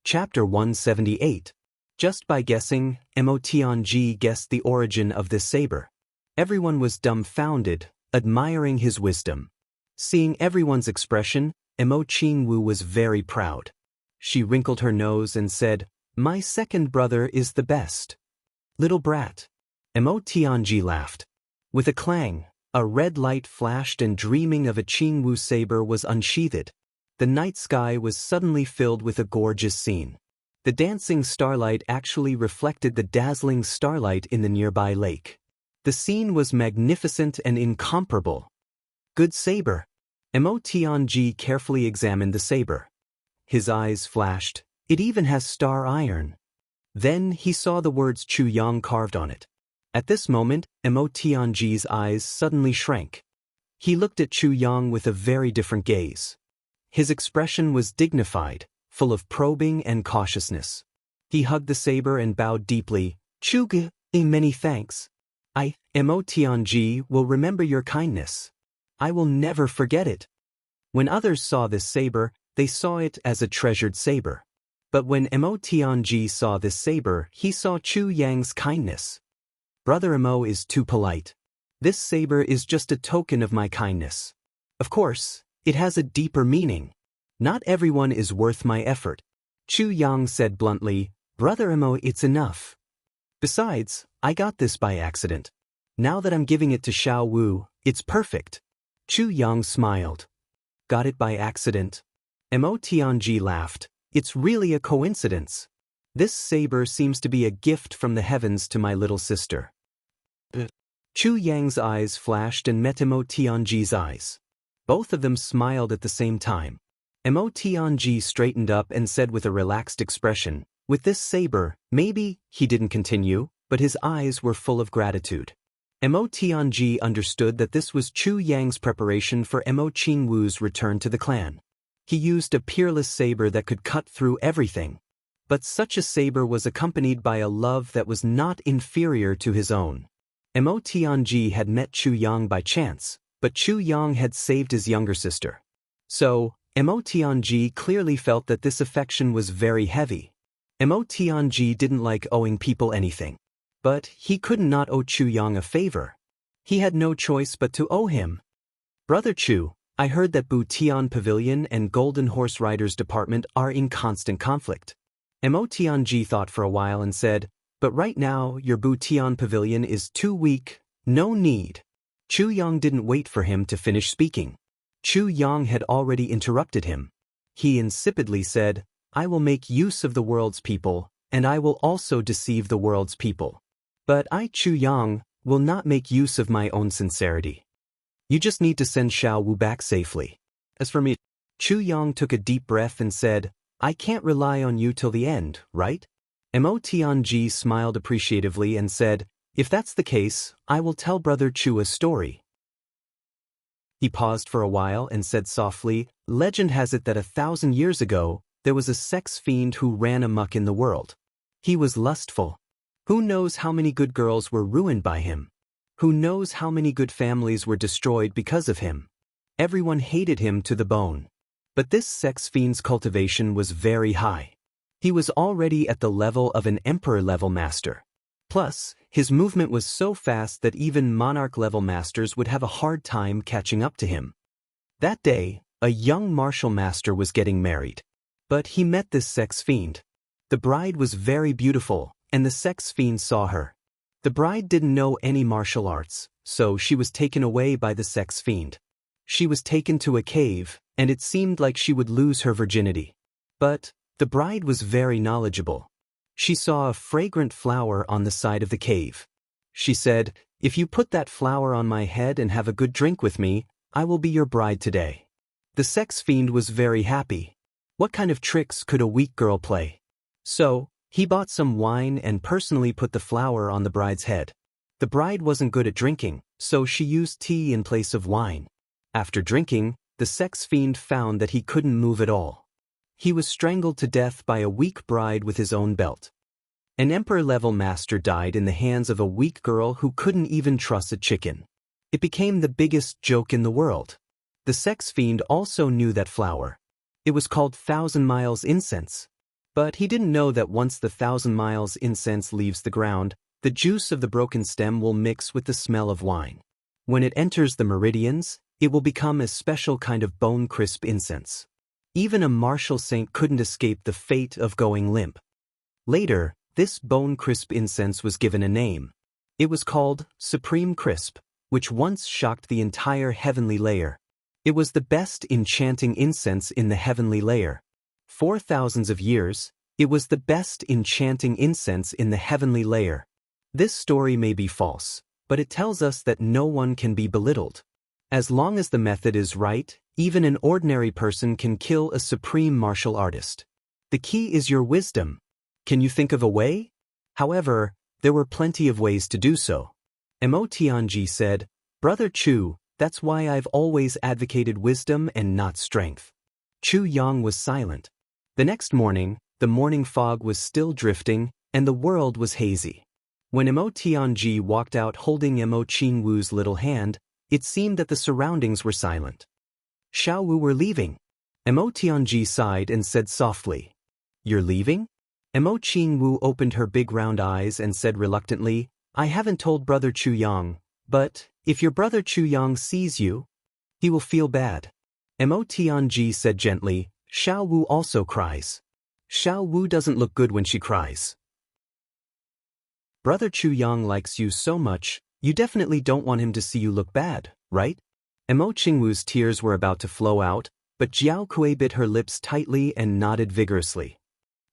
Chapter 178. Just by guessing, Mo guessed the origin of this saber. Everyone was dumbfounded, admiring his wisdom. Seeing everyone's expression, Mo was very proud. She wrinkled her nose and said, "My second brother is the best." "Little brat." Mo laughed. With a clang, a red light flashed and dreaming of a Jianghu saber was unsheathed. The night sky was suddenly filled with a gorgeous scene. The dancing starlight actually reflected the dazzling starlight in the nearby lake. The scene was magnificent and incomparable. "Good saber." Mo carefully examined the saber. His eyes flashed. "It even has star iron." Then he saw the words Chu Yang carved on it. At this moment, Mo eyes suddenly shrank. He looked at Chu Yang with a very different gaze. His expression was dignified, full of probing and cautiousness. He hugged the saber and bowed deeply. "Chuge, many thanks. Mo will remember your kindness. I will never forget it." When others saw this saber, they saw it as a treasured saber. But when Mo saw this saber, he saw Chu Yang's kindness. "Brother Mo is too polite. This saber is just a token of my kindness. Of course, it has a deeper meaning. Not everyone is worth my effort." Chu Yang said bluntly, "Brother Mo, it's enough. Besides, I got this by accident. Now that I'm giving it to Xiao Wu, it's perfect." Chu Yang smiled. "Got it by accident?" Mo laughed. "It's really a coincidence. This saber seems to be a gift from the heavens to my little sister." Chu Yang's eyes flashed and met Mo eyes. Both of them smiled at the same time. Mo straightened up and said with a relaxed expression, "With this saber, maybe," he didn't continue, but his eyes were full of gratitude. Mo understood that this was Chu Yang's preparation for Mo Wu's return to the clan. He used a peerless saber that could cut through everything. But such a saber was accompanied by a love that was not inferior to his own. Mo had met Chu Yang by chance, but Chu Yang had saved his younger sister. So, Mo clearly felt that this affection was very heavy. Mo didn't like owing people anything. But he could not owe Chu Yang a favor. He had no choice but to owe him. "Brother Chu, I heard that Butian Pavilion and Golden Horse Riders Department are in constant conflict." Mo thought for a while and said, "But right now your Butian Pavilion is too weak, no need." Chu Yang didn't wait for him to finish speaking. Chu Yang had already interrupted him. He insipidly said, "I will make use of the world's people, and I will also deceive the world's people. But I, Chu Yang, will not make use of my own sincerity. You just need to send Xiao Wu back safely. As for me..." Chu Yang took a deep breath and said, "I can't rely on you till the end, right?" Mo smiled appreciatively and said, "If that's the case, I will tell Brother Chu a story." He paused for a while and said softly, "Legend has it that 1,000 years ago, there was a sex fiend who ran amok in the world. He was lustful. Who knows how many good girls were ruined by him? Who knows how many good families were destroyed because of him? Everyone hated him to the bone. But this sex fiend's cultivation was very high. He was already at the level of an emperor-level master. Plus, his movement was so fast that even monarch-level masters would have a hard time catching up to him. That day, a young martial master was getting married. But he met this sex fiend. The bride was very beautiful, and the sex fiend saw her. The bride didn't know any martial arts, so she was taken away by the sex fiend. She was taken to a cave, and it seemed like she would lose her virginity. But the bride was very knowledgeable. She saw a fragrant flower on the side of the cave. She said, "If you put that flower on my head and have a good drink with me, I will be your bride today." The sex fiend was very happy. What kind of tricks could a weak girl play? So, he bought some wine and personally put the flower on the bride's head. The bride wasn't good at drinking, so she used tea in place of wine. After drinking, the sex fiend found that he couldn't move at all. He was strangled to death by a weak bride with his own belt. An emperor-level master died in the hands of a weak girl who couldn't even truss a chicken. It became the biggest joke in the world. The sex fiend also knew that flower. It was called 1,000 Miles Incense. But he didn't know that once the 1,000 miles incense leaves the ground, the juice of the broken stem will mix with the smell of wine. When it enters the meridians, it will become a special kind of bone-crisp incense. Even a martial saint couldn't escape the fate of going limp. Later, this bone-crisp incense was given a name. It was called Supreme Crisp, which once shocked the entire heavenly layer. It was the best enchanting incense in the heavenly layer. For thousands of years, it was the best enchanting incense in the heavenly layer. This story may be false, but it tells us that no one can be belittled. As long as the method is right, even an ordinary person can kill a supreme martial artist. The key is your wisdom. Can you think of a way? However, there were plenty of ways to do so. Emotianji said, "Brother Chu, that's why I've always advocated wisdom and not strength." Chu Yang was silent. The next morning, the morning fog was still drifting, and the world was hazy. When Emotianji walked out holding Emo Qingwu's little hand, it seemed that the surroundings were silent. "Xiaowu, we're leaving." Emotianji sighed and said softly, "You're leaving?" Emo Qingwu opened her big round eyes and said reluctantly, "I haven't told Brother Chu Yang, but if your brother Chu Yang sees you, he will feel bad." Emo Tianji said gently, "Xiaowu also cries. Xiaowu doesn't look good when she cries. Brother Chu Yang likes you so much, you definitely don't want him to see you look bad, right?" Emo Qingwu's tears were about to flow out, but Jiao Kui bit her lips tightly and nodded vigorously.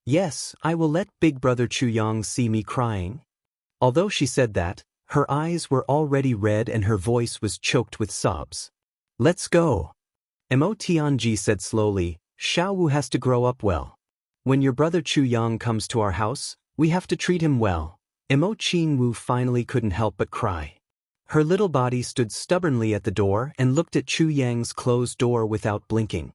"Yes, I will let Big Brother Chu Yang see me crying." Although she said that, her eyes were already red and her voice was choked with sobs. "Let's go." Emo Tianji said slowly, "Xiaowu has to grow up well. When your brother Chu Yang comes to our house, we have to treat him well." Emo Qingwu finally couldn't help but cry. Her little body stood stubbornly at the door and looked at Chu Yang's closed door without blinking.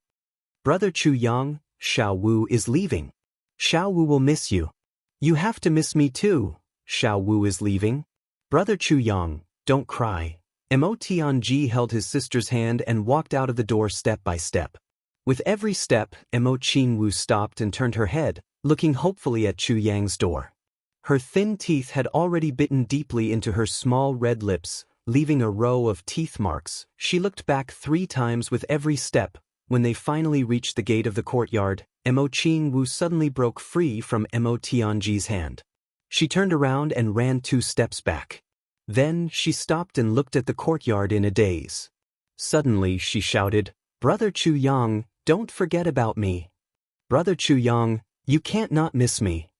"Brother Chu Yang, Xiaowu is leaving. Xiaowu will miss you. You have to miss me too. Xiaowu is leaving." "Brother Chu Yang, don't cry." Emo Tianji held his sister's hand and walked out of the door step by step. With every step, Emo Qingwu stopped and turned her head, looking hopefully at Chu Yang's door. Her thin teeth had already bitten deeply into her small red lips, leaving a row of teeth marks. She looked back 3 times with every step. When they finally reached the gate of the courtyard, Emo Qingwu suddenly broke free from Emo Tianji's hand. She turned around and ran 2 steps back. Then she stopped and looked at the courtyard in a daze. Suddenly she shouted, "Brother Chu Yang, don't forget about me. Brother Chu Yang, you can't not miss me.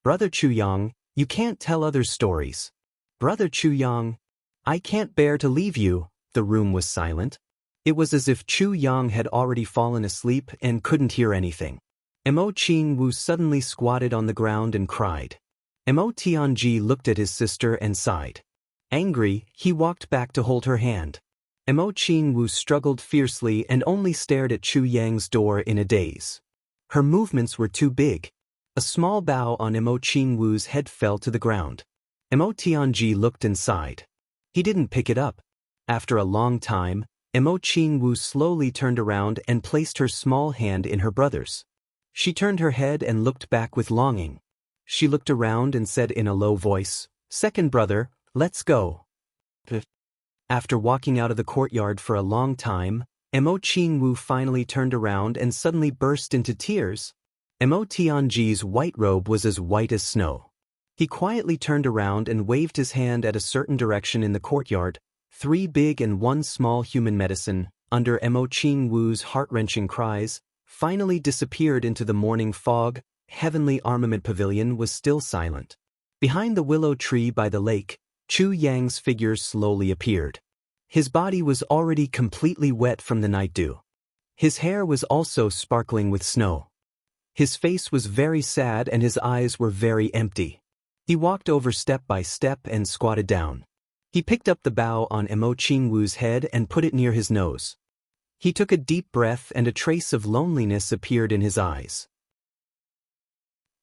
Brother Chu Yang, you can't tell others stories. Brother Chu Yang, I can't bear to leave you." The room was silent. It was as if Chu Yang had already fallen asleep and couldn't hear anything. Emo Qingwu suddenly squatted on the ground and cried. Emo Tianji looked at his sister and sighed. Angry, he walked back to hold her hand. Emo Qingwu struggled fiercely and only stared at Chu Yang's door in a daze. Her movements were too big. A small bough on Emo Qingwu's head fell to the ground. Emo Tianji looked and sighed. He didn't pick it up. After a long time, Emo Qingwu slowly turned around and placed her small hand in her brother's. She turned her head and looked back with longing. She looked around and said in a low voice, "Second brother, let's go." After walking out of the courtyard for a long time, Emo Qingwu finally turned around and suddenly burst into tears. Emo Tianji's white robe was as white as snow. He quietly turned around and waved his hand at a certain direction in the courtyard. 3 big and 1 small human medicine, under Emo Qingwu's heart-wrenching cries, finally disappeared into the morning fog. Heavenly Armament Pavilion was still silent. Behind the willow tree by the lake, Chu Yang's figure slowly appeared. His body was already completely wet from the night dew. His hair was also sparkling with snow. His face was very sad and his eyes were very empty. He walked over step by step and squatted down. He picked up the bough on Emo Qingwu's head and put it near his nose. He took a deep breath and a trace of loneliness appeared in his eyes.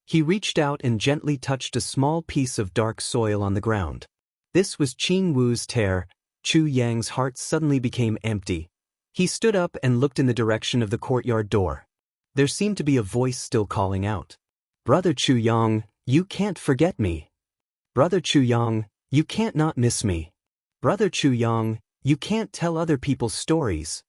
He reached out and gently touched a small piece of dark soil on the ground. This was Qingwu's tear. Chu Yang's heart suddenly became empty. He stood up and looked in the direction of the courtyard door. There seemed to be a voice still calling out. Brother Chu Yang, you can't forget me. Brother Chu Yang, you can't not miss me. Brother Chu Yang, you can't tell other people's stories.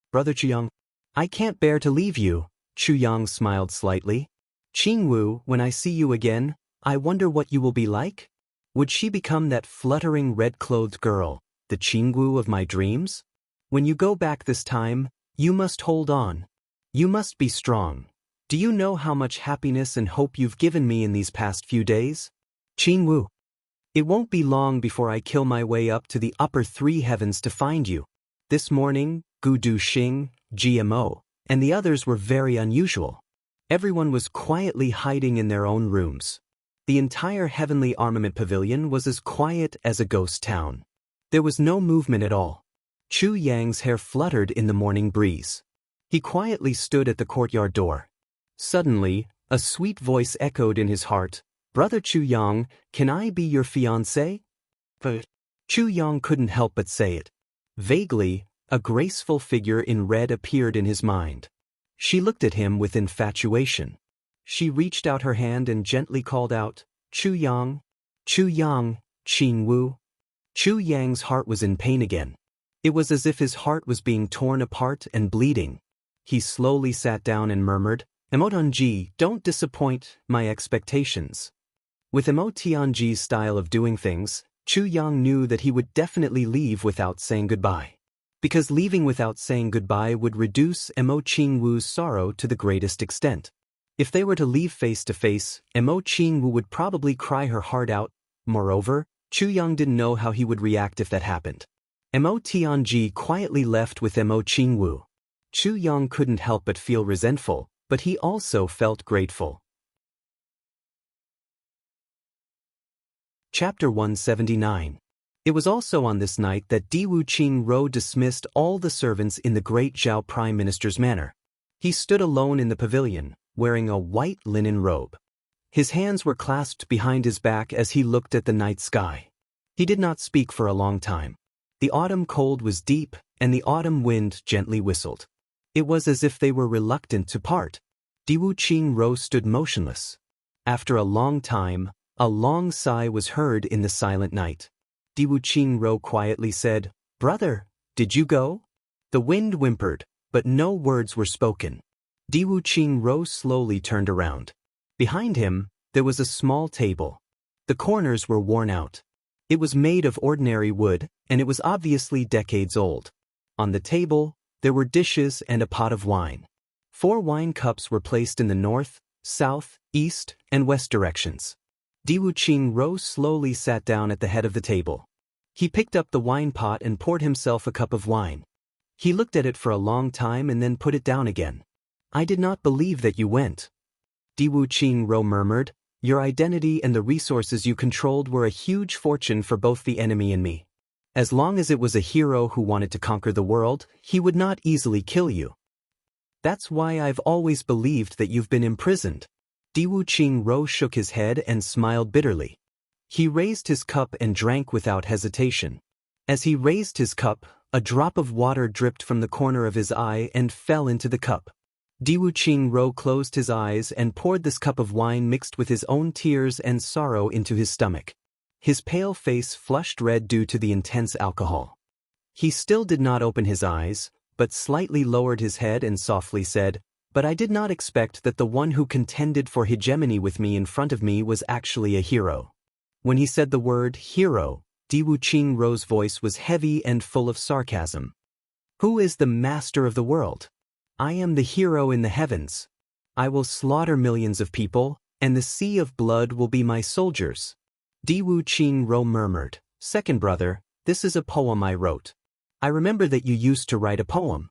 Brother Chu Yang, I can't bear to leave you. Chu Yang smiled slightly. Jianghu, when I see you again, I wonder what you will be like? Would she become that fluttering red-clothed girl, the Jianghu of my dreams? When you go back this time, you must hold on. You must be strong. Do you know how much happiness and hope you've given me in these past few days? Jianghu. It won't be long before I kill my way up to the upper three heavens to find you. This morning, Gu Du Xing, GMO, and the others were very unusual. Everyone was quietly hiding in their own rooms. The entire heavenly armament pavilion was as quiet as a ghost town. There was no movement at all. Chu Yang's hair fluttered in the morning breeze. He quietly stood at the courtyard door. Suddenly, a sweet voice echoed in his heart, "Brother Chu Yang, can I be your fiancé?" But Chu Yang couldn't help but say it. Vaguely, a graceful figure in red appeared in his mind. She looked at him with infatuation. She reached out her hand and gently called out, "Chu Yang, Chu Yang, Jianghu." Chu Yang's heart was in pain again. It was as if his heart was being torn apart and bleeding. He slowly sat down and murmured, "Emotianji, don't disappoint my expectations." With Emotianji's style of doing things, Chu Yang knew that he would definitely leave without saying goodbye. Because leaving without saying goodbye would reduce Emo Jianghu's sorrow to the greatest extent. If they were to leave face to face, Emo Jianghu would probably cry her heart out. Moreover, Chu Yang didn't know how he would react if that happened. Emo Tianji quietly left with Emo Jianghu. Chu Yang couldn't help but feel resentful, but he also felt grateful. Chapter 179. It was also on this night that Diwu Qingro dismissed all the servants in the great Zhao Prime Minister's manor. He stood alone in the pavilion, wearing a white linen robe. His hands were clasped behind his back as he looked at the night sky. He did not speak for a long time. The autumn cold was deep, and the autumn wind gently whistled. It was as if they were reluctant to part. Diwu Qingro stood motionless. After a long time, a long sigh was heard in the silent night. Diwu Qingro quietly said, "Brother, did you go?" The wind whimpered, but no words were spoken. Diwu Qingro slowly turned around. Behind him, there was a small table. The corners were worn out. It was made of ordinary wood, and it was obviously decades old. On the table, there were dishes and a pot of wine. 4 wine cups were placed in the north, south, east, and west directions. Diwu Qingro slowly sat down at the head of the table. He picked up the wine pot and poured himself a cup of wine. He looked at it for a long time and then put it down again. "I did not believe that you went." Diwu Qingro murmured, "Your identity and the resources you controlled were a huge fortune for both the enemy and me. As long as it was a hero who wanted to conquer the world, he would not easily kill you. That's why I've always believed that you've been imprisoned." Diwu Qingro shook his head and smiled bitterly. He raised his cup and drank without hesitation. As he raised his cup, a drop of water dripped from the corner of his eye and fell into the cup. Diwu Qingro closed his eyes and poured this cup of wine mixed with his own tears and sorrow into his stomach. His pale face flushed red due to the intense alcohol. He still did not open his eyes, but slightly lowered his head and softly said, "But I did not expect that the one who contended for hegemony with me in front of me was actually a hero." When he said the word hero, Diwu Qingro's voice was heavy and full of sarcasm. "Who is the master of the world? I am the hero in the heavens. I will slaughter millions of people, and the sea of blood will be my soldiers." Diwu Qingro murmured, "Second brother, this is a poem I wrote. I remember that you used to write a poem.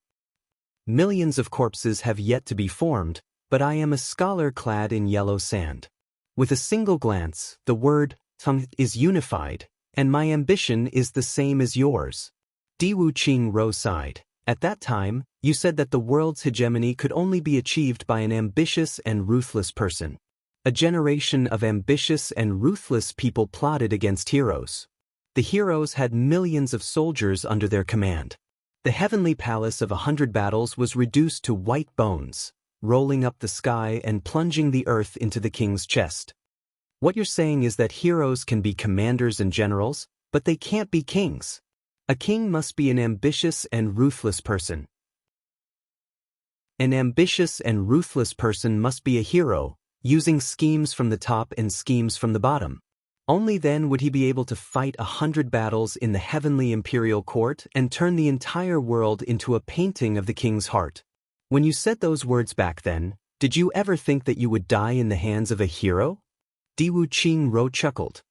Millions of corpses have yet to be formed, but I am a scholar clad in yellow sand. With a single glance, the word tongue is unified, and my ambition is the same as yours." Diwu Qingro sighed. "At that time, you said that the world's hegemony could only be achieved by an ambitious and ruthless person. A generation of ambitious and ruthless people plotted against heroes. The heroes had millions of soldiers under their command. The heavenly palace of 100 battles was reduced to white bones. rolling up the sky and plunging the earth into the king's chest. What you're saying is that heroes can be commanders and generals, but they can't be kings. A king must be an ambitious and ruthless person. An ambitious and ruthless person must be a hero, using schemes from the top and schemes from the bottom. Only then would he be able to fight 100 battles in the heavenly imperial court and turn the entire world into a painting of the king's heart. When you said those words back then, did you ever think that you would die in the hands of a hero? Diwu Qingro chuckled.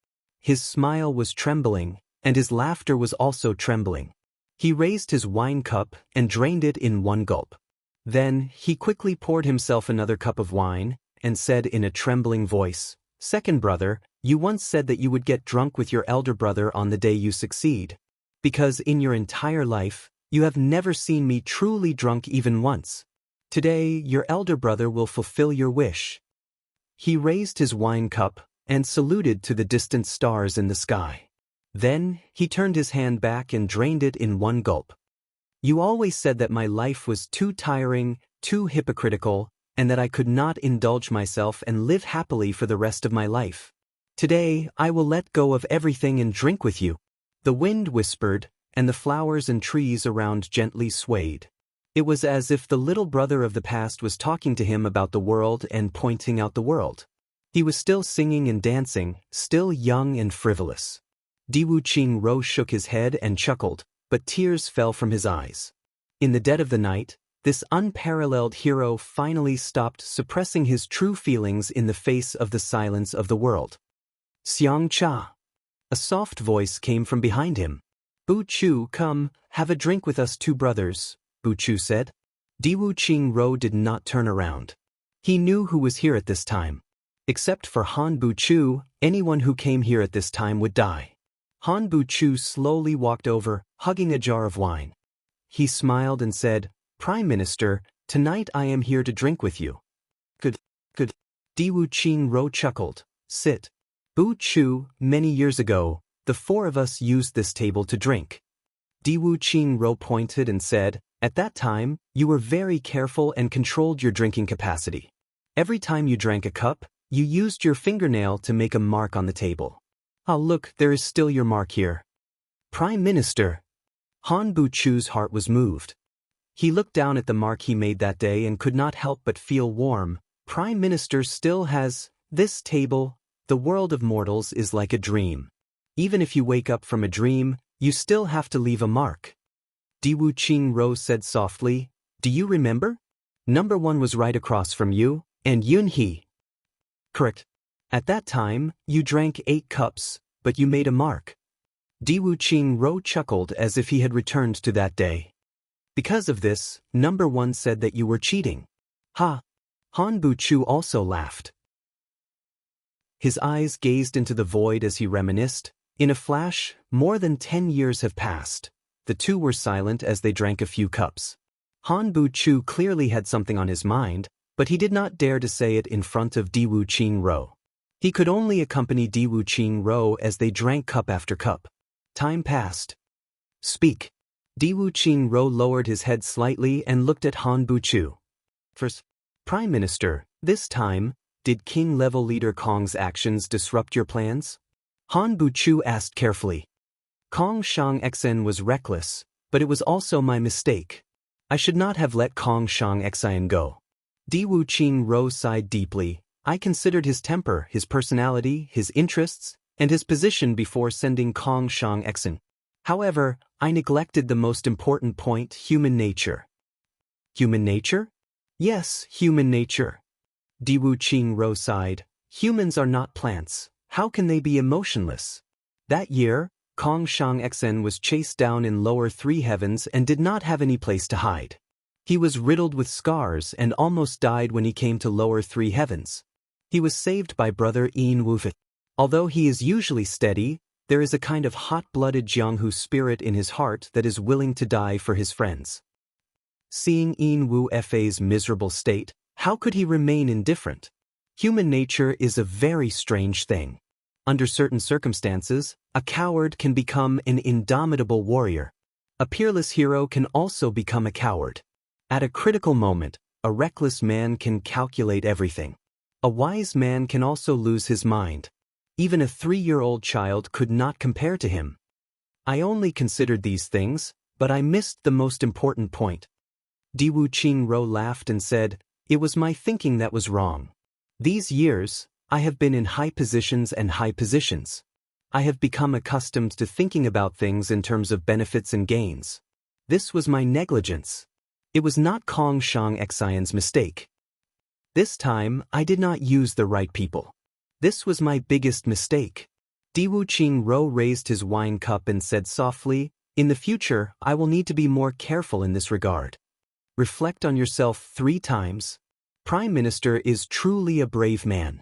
His smile was trembling, and his laughter was also trembling. He raised his wine cup and drained it in one gulp. Then, he quickly poured himself another cup of wine, and said in a trembling voice, "Second brother, you once said that you would get drunk with your elder brother on the day you succeed. Because in your entire life, you have never seen me truly drunk even once. Today, your elder brother will fulfill your wish." He raised his wine cup and saluted to the distant stars in the sky. Then, he turned his hand back and drained it in one gulp. "You always said that my life was too tiring, too hypocritical, and that I could not indulge myself and live happily for the rest of my life. Today, I will let go of everything and drink with you." The wind whispered, and the flowers and trees around gently swayed. It was as if the little brother of the past was talking to him about the world and pointing out the world. He was still singing and dancing, still young and frivolous. Diwu Qingro shook his head and chuckled, but tears fell from his eyes. In the dead of the night, this unparalleled hero finally stopped suppressing his true feelings in the face of the silence of the world. "Xiang Cha." A soft voice came from behind him. "Bu Chu, come, have a drink with us two brothers," Bu Chu said. Diwu Qingro did not turn around. He knew who was here at this time. Except for Han Bu Chu, anyone who came here at this time would die. Han Bu Chu slowly walked over, hugging a jar of wine. He smiled and said, "Prime Minister, tonight I am here to drink with you." Good. Diwu Qingro chuckled. "Sit." "Bu Chu, many years ago, the four of us used this table to drink." Diwu Qingro pointed and said, "At that time, you were very careful and controlled your drinking capacity. Every time you drank a cup, you used your fingernail to make a mark on the table. Ah, look, there is still your mark here." "Prime Minister." Han Bu Chu's heart was moved. He looked down at the mark he made that day and could not help but feel warm. "Prime Minister still has this table. The world of mortals is like a dream. Even if you wake up from a dream, you still have to leave a mark." Diwu Qingro said softly, "Do you remember? Number 1 was right across from you, and Yun He." "Correct. At that time, you drank 8 cups, but you made a mark." Diwu Qingro chuckled as if he had returned to that day. "Because of this, number 1 said that you were cheating." "Ha!" Han Bu Chu also laughed. His eyes gazed into the void as he reminisced. In a flash, more than 10 years have passed. The two were silent as they drank a few cups. Han Bu Chu clearly had something on his mind, but he did not dare to say it in front of Diwu Qingro. He could only accompany Diwu Qingro as they drank cup after cup. Time passed. "Speak." Diwu Qingro lowered his head slightly and looked at Han Bu Chu. "First, Prime Minister, this time, did king-level leader Kong's actions disrupt your plans?" Han Bu Chu asked carefully. "Kong Shang Xen was reckless, but it was also my mistake. I should not have let Kong Shang Xen go." Diwu Qingro sighed deeply. "I considered his temper, his personality, his interests, and his position before sending Kong Shang Xen. However, I neglected the most important point, human nature." "Human nature?" "Yes, human nature." Diwu Qingro sighed. "Humans are not plants. How can they be emotionless?" That year, Kong Shang Xen was chased down in lower 3 heavens and did not have any place to hide. He was riddled with scars and almost died when he came to lower 3 heavens. He was saved by brother Yin Wu. Although he is usually steady, there is a kind of hot-blooded Jianghu spirit in his heart that is willing to die for his friends. Seeing Yin Wu Fa's miserable state, how could he remain indifferent? Human nature is a very strange thing. Under certain circumstances, a coward can become an indomitable warrior. A peerless hero can also become a coward. At a critical moment, A reckless man can calculate everything. A wise man can also lose his mind. Even a 3-year-old child could not compare to him. I only considered these things, but I missed the most important point. Diwu Qingro laughed and said, "It was my thinking that was wrong. These years, I have been in high positions and high positions. I have become accustomed to thinking about things in terms of benefits and gains. This was my negligence. It was not Kong Shang Xian's mistake. This time, I did not use the right people. This was my biggest mistake." Diwu Qingro raised his wine cup and said softly, "In the future, I will need to be more careful in this regard. Reflect on yourself 3 times. Prime Minister is truly a brave man."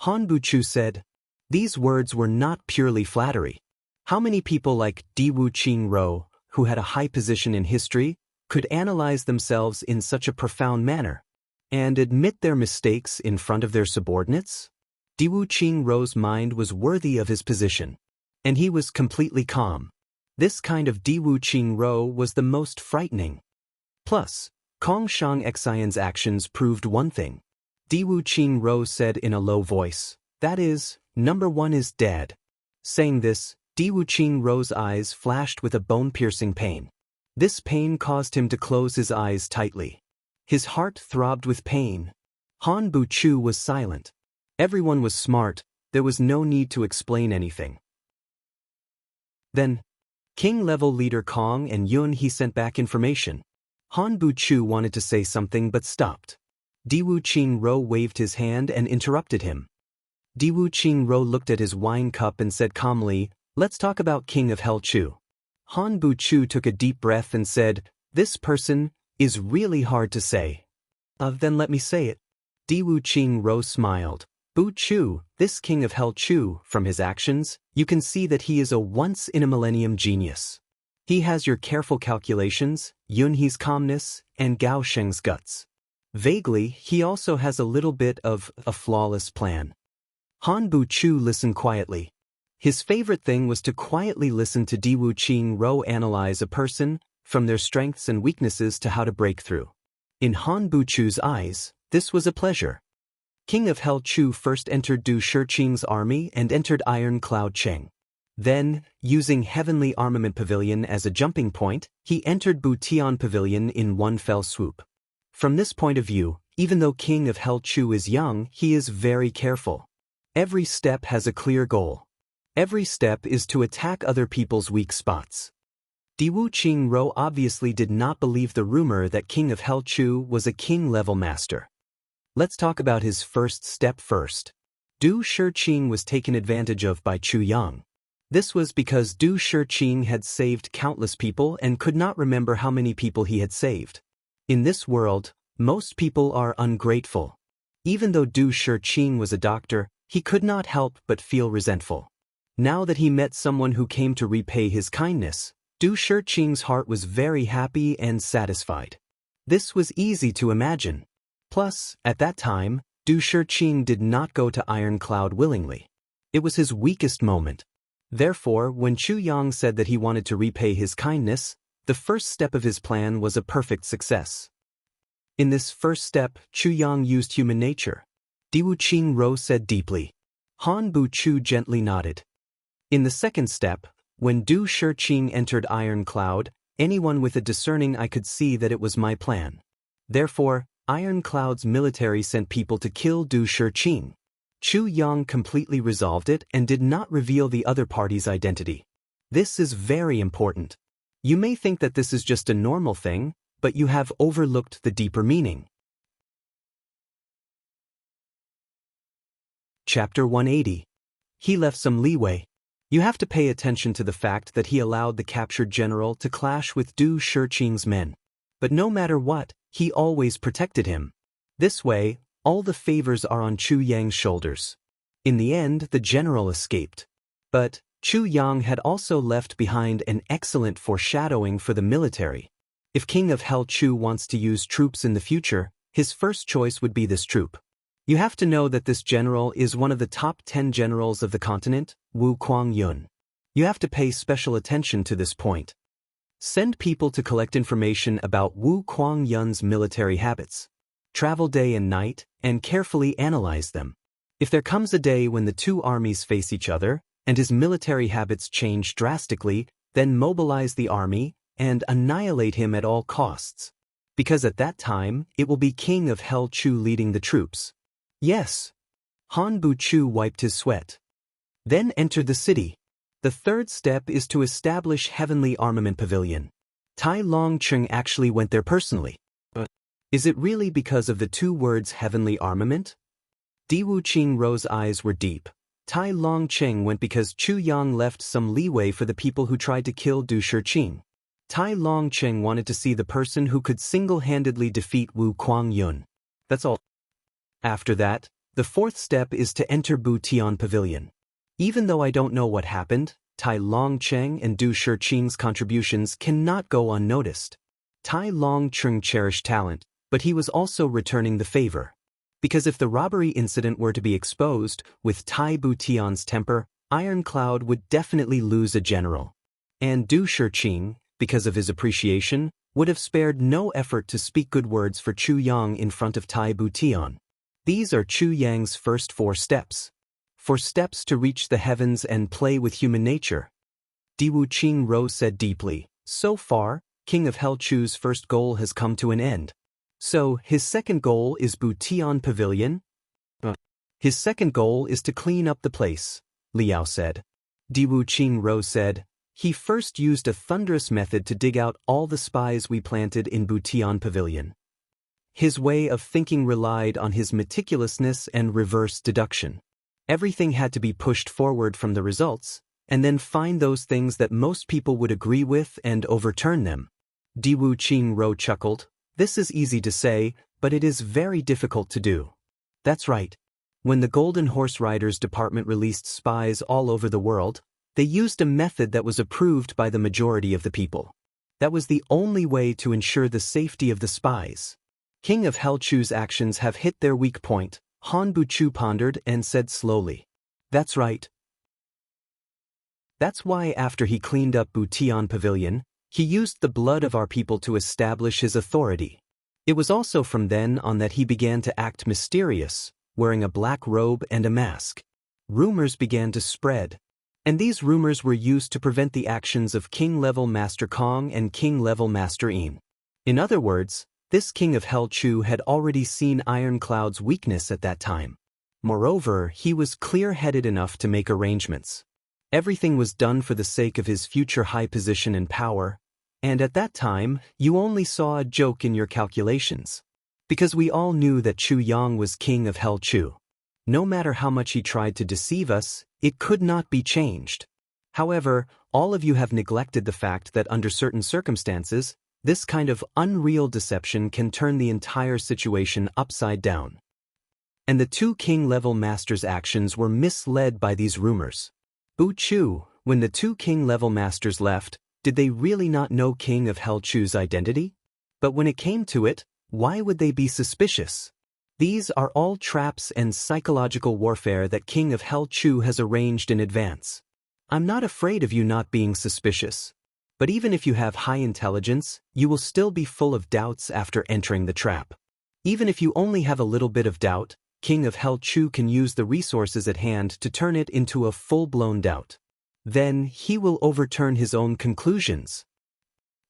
Han Buchu said. These words were not purely flattery. How many people like Diwu Qingro, who had a high position in history, could analyze themselves in such a profound manner and admit their mistakes in front of their subordinates? Diwu Qingro's mind was worthy of his position, and he was completely calm. This kind of Diwu Qingro was the most frightening. Plus, Kong Shang Xian's actions proved one thing. Diwu Qingro said in a low voice, "That is, number 1 is dead." Saying this, Diwu Qingro's eyes flashed with a bone-piercing pain. This pain caused him to close his eyes tightly. His heart throbbed with pain. Han Buchu was silent. Everyone was smart, there was no need to explain anything. Then, King-level leader Kong and Yun He sent back information. Han Buchu wanted to say something but stopped. Diwu Qingro waved his hand and interrupted him. Diwu Qingro looked at his wine cup and said calmly, "Let's talk about King of Hell Chu." Han Buchu took a deep breath and said, "This person is really hard to say." Then let me say it." Diwu Qingro smiled. "Buchu, this King of Hell Chu, from his actions, you can see that he is a once-in-a-millennium genius. He has your careful calculations, Yun He's calmness, and Gao Sheng's guts. Vaguely, he also has a little bit of a flawless plan." Han Buchu listened quietly. His favorite thing was to quietly listen to Diwu Qingro analyze a person, from their strengths and weaknesses to how to break through. In Han Buchu's eyes, this was a pleasure. King of Hell Chu first entered Du Shiqing's army and entered Iron Cloud Cheng. Then, using Heavenly Armament Pavilion as a jumping point, he entered Butian Pavilion in one fell swoop. From this point of view, even though King of Hell Chu is young, he is very careful. Every step has a clear goal. Every step is to attack other people's weak spots. Diwu Qingro obviously did not believe the rumor that King of Hell Chu was a king-level master. Let's talk about his first step first. Du Shiqing was taken advantage of by Chu Yang. This was because Du Shiqing had saved countless people and could not remember how many people he had saved. In this world, most people are ungrateful. Even though Du Shiqing was a doctor, he could not help but feel resentful. Now that he met someone who came to repay his kindness, Du Shiqing's heart was very happy and satisfied. This was easy to imagine. Plus, at that time, Du Shiqing did not go to Iron Cloud willingly. It was his weakest moment. Therefore, when Chu Yang said that he wanted to repay his kindness, the first step of his plan was a perfect success. In this first step, Chu Yang used human nature. Diwu Qingro said deeply. Han Buchu gently nodded. In the second step, when Du Shiqing entered Iron Cloud, anyone with a discerning eye could see that it was my plan. Therefore, Iron Cloud's military sent people to kill Du Shiqing. Chu Yang completely resolved it and did not reveal the other party's identity. This is very important. You may think that this is just a normal thing, but you have overlooked the deeper meaning. Chapter 180. He left some leeway. You have to pay attention to the fact that he allowed the captured general to clash with Du Shiqing's men. But no matter what, he always protected him. This way, all the favors are on Chu Yang's shoulders. In the end, the general escaped. But Chu Yang had also left behind an excellent foreshadowing for the military. If King of Hell Chu wants to use troops in the future, his first choice would be this troop. You have to know that this general is one of the top 10 generals of the continent, Wu Kuangyun. You have to pay special attention to this point. Send people to collect information about Wu Kuangyun's military habits. travel day and night, and carefully analyze them. If there comes a day when the two armies face each other, and his military habits change drastically, then mobilize the army and annihilate him at all costs. Because at that time, it will be King of Hell Chu leading the troops. Yes. Han Bu-chu wiped his sweat. Then entered the city. The third step is to establish Heavenly Armament Pavilion. Tai Long-cheng actually went there personally. But is it really because of the two words Heavenly Armament? Di Wuqing Ro's eyes were deep. Tai Long-cheng went because Chu Yang left some leeway for the people who tried to kill Du Shiqing. Tai Long-cheng wanted to see the person who could single-handedly defeat Wu Kuang-yun. That's all. After that, the fourth step is to enter Bu Tian Pavilion. Even though I don't know what happened, Tai Long-cheng and Du Shiqing's contributions cannot go unnoticed. Tai Long-cheng cherished talent, but he was also returning the favor. Because if the robbery incident were to be exposed, with Tai Bu Tian's temper, Iron Cloud would definitely lose a general. And Du Shiqing, because of his appreciation, would have spared no effort to speak good words for Chu Yang in front of Tai Bu Tian. These are Chu Yang's first 4 steps. 4 steps to reach the heavens and play with human nature. Di Wuqing Ro said deeply, so far, King of Hell Chu's first goal has come to an end. So, his second goal is Bu Tian Pavilion? His second goal is to clean up the place, Liao said. Di Wuqing Ro said, he first used a thunderous method to dig out all the spies we planted in Bu Tian Pavilion. His way of thinking relied on his meticulousness and reverse deduction. Everything had to be pushed forward from the results, and then find those things that most people would agree with and overturn them. Di Wuqing Ro chuckled. This is easy to say, but it is very difficult to do. That's right. When the Golden Horse Riders Department released spies all over the world, they used a method that was approved by the majority of the people. That was the only way to ensure the safety of the spies. King of Hell Chu's actions have hit their weak point, Han Bu-chu pondered and said slowly. That's right. That's why after he cleaned up Bu Tian Pavilion, he used the blood of our people to establish his authority. It was also from then on that he began to act mysterious, wearing a black robe and a mask. Rumors began to spread. And these rumors were used to prevent the actions of King-level Master Kong and King-level Master Yin. In other words, this King of Hell Chu had already seen Iron Cloud's weakness at that time. Moreover, he was clear-headed enough to make arrangements. Everything was done for the sake of his future high position and power, and at that time, you only saw a joke in your calculations. Because we all knew that Chu Yang was King of Hell Chu. No matter how much he tried to deceive us, it could not be changed. However, all of you have neglected the fact that under certain circumstances, this kind of unreal deception can turn the entire situation upside down. And the 2 king-level masters' actions were misled by these rumors. Bu-chu, when the 2 king-level masters left, did they really not know King of Hell Chu's identity? But when it came to it, why would they be suspicious? These are all traps and psychological warfare that King of Hell Chu has arranged in advance. I'm not afraid of you not being suspicious. But even if you have high intelligence, you will still be full of doubts after entering the trap. Even if you only have a little bit of doubt, King of Hell Chu can use the resources at hand to turn it into a full-blown doubt. Then he will overturn his own conclusions.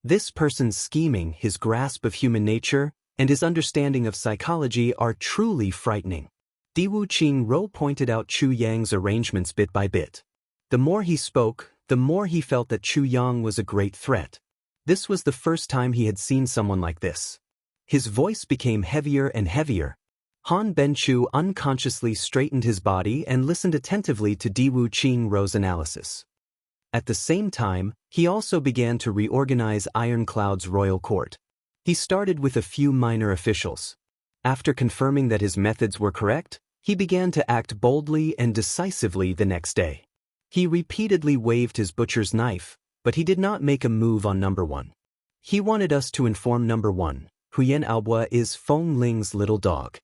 This person's scheming, his grasp of human nature, and his understanding of psychology are truly frightening. Di Wuqing Ro pointed out Chu Yang's arrangements bit by bit. The more he spoke, the more he felt that Chu Yang was a great threat. This was the first time he had seen someone like this. His voice became heavier and heavier. Han Benchu unconsciously straightened his body and listened attentively to Di Wuqing Ro's analysis. At the same time, he also began to reorganize Iron Cloud's royal court. He started with a few minor officials. After confirming that his methods were correct, he began to act boldly and decisively the next day. He repeatedly waved his butcher's knife, but he did not make a move on number 1. He wanted us to inform number 1, Huyen Aobua is Feng Ling's little dog.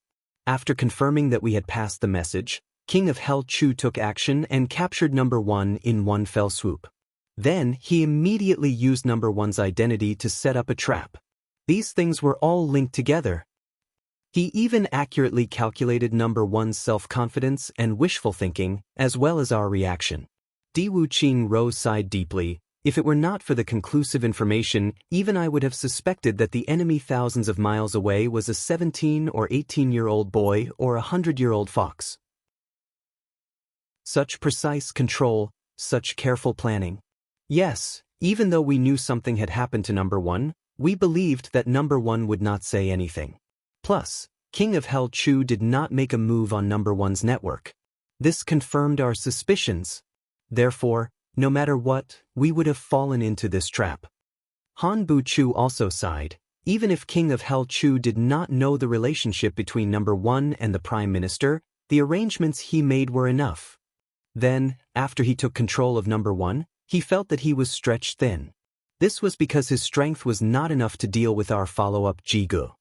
After confirming that we had passed the message, King of Hell Chu took action and captured number 1 in one fell swoop. Then he immediately used number 1's identity to set up a trap. These things were all linked together. He even accurately calculated number one's self-confidence and wishful thinking, as well as our reaction. Di Wuqing sighed deeply. If it were not for the conclusive information, even I would have suspected that the enemy thousands of miles away was a 17 or 18-year-old boy or a 100-year-old fox. Such precise control, such careful planning. Yes, even though we knew something had happened to number one, we believed that number one would not say anything. Plus, King of Hell Chu did not make a move on number one's network. This confirmed our suspicions. Therefore, no matter what, we would have fallen into this trap. Han Bu Chu also sighed. Even if King of Hell Chu did not know the relationship between number one and the Prime Minister, the arrangements he made were enough. Then, after he took control of number one, he felt that he was stretched thin. This was because his strength was not enough to deal with our follow-up Jianghu.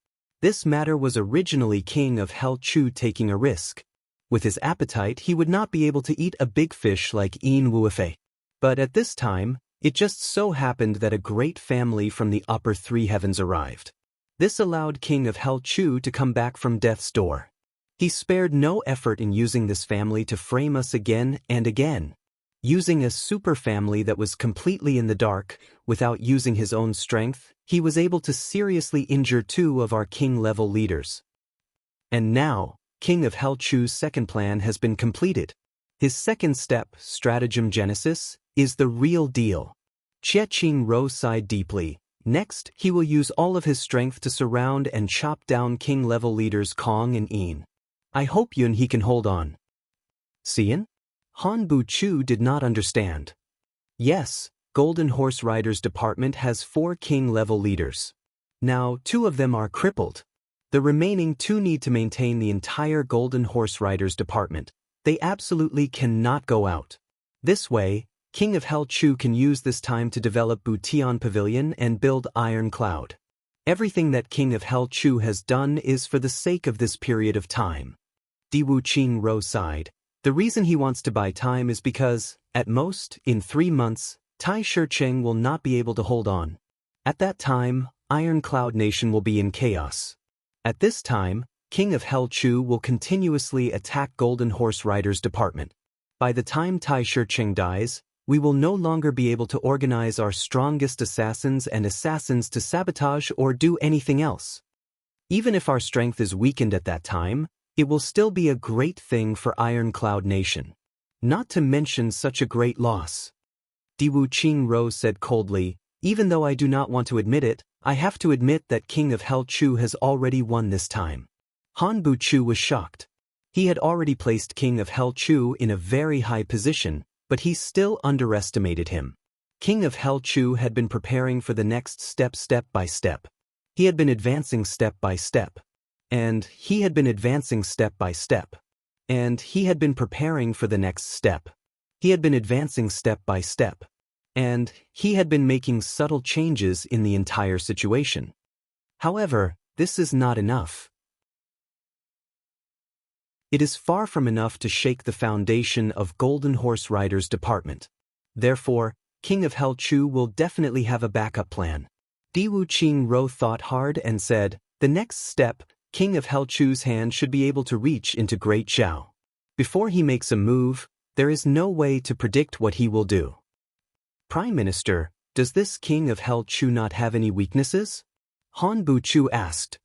This matter was originally King of Hell Chu taking a risk. With his appetite, he would not be able to eat a big fish like Yin Wuofei. But at this time, it just so happened that a great family from the upper three heavens arrived. This allowed King of Hell Chu to come back from death's door. He spared no effort in using this family to frame us again and again. Using a super family that was completely in the dark, without using his own strength, he was able to seriously injure two of our king-level leaders. And now, King of Hell Chu's second plan has been completed. His second step, Stratagem Genesis, is the real deal. Qing sighed deeply. Next, he will use all of his strength to surround and chop down king-level leaders Kong and Yin. I hope Yun he can hold on. Xian? Han Bu Chu did not understand. Yes, Golden Horse Riders Department has 4 king-level leaders. Now, 2 of them are crippled. The remaining 2 need to maintain the entire Golden Horse Riders Department. They absolutely cannot go out. This way, King of Hell Chu can use this time to develop Butian Pavilion and build Iron Cloud. Everything that King of Hell Chu has done is for the sake of this period of time. Di Wuqing sighed. The reason he wants to buy time is because, at most, in 3 months, Tai Shicheng will not be able to hold on. At that time, Iron Cloud Nation will be in chaos. At this time, King of Hell Chu will continuously attack Golden Horse Riders Department. By the time Tai Shicheng dies, we will no longer be able to organize our strongest assassins and assassins to sabotage or do anything else. Even if our strength is weakened at that time, it will still be a great thing for Iron Cloud Nation. Not to mention such a great loss. Di Wuqing said coldly, even though I do not want to admit it, I have to admit that King of Hell Chu has already won this time. Han Bu Chu was shocked. He had already placed King of Hell Chu in a very high position, but he still underestimated him. King of Hell Chu had been preparing for the next step by step. He had been advancing step by step. And he had been advancing step by step. And he had been preparing for the next step. He had been advancing step by step. And he had been making subtle changes in the entire situation. However, this is not enough. It is far from enough to shake the foundation of Golden Horse Riders Department. Therefore, King of Hell Chu will definitely have a backup plan. Di Wuqing thought hard and said, the next step, King of Hell Chu's hand should be able to reach into Great Zhao. Before he makes a move, there is no way to predict what he will do. Prime Minister, does this King of Hell Chu not have any weaknesses? Han Bu Chu asked.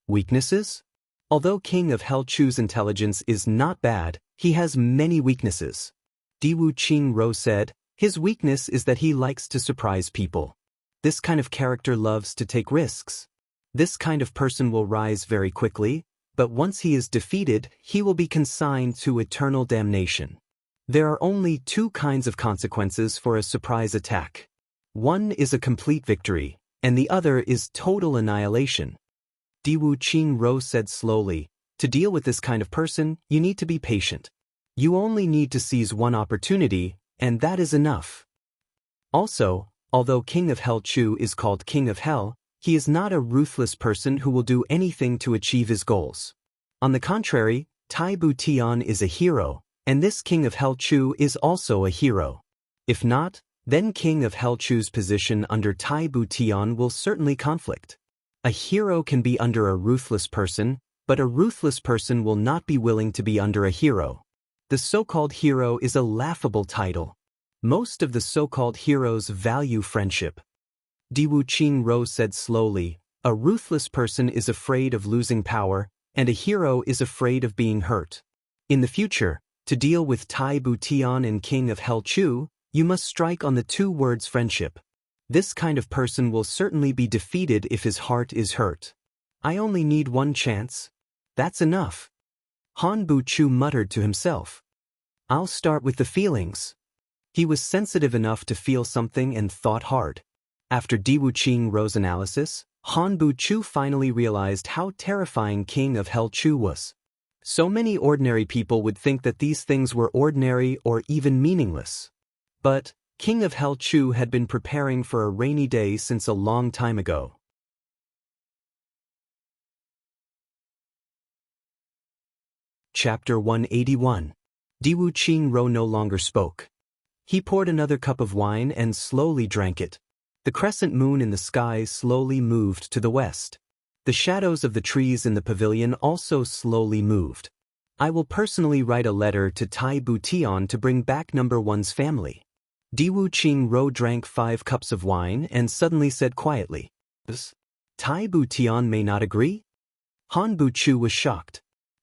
Weaknesses? Although King of Hell Chu's intelligence is not bad, he has many weaknesses. Di Wuqing said, his weakness is that he likes to surprise people. This kind of character loves to take risks. This kind of person will rise very quickly, but once he is defeated, he will be consigned to eternal damnation. There are only 2 kinds of consequences for a surprise attack. One is a complete victory, and the other is total annihilation. Di Wuqing said slowly, to deal with this kind of person, you need to be patient. You only need to seize one opportunity, and that is enough. Also, although King of Hell Chu is called King of Hell, he is not a ruthless person who will do anything to achieve his goals. On the contrary, Tai Butian is a hero, and this King of Hell Chu is also a hero. If not, then King of Hell Chu's position under Tai Butian will certainly conflict. A hero can be under a ruthless person, But a ruthless person will not be willing to be under a hero. The so-called hero is a laughable title. Most of the so-called heroes value friendship. Diwu Qingro said slowly, a ruthless person is afraid of losing power, and a hero is afraid of being hurt. In the future, to deal with Tai Butian and King of Hell Chu, you must strike on the two words friendship. This kind of person will certainly be defeated if his heart is hurt. I only need one chance. That's enough. Han Bu-chu muttered to himself. I'll start with the feelings. He was sensitive enough to feel something and thought hard. After Diwu Qingro's analysis, Han Bu-chu finally realized how terrifying King of Hell Chu was. So many ordinary people would think that these things were ordinary or even meaningless. But King of Hell Chu had been preparing for a rainy day since a long time ago. Chapter 181. Diwu Qingro no longer spoke. He poured another cup of wine and slowly drank it. The crescent moon in the sky slowly moved to the west. The shadows of the trees in the pavilion also slowly moved. I will personally write a letter to Tai Butian to bring back number one's family. Diwu Qingro drank 5 cups of wine and suddenly said quietly, Tai Butian may not agree? Han Bu-chu was shocked.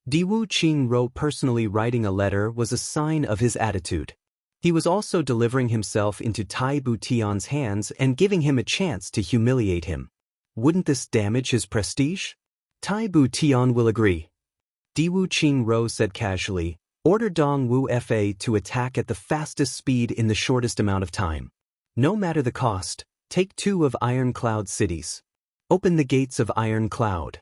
Diwu Qingro personally writing a letter was a sign of his attitude. He was also delivering himself into Tai Butian's hands and giving him a chance to humiliate him. Wouldn't this damage his prestige? Tai Butian will agree. Diwu Qingro said casually, order Dongwu Fa to attack at the fastest speed in the shortest amount of time. No matter the cost, take 2 of Iron Cloud cities. Open the gates of Iron Cloud.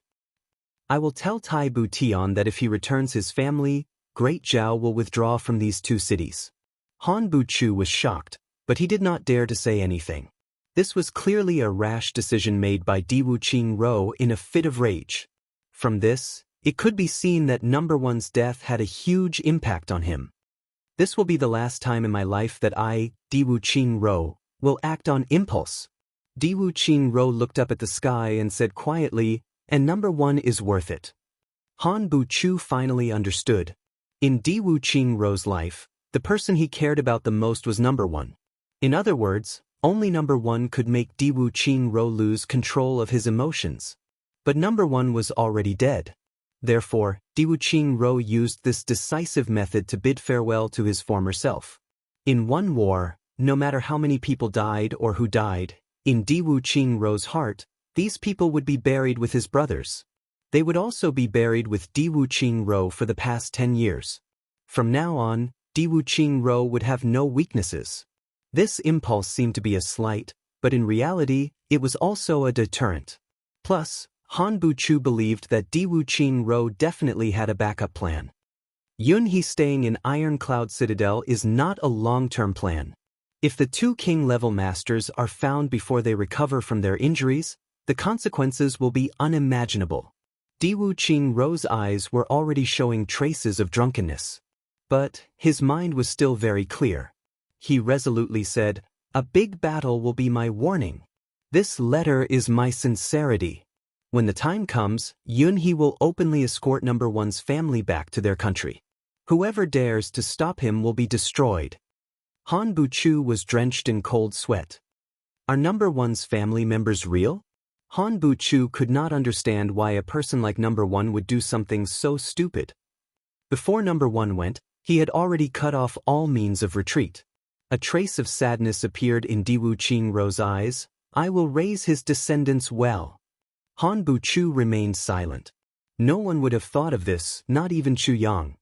I will tell Tai Butian that if he returns his family, Great Zhao will withdraw from these 2 cities. Han Bu-chu was shocked, but he did not dare to say anything. This was clearly a rash decision made by Diwu Qingro in a fit of rage. From this, it could be seen that number one's death had a huge impact on him. This will be the last time in my life that I, Diwu Qingro, will act on impulse. Diwu Qingro looked up at the sky and said quietly, and number one is worth it. Han Bu-chu finally understood. In Diwu Qingro's life, the person he cared about the most was number one. In other words, only number one could make Diwu Qingro lose control of his emotions. But number one was already dead. Therefore, Diwu Qingro used this decisive method to bid farewell to his former self. In one war, no matter how many people died or who died, in Diwu Qingro's heart, these people would be buried with his brothers. They would also be buried with Diwu Qingro for the past 10 years. From now on, Diwu Qingro would have no weaknesses. This impulse seemed to be a slight, but in reality, it was also a deterrent. Plus, Han Bu-chu believed that Diwu Qingro definitely had a backup plan. Yun He staying in Iron Cloud Citadel is not a long-term plan. If the 2 king-level masters are found before they recover from their injuries, the consequences will be unimaginable. Diwu Qingro's eyes were already showing traces of drunkenness. But his mind was still very clear. He resolutely said, "A big battle will be my warning. This letter is my sincerity. When the time comes, Yun He will openly escort number one's family back to their country. Whoever dares to stop him will be destroyed." Han Bu-chu was drenched in cold sweat. Are number one's family members real? Han Bu-chu could not understand why a person like number one would do something so stupid. Before number one went, he had already cut off all means of retreat. A trace of sadness appeared in Diwu Qingro's eyes. I will raise his descendants well. Han Bu-chu remained silent. No one would have thought of this, not even Chu Yang.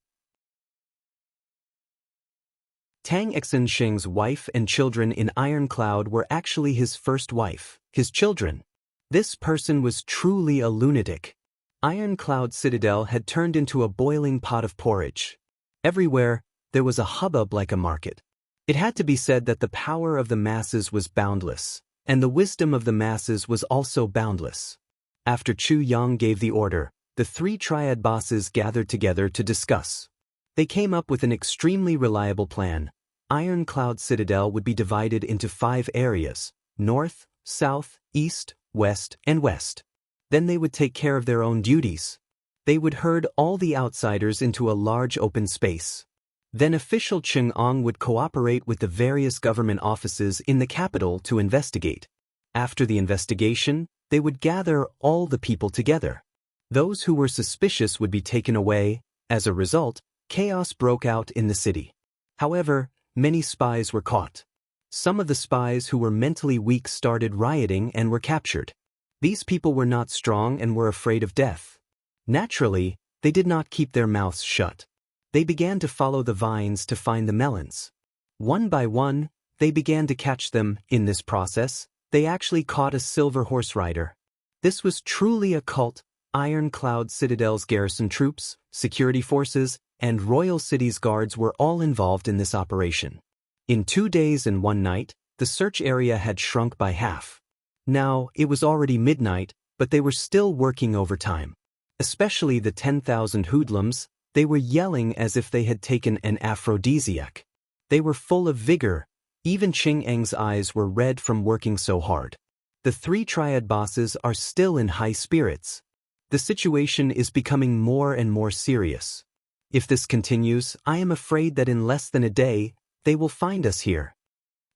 Tang Exensheng's wife and children in Iron Cloud were actually his first wife, his children. This person was truly a lunatic. Iron Cloud Citadel had turned into a boiling pot of porridge. Everywhere, there was a hubbub like a market. It had to be said that the power of the masses was boundless, and the wisdom of the masses was also boundless. After Chu Yang gave the order, the 3 triad bosses gathered together to discuss. They came up with an extremely reliable plan. Iron Cloud Citadel would be divided into 5 areas: north, south, east, west, and west. Then they would take care of their own duties. They would herd all the outsiders into a large open space. Then official Chang'an would cooperate with the various government offices in the capital to investigate. After the investigation, they would gather all the people together. Those who were suspicious would be taken away. As a result, chaos broke out in the city. However, many spies were caught. Some of the spies who were mentally weak started rioting and were captured. These people were not strong and were afraid of death. Naturally, they did not keep their mouths shut. They began to follow the vines to find the melons. One by one, they began to catch them. In this process, they actually caught a silver horse rider. This was truly a cult. Iron Cloud Citadel's garrison troops, security forces, and royal city's guards were all involved in this operation. In 2 days and 1 night, the search area had shrunk by half. Now, it was already midnight, but they were still working overtime. Especially the 10,000 hoodlums, they were yelling as if they had taken an aphrodisiac. They were full of vigor. Even Chang'an's eyes were red from working so hard. The 3 triad bosses are still in high spirits. The situation is becoming more and more serious. If this continues, I am afraid that in less than a day, they will find us here.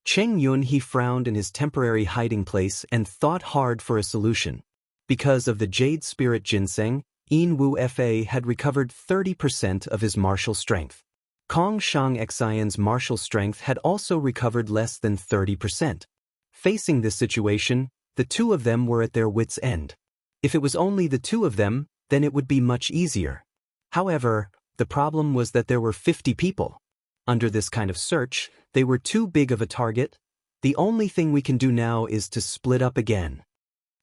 Cheng Yun he frowned in his temporary hiding place and thought hard for a solution. Because of the Jade Spirit Ginseng, Yin Wu Fa had recovered 30% of his martial strength. Kong Shang Xian's martial strength had also recovered less than 30%. Facing this situation, the 2 of them were at their wits' end. If it was only the 2 of them, then it would be much easier. However, the problem was that there were 50 people. Under this kind of search, they were too big of a target. The only thing we can do now is to split up again.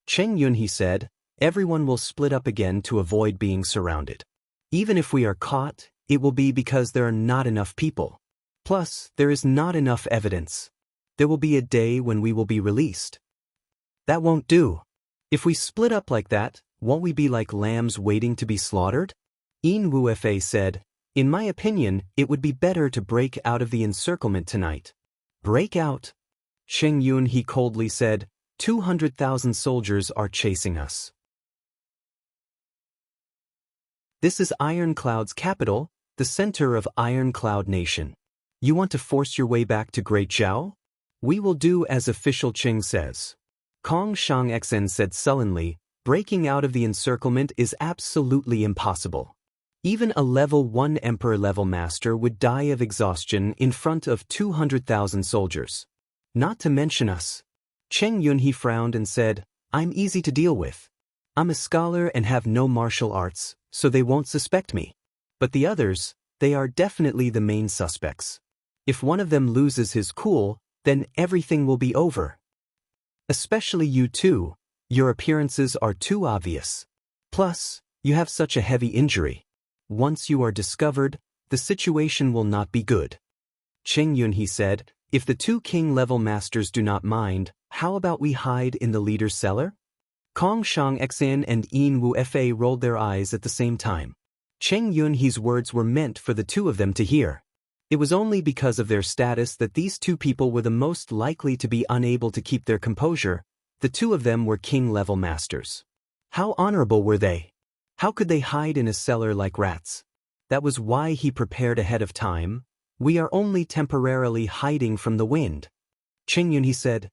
Cheng Yun he said, everyone will split up again to avoid being surrounded. Even if we are caught, it will be because there are not enough people. Plus, there is not enough evidence. There will be a day when we will be released. That won't do. If we split up like that, won't we be like lambs waiting to be slaughtered? Yin Wu Fa said, in my opinion, it would be better to break out of the encirclement tonight. Break out? Cheng Yun he coldly said, 200,000 soldiers are chasing us. This is Iron Cloud's capital, the center of Iron Cloud Nation. You want to force your way back to Great Zhao? We will do as official Cheng says. Kong Shang Xen said sullenly, breaking out of the encirclement is absolutely impossible. Even a level 1 Emperor level master would die of exhaustion in front of 200,000 soldiers. Not to mention us. Cheng Yun he frowned and said, I'm easy to deal with. I'm a scholar and have no martial arts, so they won't suspect me. But the others, they are definitely the main suspects. If one of them loses his cool, then everything will be over. Especially you two, your appearances are too obvious. Plus, you have such a heavy injury. Once you are discovered, the situation will not be good. Cheng Yun he said, if the 2 king-level masters do not mind, how about we hide in the leader's cellar? Kong Shang Xan and Yin Wu Fa rolled their eyes at the same time. Cheng Yun he's words were meant for the 2 of them to hear. It was only because of their status that these 2 people were the most likely to be unable to keep their composure. The 2 of them were king-level masters. How honorable were they? How could they hide in a cellar like rats? That was why he prepared ahead of time. We are only temporarily hiding from the wind. Cheng Yun he said,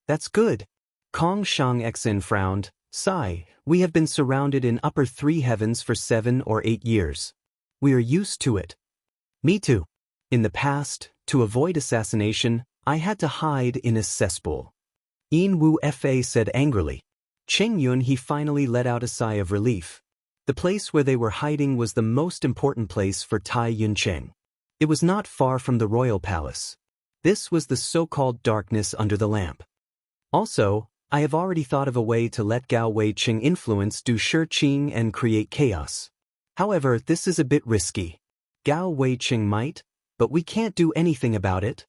that's good. Kong Shang Xen frowned, sigh, we have been surrounded in upper 3 heavens for 7 or 8 years. We are used to it. Me too. In the past, to avoid assassination, I had to hide in a cesspool. Yin Wu Fa said angrily. Cheng Yun he finally let out a sigh of relief. The place where they were hiding was the most important place for Tai Yuncheng. It was not far from the royal palace. This was the so-called darkness under the lamp. Also, I have already thought of a way to let Gao Weiqing influence Du Shiqing and create chaos. However, this is a bit risky. Gao Weiqing might, but we can't do anything about it.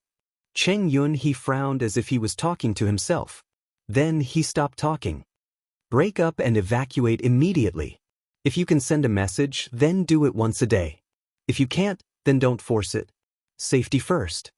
Cheng Yun he frowned as if he was talking to himself. Then he stopped talking. Break up and evacuate immediately. If you can send a message, then do it once a day. If you can't, then don't force it. Safety first.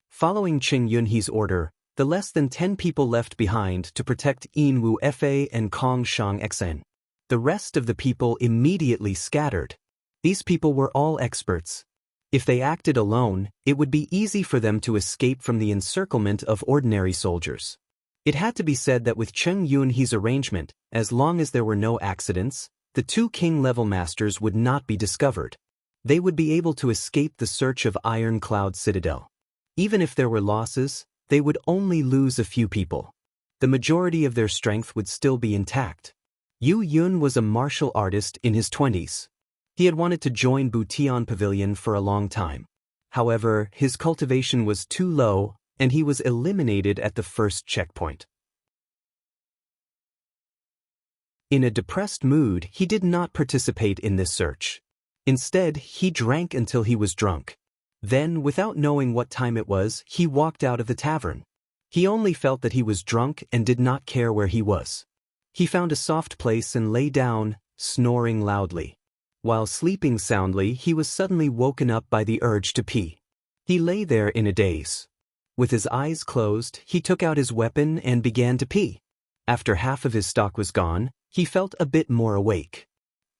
Following Cheng Yun he's order, the less than 10 people left behind to protect Yin Wu Fa and Kong Shang Xen. The rest of the people immediately scattered. These people were all experts. If they acted alone, it would be easy for them to escape from the encirclement of ordinary soldiers. It had to be said that with Cheng Yunhe's arrangement, as long as there were no accidents, the two king-level masters would not be discovered. They would be able to escape the search of Iron Cloud Citadel. Even if there were losses, they would only lose a few people. The majority of their strength would still be intact. Yu Yun was a martial artist in his 20s. He had wanted to join Butian Pavilion for a long time. However, his cultivation was too low, and he was eliminated at the first checkpoint. In a depressed mood, he did not participate in this search. Instead, he drank until he was drunk. Then, without knowing what time it was, he walked out of the tavern. He only felt that he was drunk and did not care where he was. He found a soft place and lay down, snoring loudly. While sleeping soundly, he was suddenly woken up by the urge to pee. He lay there in a daze. With his eyes closed, he took out his weapon and began to pee. After half of his stock was gone, he felt a bit more awake.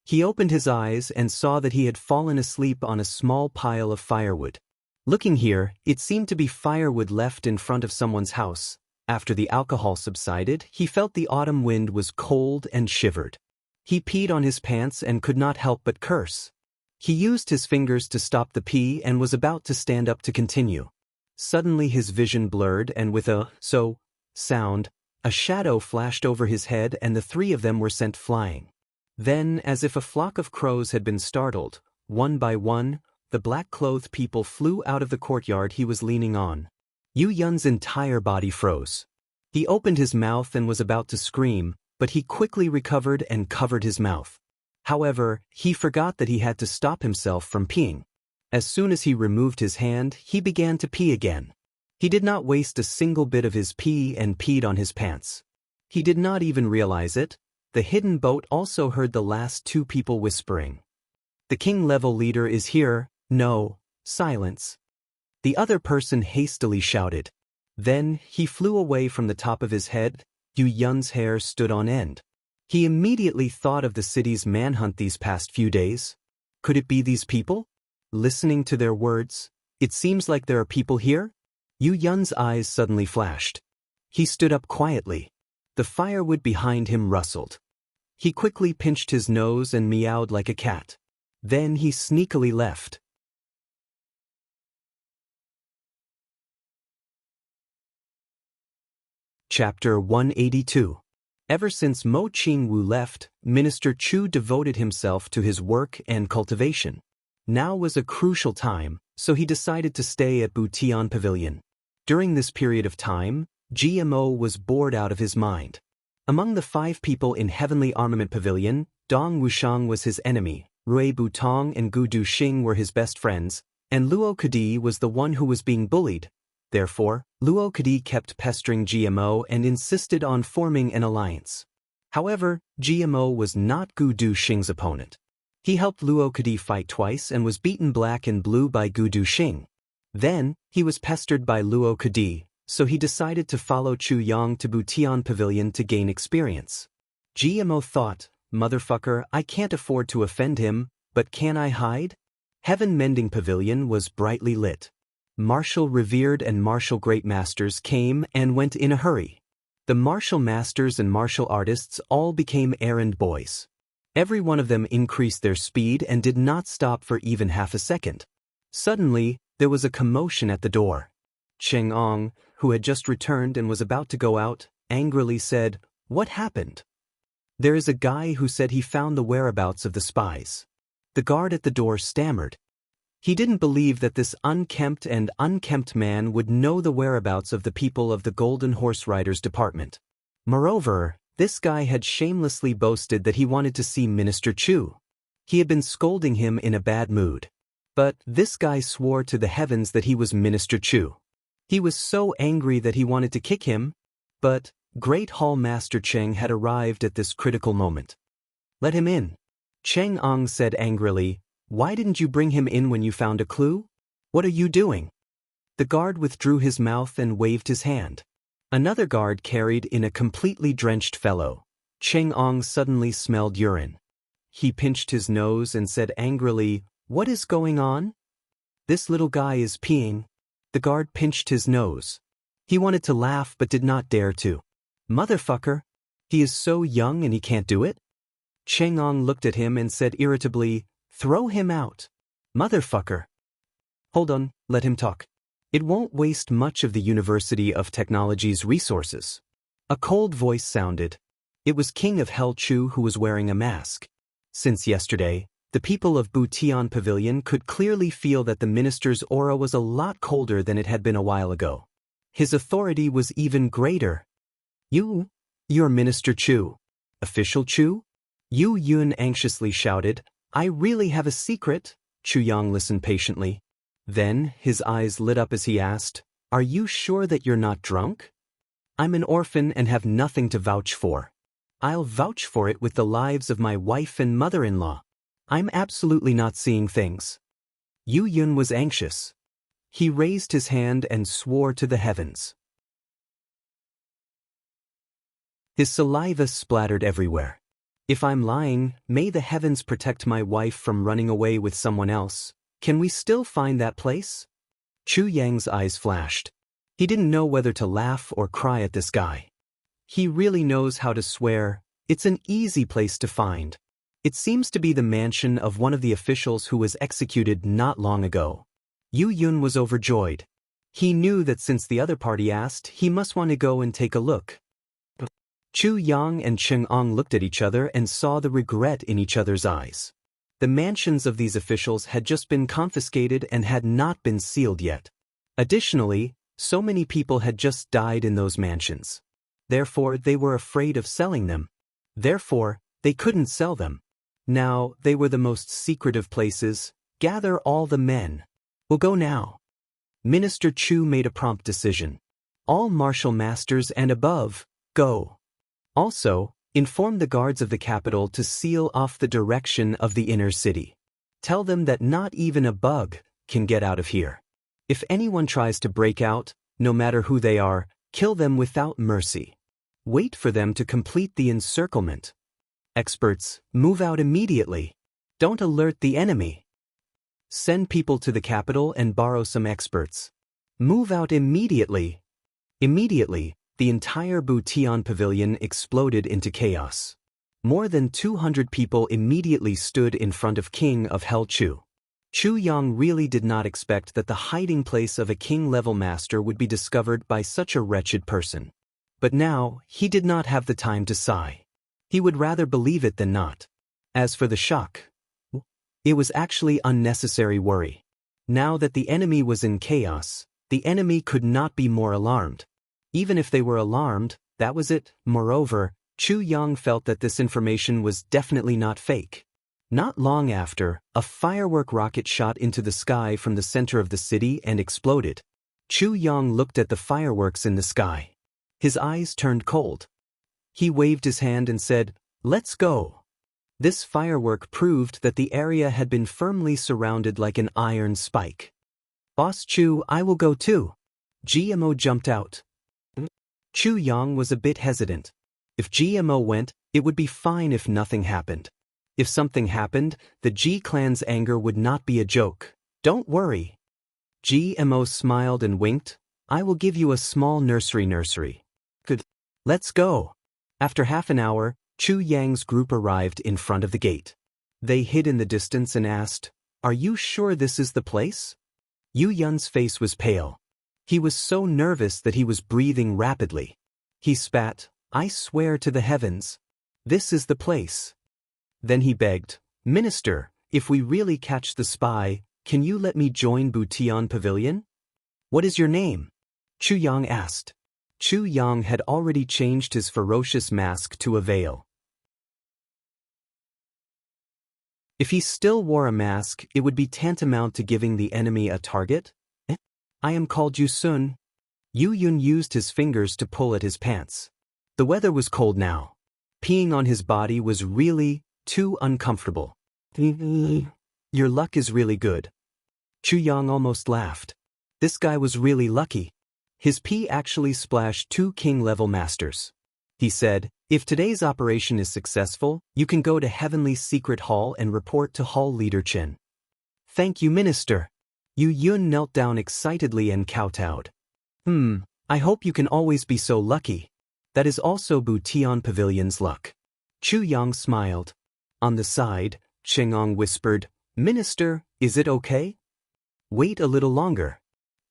He opened his eyes and saw that he had fallen asleep on a small pile of firewood. Looking here, it seemed to be firewood left in front of someone's house. After the alcohol subsided, he felt the autumn wind was cold and shivered. He peed on his pants and could not help but curse. He used his fingers to stop the pee and was about to stand up to continue. Suddenly his vision blurred and with a sound, a shadow flashed over his head and the three of them were sent flying. Then, as if a flock of crows had been startled, one by one, the black-clothed people flew out of the courtyard he was leaning on. Yu Yun's entire body froze. He opened his mouth and was about to scream, but he quickly recovered and covered his mouth. However, he forgot that he had to stop himself from peeing. As soon as he removed his hand, he began to pee again. He did not waste a single bit of his pee and peed on his pants. He did not even realize it. The hidden boat also heard the last two people whispering. "The king-level leader is here." "No, silence." The other person hastily shouted. Then, he flew away from the top of his head. Yu Yun's hair stood on end. He immediately thought of the city's manhunt these past few days. Could it be these people? Listening to their words, it seems like there are people here? Yu Yun's eyes suddenly flashed. He stood up quietly. The firewood behind him rustled. He quickly pinched his nose and meowed like a cat. Then he sneakily left. Chapter 182. Ever since Mo Qingwu left, Minister Chu devoted himself to his work and cultivation. Now was a crucial time, so he decided to stay at Butian Pavilion. During this period of time, GMO was bored out of his mind. Among the 5 people in Heavenly Armament Pavilion, Dong Wushang was his enemy, Rui Butong and Gu Duxing were his best friends, and Luo Kadi was the one who was being bullied. Therefore, Luo Kadi kept pestering GMO and insisted on forming an alliance. However, GMO was not Gu Duxing's opponent. He helped Luo Kadi fight twice and was beaten black and blue by Gu Duxing. Then, he was pestered by Luo Kadi, so he decided to follow Chu Yang to Butian Pavilion to gain experience. GMO thought, "Motherfucker, I can't afford to offend him, but can I hide?" Heaven Mending Pavilion was brightly lit. Martial revered and martial great masters came and went in a hurry. The martial masters and martial artists all became errand boys. Every one of them increased their speed and did not stop for even half a second. Suddenly, there was a commotion at the door. Cheng Ong, who had just returned and was about to go out, angrily said, "What happened?" "There is a guy who said he found the whereabouts of the spies." The guard at the door stammered. He didn't believe that this unkempt and unkempt man would know the whereabouts of the people of the Golden Horse Riders Department. Moreover, this guy had shamelessly boasted that he wanted to see Minister Chu. He had been scolding him in a bad mood. But this guy swore to the heavens that he was Minister Chu. He was so angry that he wanted to kick him, but Great Hall Master Cheng had arrived at this critical moment. "Let him in." Cheng Ong said angrily, "Why didn't you bring him in when you found a clue? What are you doing?" The guard withdrew his mouth and waved his hand. Another guard carried in a completely drenched fellow. Chang'ong suddenly smelled urine. He pinched his nose and said angrily, "What is going on? This little guy is peeing." The guard pinched his nose. He wanted to laugh but did not dare to. "Motherfucker! He is so young and he can't do it?" Chang'ong looked at him and said irritably, "Throw him out. Motherfucker." "Hold on, let him talk. It won't waste much of the University of Technology's resources." A cold voice sounded. It was King of Hell Chu who was wearing a mask. Since yesterday, the people of Butian Pavilion could clearly feel that the minister's aura was a lot colder than it had been a while ago. His authority was even greater. You're Minister Chu. Official Chu?" Yu Yun anxiously shouted. "I really have a secret." Chu Yang listened patiently. Then, his eyes lit up as he asked, "Are you sure that you're not drunk?" "I'm an orphan and have nothing to vouch for." "I'll vouch for it with the lives of my wife and mother-in-law. I'm absolutely not seeing things." Yu Yun was anxious. He raised his hand and swore to the heavens. His saliva splattered everywhere. "If I'm lying, may the heavens protect my wife from running away with someone else. Can we still find that place?" Chu Yang's eyes flashed. He didn't know whether to laugh or cry at this guy. He really knows how to swear. It's an easy place to find. It seems to be the mansion of one of the officials who was executed not long ago. Yu Yun was overjoyed. He knew that since the other party asked, he must want to go and take a look. Chu Yang and Chang'ong looked at each other and saw the regret in each other's eyes. The mansions of these officials had just been confiscated and had not been sealed yet. Additionally, so many people had just died in those mansions. Therefore, they were afraid of selling them. Therefore, they couldn't sell them. Now, they were the most secretive places. "Gather all the men. We'll go now." Minister Chu made a prompt decision. "All martial masters and above, go. Also, inform the guards of the capital to seal off the direction of the inner city. Tell them that not even a bug can get out of here. If anyone tries to break out, no matter who they are, kill them without mercy. Wait for them to complete the encirclement. Experts, move out immediately. Don't alert the enemy. Send people to the capital and borrow some experts. Move out immediately." Immediately, the entire Butian Pavilion exploded into chaos. More than 200 people immediately stood in front of King of Hell Chu. Chu Yang really did not expect that the hiding place of a king-level master would be discovered by such a wretched person. But now, he did not have the time to sigh. He would rather believe it than not. As for the shock, it was actually unnecessary worry. Now that the enemy was in chaos, the enemy could not be more alarmed. Even if they were alarmed, that was it. Moreover, Chu Yang felt that this information was definitely not fake. Not long after, a firework rocket shot into the sky from the center of the city and exploded. Chu Yang looked at the fireworks in the sky. His eyes turned cold. He waved his hand and said, "Let's go." This firework proved that the area had been firmly surrounded like an iron spike. "Boss Chu, I will go too." GMO jumped out. Chu Yang was a bit hesitant. If GMO went, it would be fine if nothing happened. If something happened, the G clan's anger would not be a joke. "Don't worry." GMO smiled and winked. "I will give you a small nursery. Good. Let's go." After half an hour, Chu Yang's group arrived in front of the gate. They hid in the distance and asked, "Are you sure this is the place?" Yu Yun's face was pale. He was so nervous that he was breathing rapidly. He spat, "I swear to the heavens. This is the place." Then he begged, "Minister, if we really catch the spy, can you let me join Butian Pavilion?" "What is your name?" Chu Yang asked. Chu Yang had already changed his ferocious mask to a veil. If he still wore a mask, it would be tantamount to giving the enemy a target. "I am called Yu Sun." Yu Yun used his fingers to pull at his pants. The weather was cold now. Peeing on his body was really too uncomfortable. "Your luck is really good." Chu Yang almost laughed. This guy was really lucky. His pee actually splashed 2 king-level masters. He said, If today's operation is successful, you can go to Heavenly Secret Hall and report to Hall Leader Chen. Thank you, Minister. Yu Yun knelt down excitedly and kowtowed. I hope you can always be so lucky. That is also Bu Tian Pavilion's luck. Chu Yang smiled. On the side, Chengong whispered, Minister, is it okay? Wait a little longer.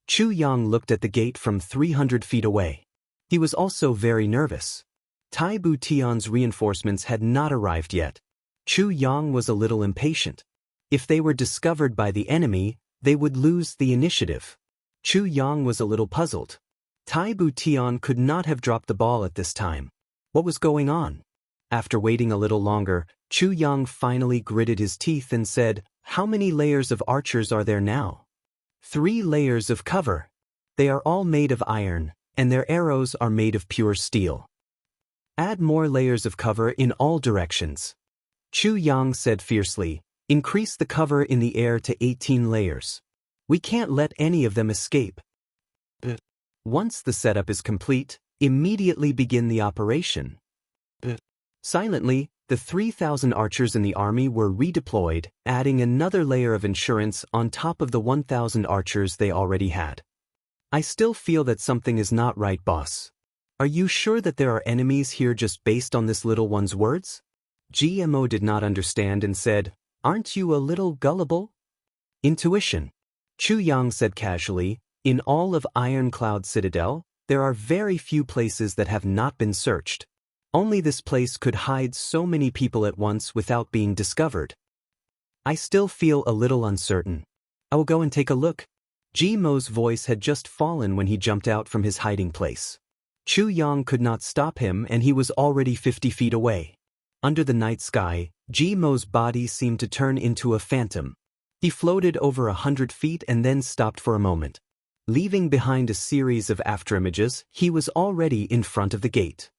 Chu Yang looked at the gate from 300 feet away. He was also very nervous. Tai Bu Tian's reinforcements had not arrived yet. Chu Yang was a little impatient. If they were discovered by the enemy, they would lose the initiative. Chu Yang was a little puzzled. Tai Bu Tian could not have dropped the ball at this time. What was going on? After waiting a little longer, Chu Yang finally gritted his teeth and said, How many layers of archers are there now? 3 layers of cover. They are all made of iron, and their arrows are made of pure steel. Add more layers of cover in all directions. Chu Yang said fiercely, Increase the cover in the air to 18 layers. We can't let any of them escape. Once the setup is complete, immediately begin the operation. Silently, the 3,000 archers in the army were redeployed, adding another layer of insurance on top of the 1,000 archers they already had. I still feel that something is not right, boss. Are you sure that there are enemies here just based on this little one's words? GMO did not understand and said, Aren't you a little gullible? Intuition. Chu Yang said casually, In all of Ironcloud Citadel, there are very few places that have not been searched. Only this place could hide so many people at once without being discovered. I still feel a little uncertain. I will go and take a look. GMO's voice had just fallen when he jumped out from his hiding place. Chu Yang could not stop him and he was already 50 feet away. Under the night sky, GMO's body seemed to turn into a phantom. He floated over 100 feet and then stopped for a moment. Leaving behind a series of afterimages, he was already in front of the gate.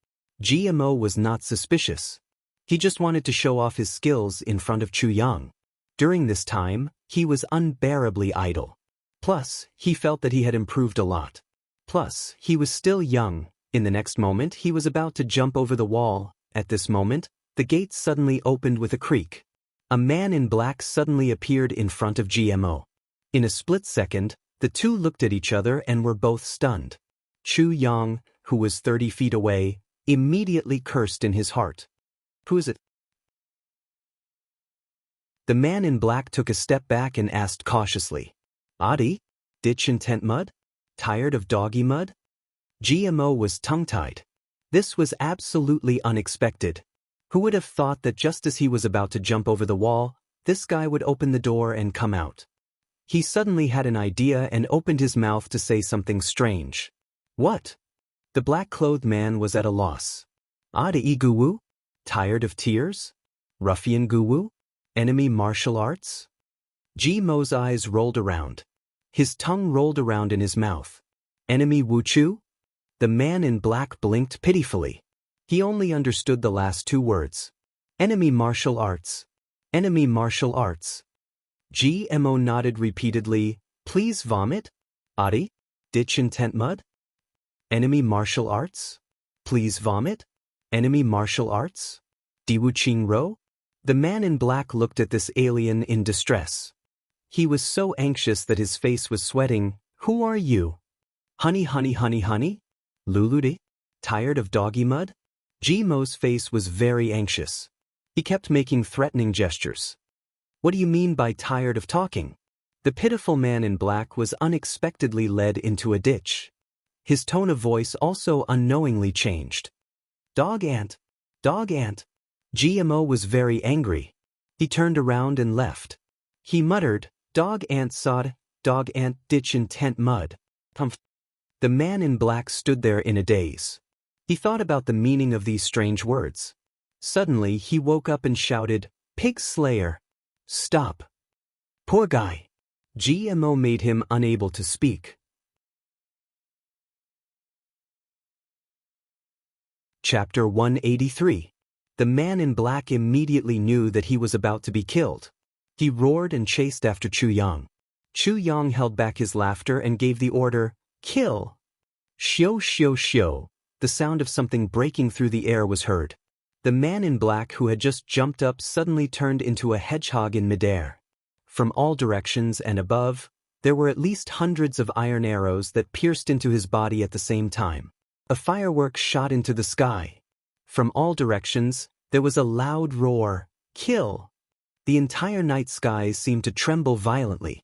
GMO was not suspicious. He just wanted to show off his skills in front of Chu Yang. During this time, he was unbearably idle. Plus, he felt that he had improved a lot. Plus, he was still young. In the next moment, he was about to jump over the wall. At this moment, the gate suddenly opened with a creak. A man in black suddenly appeared in front of GMO. In a split second, the two looked at each other and were both stunned. Chu Yang, who was 30 feet away, immediately cursed in his heart. Who is it? The man in black took a step back and asked cautiously, Adi? Ditch in tent mud? Tired of doggy mud? GMO was tongue-tied. This was absolutely unexpected. Who would have thought that just as he was about to jump over the wall, this guy would open the door and come out? He suddenly had an idea and opened his mouth to say something strange. What? The black-clothed man was at a loss. Adi Guwu? Tired of tears? Ruffian Guwu? Enemy martial arts? GMO's eyes rolled around. His tongue rolled around in his mouth. Enemy Wuchu? The man in black blinked pitifully. He only understood the last 2 words. Enemy martial arts. Enemy martial arts. GMO nodded repeatedly. Please vomit? Adi? Ditch in tent mud? Enemy martial arts? Please vomit? Enemy martial arts? Diwu Qing Ro? The man in black looked at this alien in distress. He was so anxious that his face was sweating. Who are you? Honey, honey, honey, honey? Lulude? Tired of doggy mud? GMO's face was very anxious. He kept making threatening gestures. What do you mean by tired of talking? The pitiful man in black was unexpectedly led into a ditch. His tone of voice also unknowingly changed. Dog ant. Dog ant. GMO was very angry. He turned around and left. He muttered, Dog ant sod, dog ant ditch in tent mud. Humph. The man in black stood there in a daze. He thought about the meaning of these strange words. Suddenly he woke up and shouted, Pig Slayer! Stop! Poor guy! GMO made him unable to speak. Chapter 183. The man in black immediately knew that he was about to be killed. He roared and chased after Chu Yang. Chu Yang held back his laughter and gave the order, Kill! Shio shio shio! the sound of something breaking through the air was heard. The man in black who had just jumped up suddenly turned into a hedgehog in midair. From all directions and above, there were at least hundreds of iron arrows that pierced into his body at the same time. A firework shot into the sky. From all directions, there was a loud roar, "Kill!" The entire night sky seemed to tremble violently.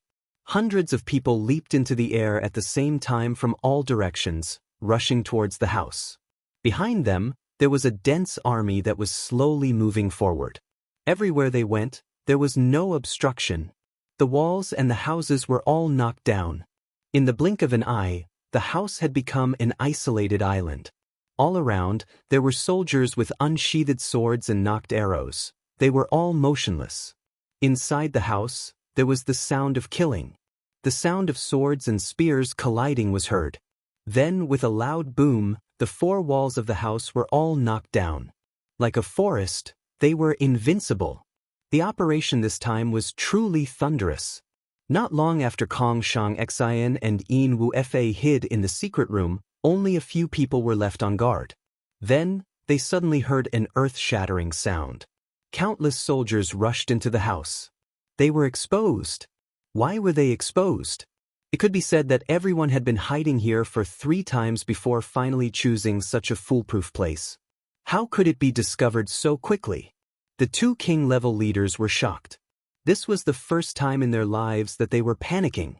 Hundreds of people leaped into the air at the same time from all directions, rushing towards the house. Behind them, there was a dense army that was slowly moving forward. Everywhere they went, there was no obstruction. The walls and the houses were all knocked down. In the blink of an eye, the house had become an isolated island. All around, there were soldiers with unsheathed swords and nocked arrows. They were all motionless. Inside the house, there was the sound of killing. The sound of swords and spears colliding was heard. Then, with a loud boom, the four walls of the house were all knocked down. Like a forest, they were invincible. The operation this time was truly thunderous. Not long after Kong Shang Xian and Yin Wu Fa hid in the secret room, only a few people were left on guard. Then, they suddenly heard an earth-shattering sound. Countless soldiers rushed into the house. They were exposed. Why were they exposed? It could be said that everyone had been hiding here for 3 times before finally choosing such a foolproof place. How could it be discovered so quickly? The 2 king-level leaders were shocked. This was the first time in their lives that they were panicking.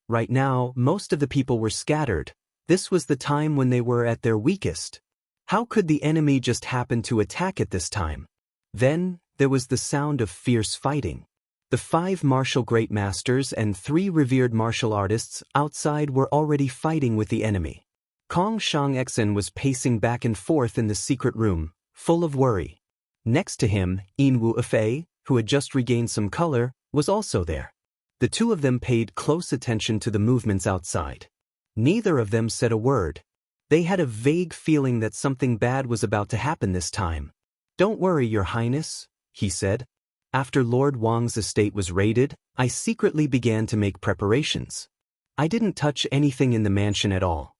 Right now, most of the people were scattered. This was the time when they were at their weakest. How could the enemy just happen to attack at this time? Then, there was the sound of fierce fighting. The 5 martial great masters and 3 revered martial artists outside were already fighting with the enemy. Kong Shang Xian was pacing back and forth in the secret room, full of worry. Next to him, Yin Wu Fa, who had just regained some color, was also there. The 2 of them paid close attention to the movements outside. Neither of them said a word. They had a vague feeling that something bad was about to happen this time. "Don't worry, Your Highness," he said. "After Lord Wang's estate was raided, I secretly began to make preparations. I didn't touch anything in the mansion at all.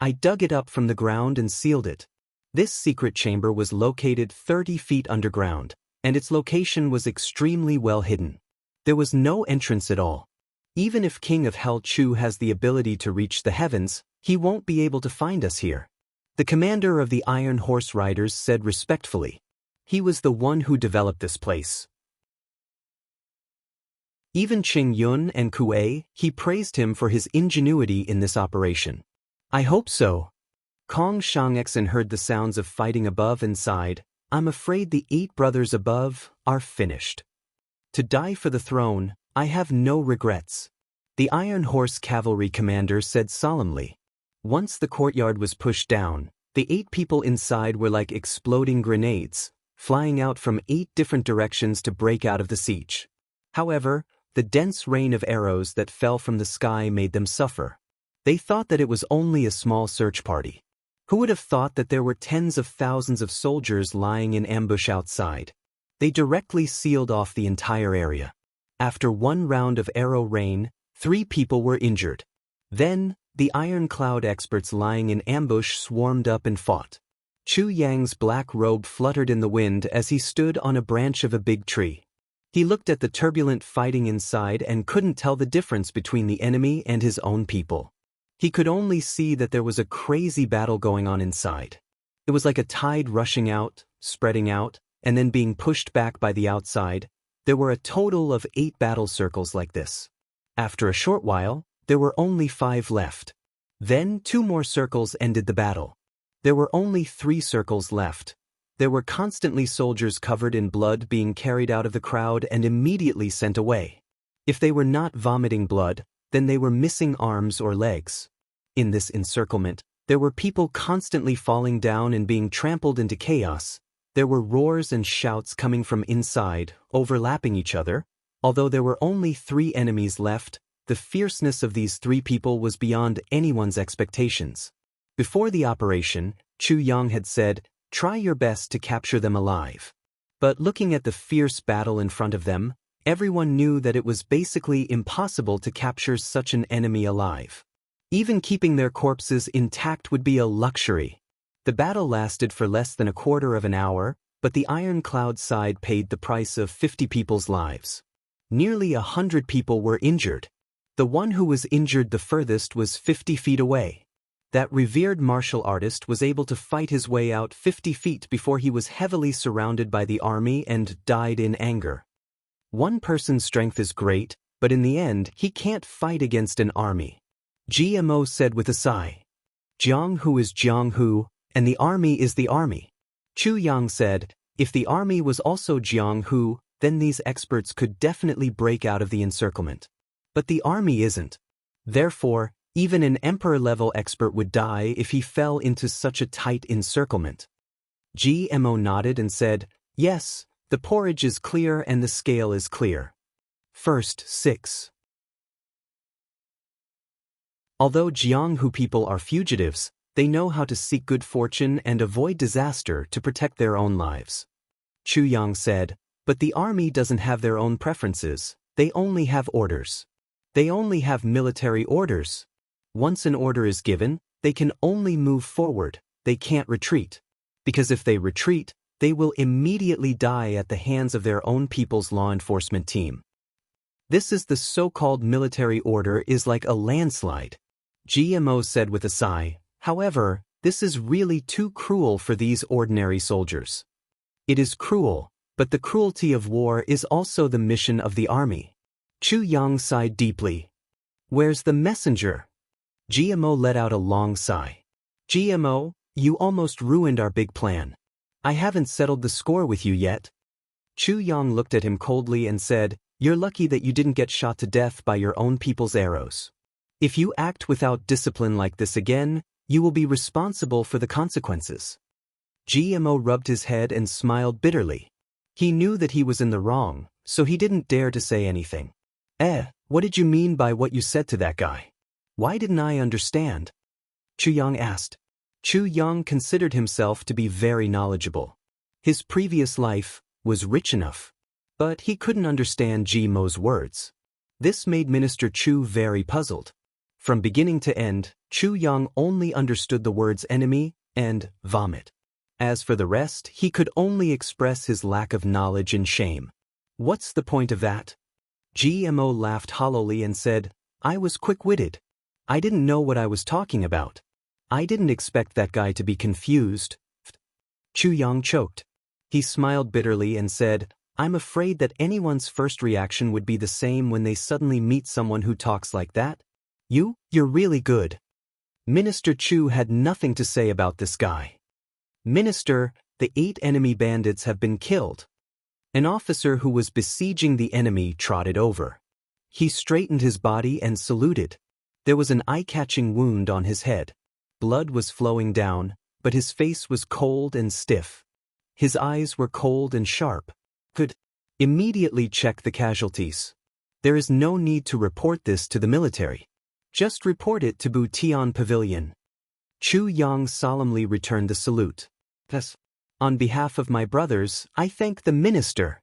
I dug it up from the ground and sealed it. This secret chamber was located 30 feet underground, and its location was extremely well hidden. There was no entrance at all. Even if King of Hell Chu has the ability to reach the heavens, he won't be able to find us here." The commander of the Iron Horse Riders said respectfully. He was the one who developed this place. Even Qing Yun and Kuei, he praised him for his ingenuity in this operation. "I hope so." Kong Shang Xian heard the sounds of fighting above and sighed. "I'm afraid the 8 brothers above are finished. To die for the throne, I have no regrets." The Iron Horse Cavalry commander said solemnly. Once the courtyard was pushed down, the 8 people inside were like exploding grenades, flying out from 8 different directions to break out of the siege. However, the dense rain of arrows that fell from the sky made them suffer. They thought that it was only a small search party. Who would have thought that there were tens of thousands of soldiers lying in ambush outside? They directly sealed off the entire area. After 1 round of arrow rain, 3 people were injured. Then, the Iron Cloud experts lying in ambush swarmed up and fought. Chu Yang's black robe fluttered in the wind as he stood on a branch of a big tree. He looked at the turbulent fighting inside and couldn't tell the difference between the enemy and his own people. He could only see that there was a crazy battle going on inside. It was like a tide rushing out, spreading out, and then being pushed back by the outside. There were a total of 8 battle circles like this. After a short while, there were only 5 left. Then 2 more circles ended the battle. There were only 3 circles left. There were constantly soldiers covered in blood being carried out of the crowd and immediately sent away. If they were not vomiting blood, then they were missing arms or legs. In this encirclement, there were people constantly falling down and being trampled into chaos. There were roars and shouts coming from inside, overlapping each other. Although there were only 3 enemies left, the fierceness of these 3 people was beyond anyone's expectations. Before the operation, Chu Yang had said, "Try your best to capture them alive." But looking at the fierce battle in front of them, everyone knew that it was basically impossible to capture such an enemy alive. Even keeping their corpses intact would be a luxury. The battle lasted for less than a quarter of an hour, but the ironclad side paid the price of 50 people's lives. Nearly 100 people were injured. The one who was injured the furthest was 50 feet away. That revered martial artist was able to fight his way out 50 feet before he was heavily surrounded by the army and died in anger. One person's strength is great, but in the end, he can't fight against an army. GMO said with a sigh. Jianghu is Jianghu, and the army is the army. Chu Yang said, if the army was also Jianghu, then these experts could definitely break out of the encirclement. But the army isn't. Therefore, even an emperor-level expert would die if he fell into such a tight encirclement. GMO nodded and said, yes, the porridge is clear and the scale is clear. First 6. Although Jianghu people are fugitives, they know how to seek good fortune and avoid disaster to protect their own lives. Chu Yang said, but the army doesn't have their own preferences, they only have orders. They only have military orders. Once an order is given, they can only move forward, they can't retreat. Because if they retreat, they will immediately die at the hands of their own people's law enforcement team. This is the so-called military order is like a landslide. GMO said with a sigh, however, this is really too cruel for these ordinary soldiers. It is cruel, but the cruelty of war is also the mission of the army. Chu Yang sighed deeply. Where's the messenger? GMO let out a long sigh. GMO, you almost ruined our big plan. I haven't settled the score with you yet. Chu Yang looked at him coldly and said, you're lucky that you didn't get shot to death by your own people's arrows. If you act without discipline like this again, you will be responsible for the consequences. GMO rubbed his head and smiled bitterly. He knew that he was in the wrong, so he didn't dare to say anything. What did you mean by what you said to that guy? Why didn't I understand? Chu Yang asked. Chu Yang considered himself to be very knowledgeable. His previous life was rich enough. But he couldn't understand GMO's words. This made Minister Chu very puzzled. From beginning to end, Chu Yang only understood the words enemy and vomit. As for the rest, he could only express his lack of knowledge and shame. What's the point of that? GMO laughed hollowly and said, I was quick-witted. I didn't know what I was talking about. I didn't expect that guy to be confused. Chu Yang choked. He smiled bitterly and said, I'm afraid that anyone's first reaction would be the same when they suddenly meet someone who talks like that. You're really good. Minister Chu had nothing to say about this guy. Minister, the 8 enemy bandits have been killed. An officer who was besieging the enemy trotted over. He straightened his body and saluted. There was an eye-catching wound on his head. Blood was flowing down, but his face was cold and stiff. His eyes were cold and sharp. Could immediately check the casualties. There is no need to report this to the military. Just report it to Butian Pavilion. Chu Yang solemnly returned the salute. Yes. On behalf of my brothers, I thank the minister.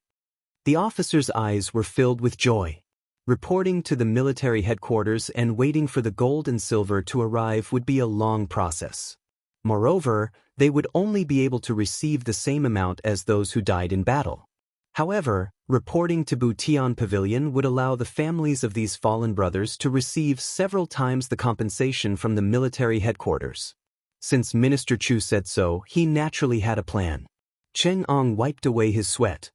The officer's eyes were filled with joy. Reporting to the military headquarters and waiting for the gold and silver to arrive would be a long process. Moreover, they would only be able to receive the same amount as those who died in battle. However, reporting to Butian Pavilion would allow the families of these fallen brothers to receive several times the compensation from the military headquarters. Since Minister Chu said so, he naturally had a plan. Cheng Ong wiped away his sweat.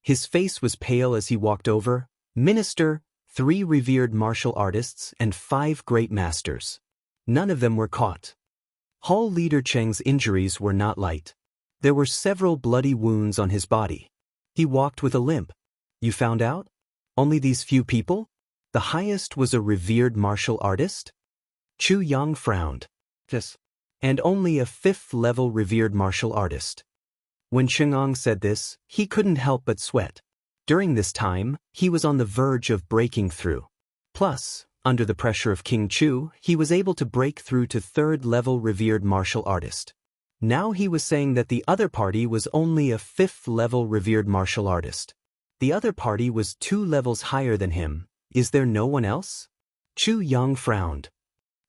His face was pale as he walked over. Minister, 3 revered martial artists, and 5 great masters. None of them were caught. Hall leader Cheng's injuries were not light. There were several bloody wounds on his body. He walked with a limp. You found out? Only these few people? The highest was a revered martial artist? Chu Yang frowned. Yes. And only a 5th-level revered martial artist. When Cheng Ong said this, he couldn't help but sweat. During this time, he was on the verge of breaking through. Plus, under the pressure of King Chu, he was able to break through to 3rd-level revered martial artist. Now he was saying that the other party was only a 5th-level revered martial artist. The other party was 2 levels higher than him. Is there no one else? Chu Yang frowned.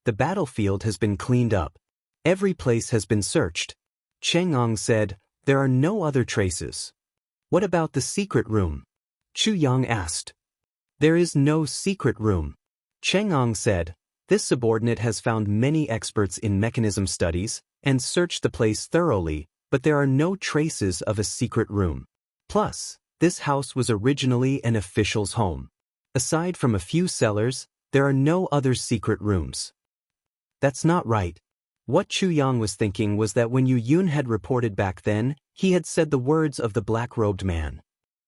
The battlefield has been cleaned up. Every place has been searched. Chang'ang said, there are no other traces. What about the secret room? Chu Yang asked. There is no secret room. Chang'ang said, this subordinate has found many experts in mechanism studies and searched the place thoroughly, but there are no traces of a secret room. Plus, this house was originally an official's home. Aside from a few cellars, there are no other secret rooms. That's not right. What Chu Yang was thinking was that when Yu Yun had reported back then, he had said the words of the black-robed man.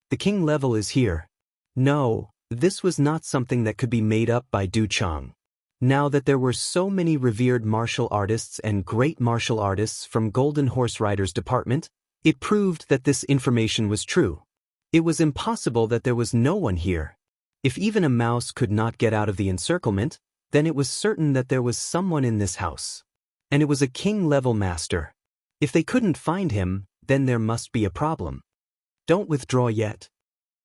The king level is here. No, this was not something that could be made up by Du Chang. Now that there were so many revered martial artists and great martial artists from Golden Horse Riders Department, it proved that this information was true. It was impossible that there was no one here. If even a mouse could not get out of the encirclement, then it was certain that there was someone in this house. And it was a king-level master. If they couldn't find him, then there must be a problem. Don't withdraw yet.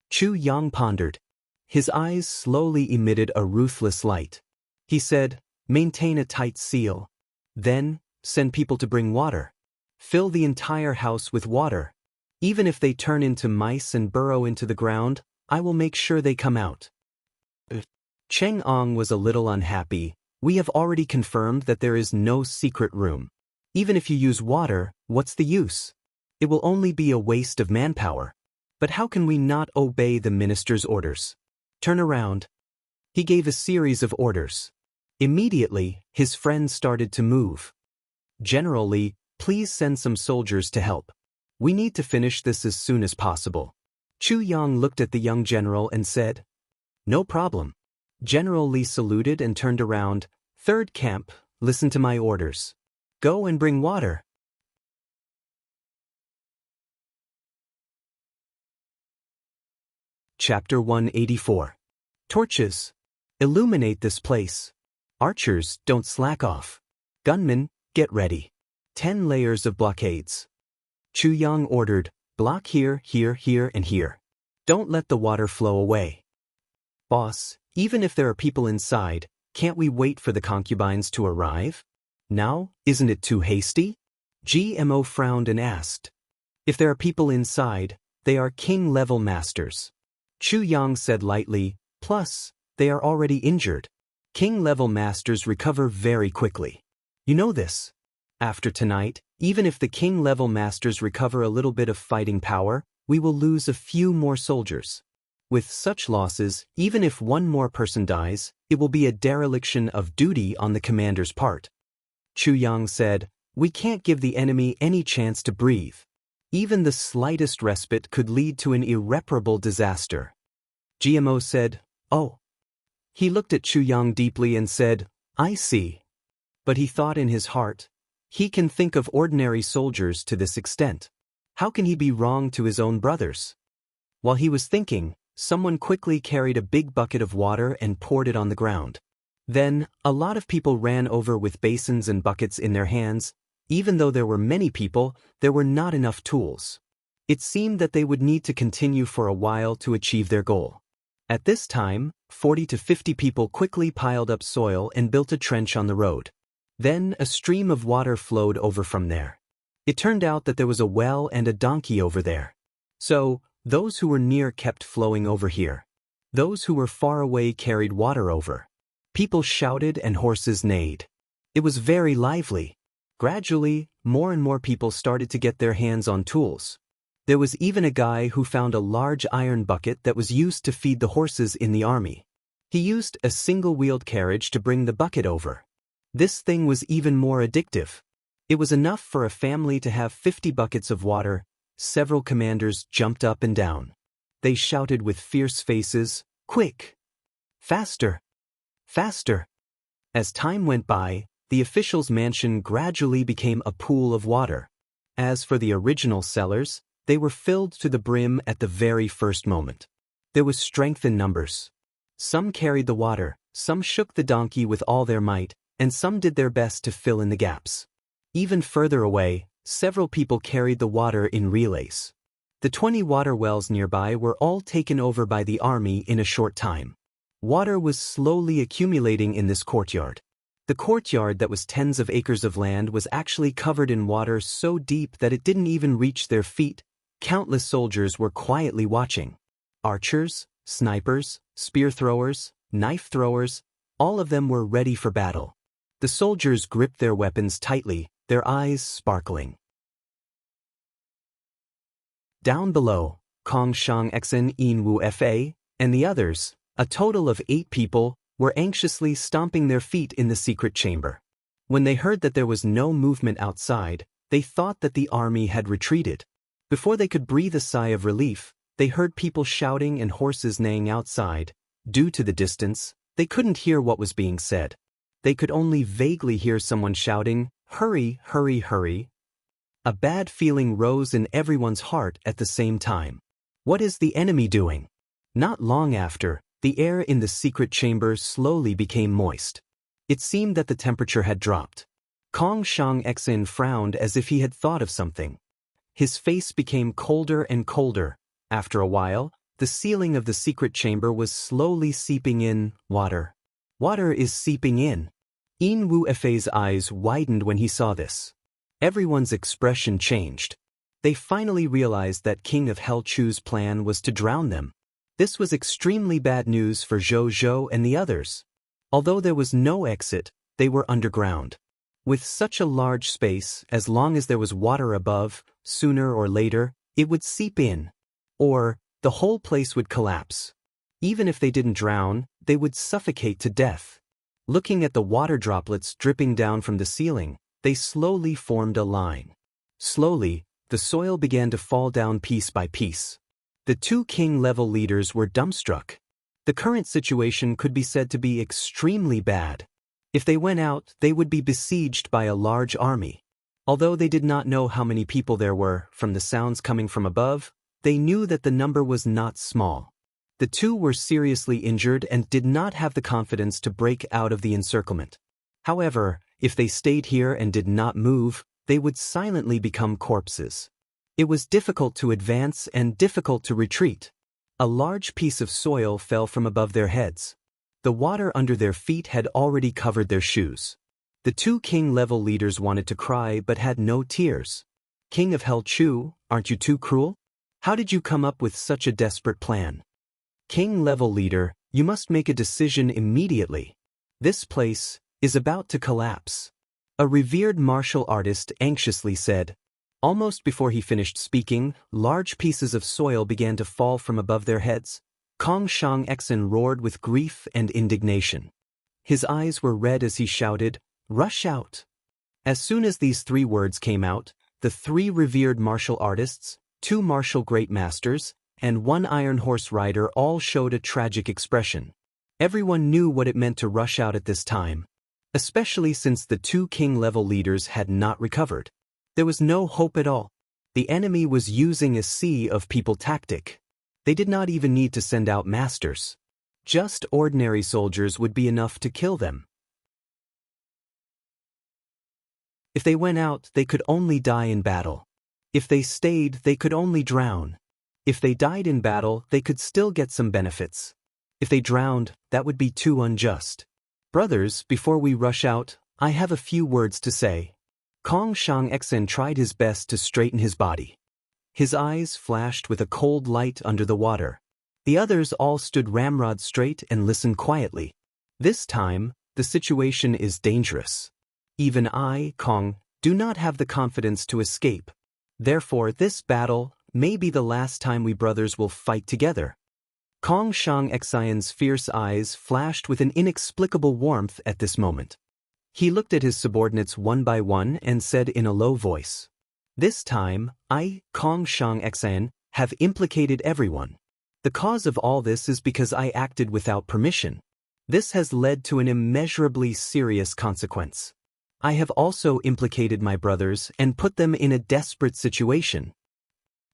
Chu Yang pondered. His eyes slowly emitted a ruthless light. He said, maintain a tight seal. Then, send people to bring water. Fill the entire house with water. Even if they turn into mice and burrow into the ground, I will make sure they come out. Chang'ang was a little unhappy. We have already confirmed that there is no secret room. Even if you use water, what's the use? It will only be a waste of manpower. But how can we not obey the minister's orders? Turn around. He gave a series of orders. Immediately, his friends started to move. General Li, please send some soldiers to help. We need to finish this as soon as possible. Chu Yang looked at the young general and said, no problem. General Li saluted and turned around. Third camp, listen to my orders. Go and bring water. Chapter 184. Torches. Illuminate this place. Archers, don't slack off. Gunmen, get ready. 10 layers of blockades. Chu Yang ordered, block here, here, here, and here. Don't let the water flow away. Boss, even if there are people inside, can't we wait for the concubines to arrive? Now, isn't it too hasty? GMO frowned and asked. If there are people inside, they are king-level masters. Chu Yang said lightly, plus, they are already injured. King-level masters recover very quickly. You know this. After tonight, even if the king-level masters recover a little bit of fighting power, we will lose a few more soldiers. With such losses, even if one more person dies, it will be a dereliction of duty on the commander's part. Chu Yang said, we can't give the enemy any chance to breathe. Even the slightest respite could lead to an irreparable disaster. GMO said, oh. He looked at Chu Yang deeply and said, I see. But he thought in his heart, he can think of ordinary soldiers to this extent. How can he be wrong to his own brothers? While he was thinking, someone quickly carried a big bucket of water and poured it on the ground. Then, a lot of people ran over with basins and buckets in their hands. Even though there were many people, there were not enough tools. It seemed that they would need to continue for a while to achieve their goal. At this time, 40 to 50 people quickly piled up soil and built a trench on the road. Then, a stream of water flowed over from there. It turned out that there was a well and a donkey over there. So, those who were near kept flowing over here. Those who were far away carried water over. People shouted and horses neighed. It was very lively. Gradually, more and more people started to get their hands on tools. There was even a guy who found a large iron bucket that was used to feed the horses in the army. He used a single-wheeled carriage to bring the bucket over. This thing was even more addictive. It was enough for a family to have 50 buckets of water. Several commanders jumped up and down. They shouted with fierce faces, quick! Faster! Faster! As time went by, the official's mansion gradually became a pool of water. As for the original cellars, they were filled to the brim at the very first moment. There was strength in numbers. Some carried the water, some shook the donkey with all their might, and some did their best to fill in the gaps. Even further away, several people carried the water in relays. The 20 water wells nearby were all taken over by the army in a short time. Water was slowly accumulating in this courtyard. The courtyard that was tens of acres of land was actually covered in water so deep that it didn't even reach their feet. Countless soldiers were quietly watching. Archers, snipers, spear throwers, knife throwers, all of them were ready for battle. The soldiers gripped their weapons tightly, their eyes sparkling. Down below, Kong Shang Xen In Wu Fa, and the others, a total of 8 people, were anxiously stomping their feet in the secret chamber. When they heard that there was no movement outside, they thought that the army had retreated. Before they could breathe a sigh of relief, they heard people shouting and horses neighing outside. Due to the distance, they couldn't hear what was being said. They could only vaguely hear someone shouting, "Hurry, hurry, hurry." A bad feeling rose in everyone's heart at the same time. What is the enemy doing? Not long after, the air in the secret chamber slowly became moist. It seemed that the temperature had dropped. Kong Shang Xen frowned as if he had thought of something. His face became colder and colder. After a while, the ceiling of the secret chamber was slowly seeping in water. Water is seeping in. In Wu Fei's eyes widened when he saw this. Everyone's expression changed. They finally realized that King of Hell Chu's plan was to drown them. This was extremely bad news for Zhou Zhou and the others. Although there was no exit, they were underground. With such a large space, as long as there was water above, sooner or later, it would seep in. Or, the whole place would collapse. Even if they didn't drown, they would suffocate to death. Looking at the water droplets dripping down from the ceiling, they slowly formed a line. Slowly, the soil began to fall down piece by piece. The 2 king-level leaders were dumbstruck. The current situation could be said to be extremely bad. If they went out, they would be besieged by a large army. Although they did not know how many people there were, from the sounds coming from above, they knew that the number was not small. The 2 were seriously injured and did not have the confidence to break out of the encirclement. However, if they stayed here and did not move, they would silently become corpses. It was difficult to advance and difficult to retreat. A large piece of soil fell from above their heads. The water under their feet had already covered their shoes. The 2 king-level leaders wanted to cry but had no tears. King of Hell Chu, aren't you too cruel? How did you come up with such a desperate plan? King-level leader, you must make a decision immediately. This place is about to collapse. A revered martial artist anxiously said. Almost before he finished speaking, large pieces of soil began to fall from above their heads. Kong Shang Xen roared with grief and indignation. His eyes were red as he shouted, "Rush out!" As soon as these 3 words came out, the 3 revered martial artists, 2 martial great masters, and 1 iron horse rider all showed a tragic expression. Everyone knew what it meant to rush out at this time, especially since the 2 king-level leaders had not recovered. There was no hope at all. The enemy was using a sea of people tactic. They did not even need to send out masters. Just ordinary soldiers would be enough to kill them. If they went out, they could only die in battle. If they stayed, they could only drown. If they died in battle, they could still get some benefits. If they drowned, that would be too unjust. Brothers, before we rush out, I have a few words to say. Kong Shang Xen tried his best to straighten his body. His eyes flashed with a cold light under the water. The others all stood ramrod straight and listened quietly. This time, the situation is dangerous. Even I, Kong, do not have the confidence to escape. Therefore, this battle may be the last time we brothers will fight together. Kong Shang Xian's fierce eyes flashed with an inexplicable warmth at this moment. He looked at his subordinates one by one and said in a low voice, "This time, I, Kong Shang Xian, have implicated everyone. The cause of all this is because I acted without permission. This has led to an immeasurably serious consequence. I have also implicated my brothers and put them in a desperate situation."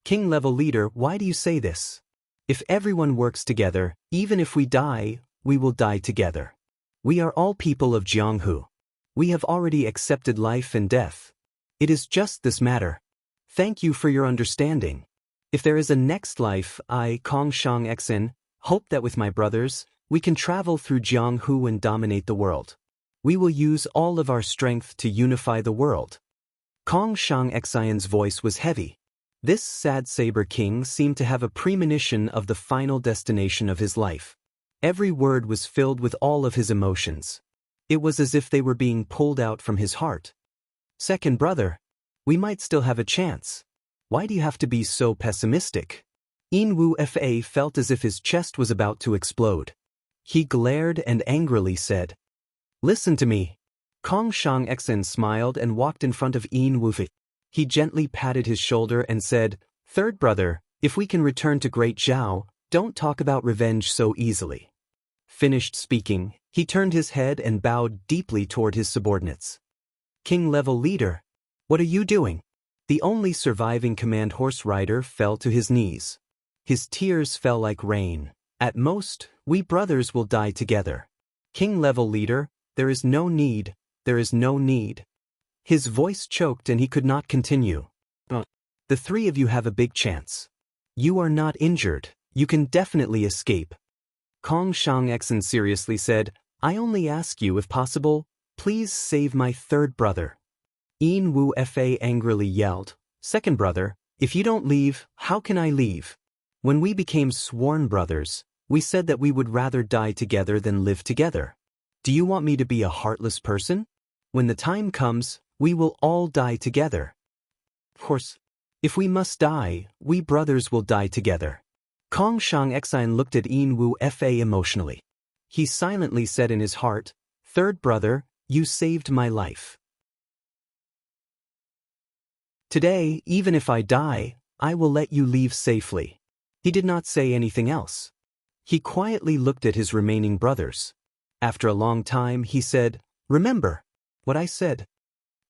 King-level leader, why do you say this? If everyone works together, even if we die, we will die together. We are all people of Jianghu. We have already accepted life and death. It is just this matter. Thank you for your understanding. If there is a next life, I, Kong Shang Xen, hope that with my brothers, we can travel through Jianghu and dominate the world. We will use all of our strength to unify the world. Kong Shang Xian's voice was heavy. This sad saber king seemed to have a premonition of the final destination of his life. Every word was filled with all of his emotions. It was as if they were being pulled out from his heart. Second brother, we might still have a chance. Why do you have to be so pessimistic? Fa felt as if his chest was about to explode. He glared and angrily said, "Listen to me." Kong Shang Xian smiled and walked in front of Wu. He gently patted his shoulder and said, "Third brother, if we can return to Great Zhao, don't talk about revenge so easily." Finished speaking, he turned his head and bowed deeply toward his subordinates. King-level leader, what are you doing? The only surviving command horse rider fell to his knees. His tears fell like rain. At most, we brothers will die together. King-level leader, there is no need. His voice choked and he could not continue. The three of you have a big chance. You are not injured. You can definitely escape. Kong Shang Xian seriously said, I only ask you, if possible, please save my third brother. Wu Fa angrily yelled, Second brother, if you don't leave, how can I leave? When we became sworn brothers, we said that we would rather die together than live together. Do you want me to be a heartless person? When the time comes, we will all die together. Of course, if we must die, we brothers will die together. Kong Shang Xian looked at Wu Fa emotionally. He silently said in his heart, Third brother, you saved my life. Today, even if I die, I will let you leave safely. He did not say anything else. He quietly looked at his remaining brothers. After a long time, he said, Remember what I said.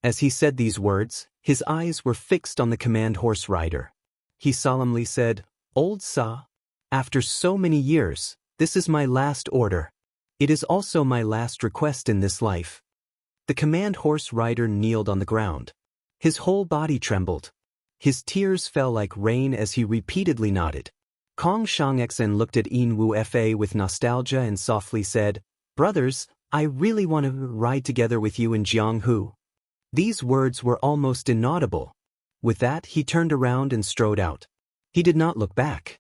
As he said these words, his eyes were fixed on the command horse rider. He solemnly said, Old Sa, after so many years, this is my last order. It is also my last request in this life. The command horse rider kneeled on the ground. His whole body trembled. His tears fell like rain as he repeatedly nodded. Kong Shang Xian looked at Wu Fa with nostalgia and softly said, Brothers, I really want to ride together with you in Jianghu. These words were almost inaudible. With that, he turned around and strode out. He did not look back.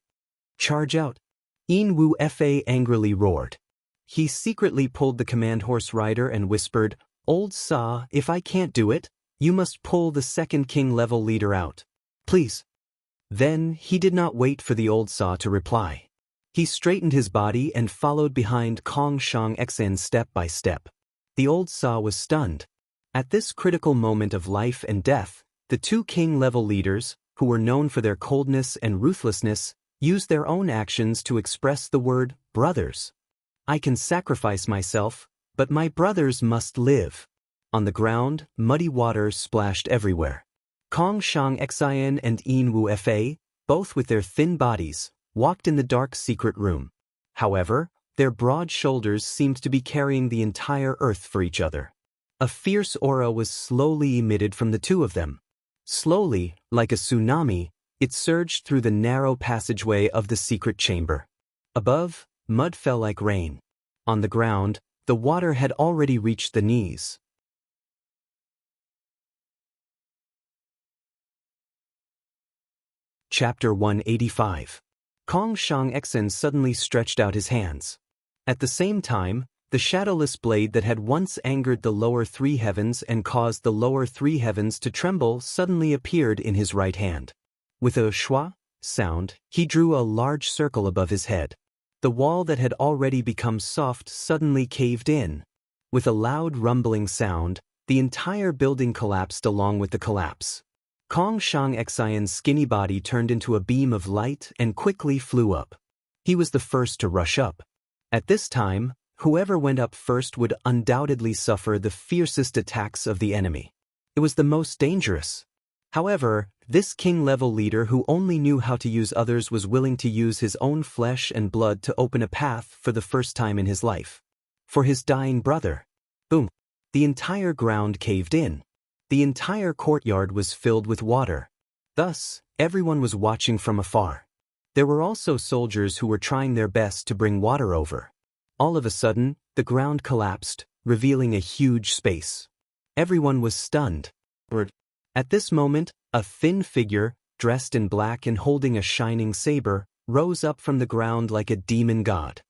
Charge out! Wu Fa angrily roared. He secretly pulled the command horse rider and whispered, Old Sa, if I can't do it, you must pull the second king-level leader out. Please. Then, he did not wait for the old Sa to reply. He straightened his body and followed behind Kong Shang Xian step by step. The old Sa was stunned. At this critical moment of life and death, the two king-level leaders, who were known for their coldness and ruthlessness, used their own actions to express the word, brothers. I can sacrifice myself, but my brothers must live. On the ground, muddy water splashed everywhere. Kong Shang Xian and Wu Fa, both with their thin bodies, walked in the dark secret room. However, their broad shoulders seemed to be carrying the entire earth for each other. A fierce aura was slowly emitted from the two of them. Slowly, like a tsunami, it surged through the narrow passageway of the secret chamber. Above, mud fell like rain. On the ground, the water had already reached the knees. Chapter 185. Kong Shang Xian suddenly stretched out his hands. At the same time, the shadowless blade that had once angered the lower three heavens and caused the lower three heavens to tremble suddenly appeared in his right hand. With a schwa sound, he drew a large circle above his head. The wall that had already become soft suddenly caved in. With a loud rumbling sound, the entire building collapsed along with the collapse. Kong Shang Xian's skinny body turned into a beam of light and quickly flew up. He was the first to rush up. At this time, whoever went up first would undoubtedly suffer the fiercest attacks of the enemy. It was the most dangerous. However, this king-level leader who only knew how to use others was willing to use his own flesh and blood to open a path for the first time in his life. For his dying brother. Boom! The entire ground caved in. The entire courtyard was filled with water. Thus, everyone was watching from afar. There were also soldiers who were trying their best to bring water over. All of a sudden, the ground collapsed, revealing a huge space. Everyone was stunned. At this moment, a thin figure, dressed in black and holding a shining saber, rose up from the ground like a demon god.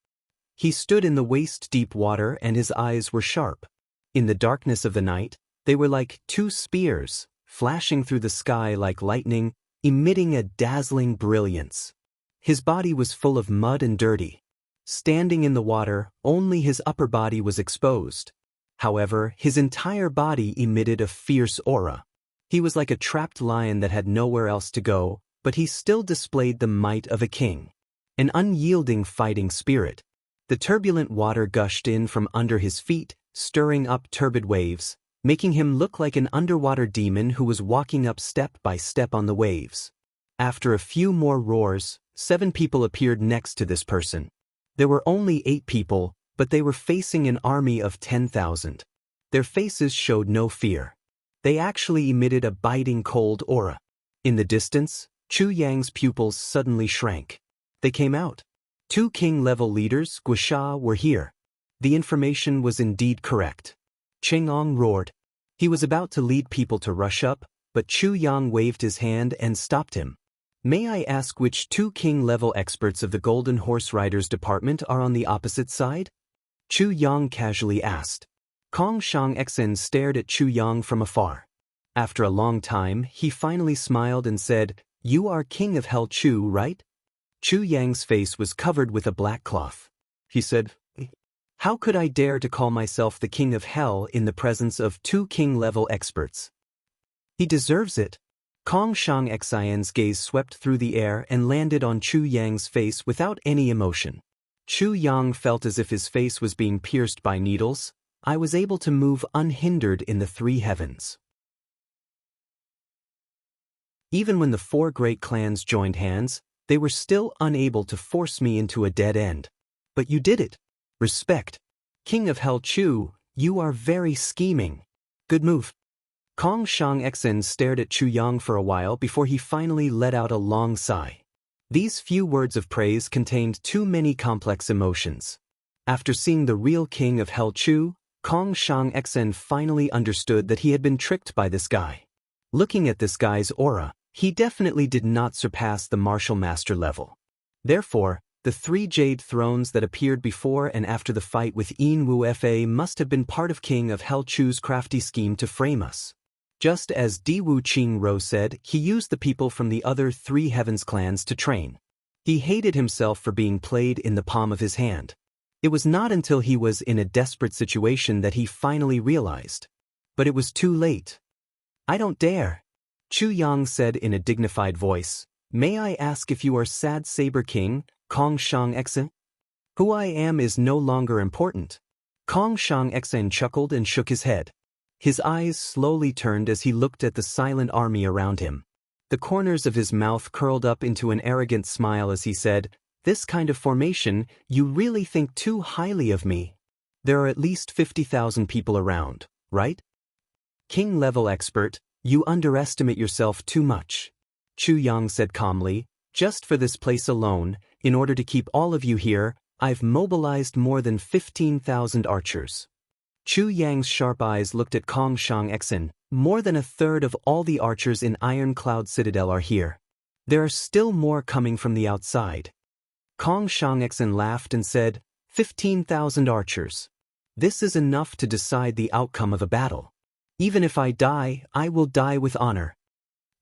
He stood in the waist-deep water and his eyes were sharp. In the darkness of the night, they were like two spears, flashing through the sky like lightning, emitting a dazzling brilliance. His body was full of mud and dirty. Standing in the water, only his upper body was exposed. However, his entire body emitted a fierce aura. He was like a trapped lion that had nowhere else to go, but he still displayed the might of a king. An unyielding fighting spirit. The turbulent water gushed in from under his feet, stirring up turbid waves, making him look like an underwater demon who was walking up step by step on the waves. After a few more roars, 7 people appeared next to this person. There were only 8 people, but they were facing an army of 10,000. Their faces showed no fear. They actually emitted a biting cold aura. In the distance, Chu Yang's pupils suddenly shrank. They came out. 2 king-level leaders, Wuxia, were here. The information was indeed correct. Chang'ong roared. He was about to lead people to rush up, but Chu Yang waved his hand and stopped him. May I ask which 2 king-level experts of the Golden Horse Riders department are on the opposite side? Chu Yang casually asked. Kong Shang-Xen stared at Chu Yang from afar. After a long time, he finally smiled and said, "You are King of Hell Chu, right?" Chu Yang's face was covered with a black cloth. He said, "How could I dare to call myself the King of Hell in the presence of 2 king-level experts?" "He deserves it." Kong Shang-Xin's gaze swept through the air and landed on Chu Yang's face without any emotion. Chu Yang felt as if his face was being pierced by needles. I was able to move unhindered in the 3 heavens. Even when the 4 great clans joined hands, they were still unable to force me into a dead end. But you did it. Respect. King of Hell Chu, you are very scheming. Good move. Kong Shang-Xen stared at Chu Yang for a while before he finally let out a long sigh. These few words of praise contained too many complex emotions. After seeing the real King of Hell Chu, Kong Shang-Xen finally understood that he had been tricked by this guy. Looking at this guy's aura, he definitely did not surpass the martial master level. Therefore, the 3 jade thrones that appeared before and after the fight with Yin Wu Fa must have been part of King of Hell Chu's crafty scheme to frame us. Just as Di Wu Qing Ro said, he used the people from the other 3 heavens clans to train. He hated himself for being played in the palm of his hand. It was not until he was in a desperate situation that he finally realized. But it was too late. "I don't dare," Chu Yang said in a dignified voice. "May I ask if you are Sad Saber King, Kong Shang-Xen? Who I am is no longer important." Kong Shang-Xen chuckled and shook his head. His eyes slowly turned as he looked at the silent army around him. The corners of his mouth curled up into an arrogant smile as he said, "This kind of formation, you really think too highly of me. There are at least 50,000 people around, right? King-level expert, you underestimate yourself too much." Chu Yang said calmly, "Just for this place alone, in order to keep all of you here, I've mobilized more than 15,000 archers." Chu Yang's sharp eyes looked at Kong Shang-Xen. "More than a third of all the archers in Iron Cloud Citadel are here. There are still more coming from the outside." Kong Shang-Xen laughed and said, 15,000 archers. This is enough to decide the outcome of a battle. Even if I die, I will die with honor."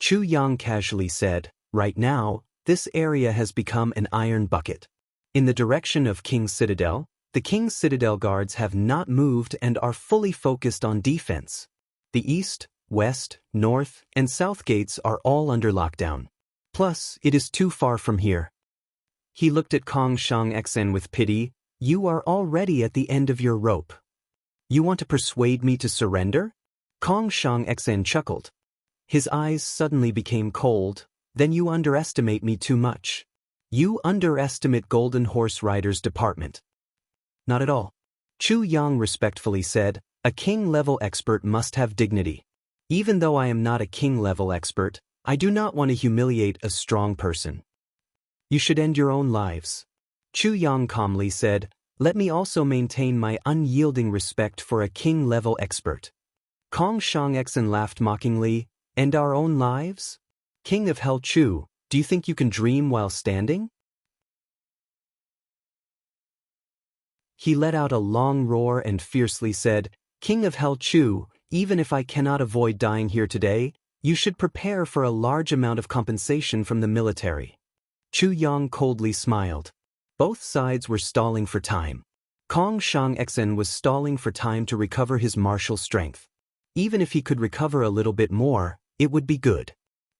Chu Yang casually said, "Right now, this area has become an iron bucket. In the direction of King's Citadel, the King's Citadel guards have not moved and are fully focused on defense. The east, west, north, and south gates are all under lockdown. Plus, it is too far from here." He looked at Kong Shang-Xen with pity. "You are already at the end of your rope. You want to persuade me to surrender?" Kong Shang-Xen chuckled. His eyes suddenly became cold. "Then you underestimate me too much. You underestimate Golden Horse Riders Department." "Not at all." Chu Yang respectfully said, "A king-level expert must have dignity. Even though I am not a king-level expert, I do not want to humiliate a strong person. You should end your own lives." Chu Yang calmly said, Let me also maintain my unyielding respect for a king-level expert. Kong Shangxen laughed mockingly. End our own lives? King of Hell Chu, do you think you can dream while standing? He let out a long roar and fiercely said, King of Hell Chu, even if I cannot avoid dying here today, you should prepare for a large amount of compensation from the military. Chu Yang coldly smiled. Both sides were stalling for time. Kong Shangxen was stalling for time to recover his martial strength. Even if he could recover a little bit more, it would be good.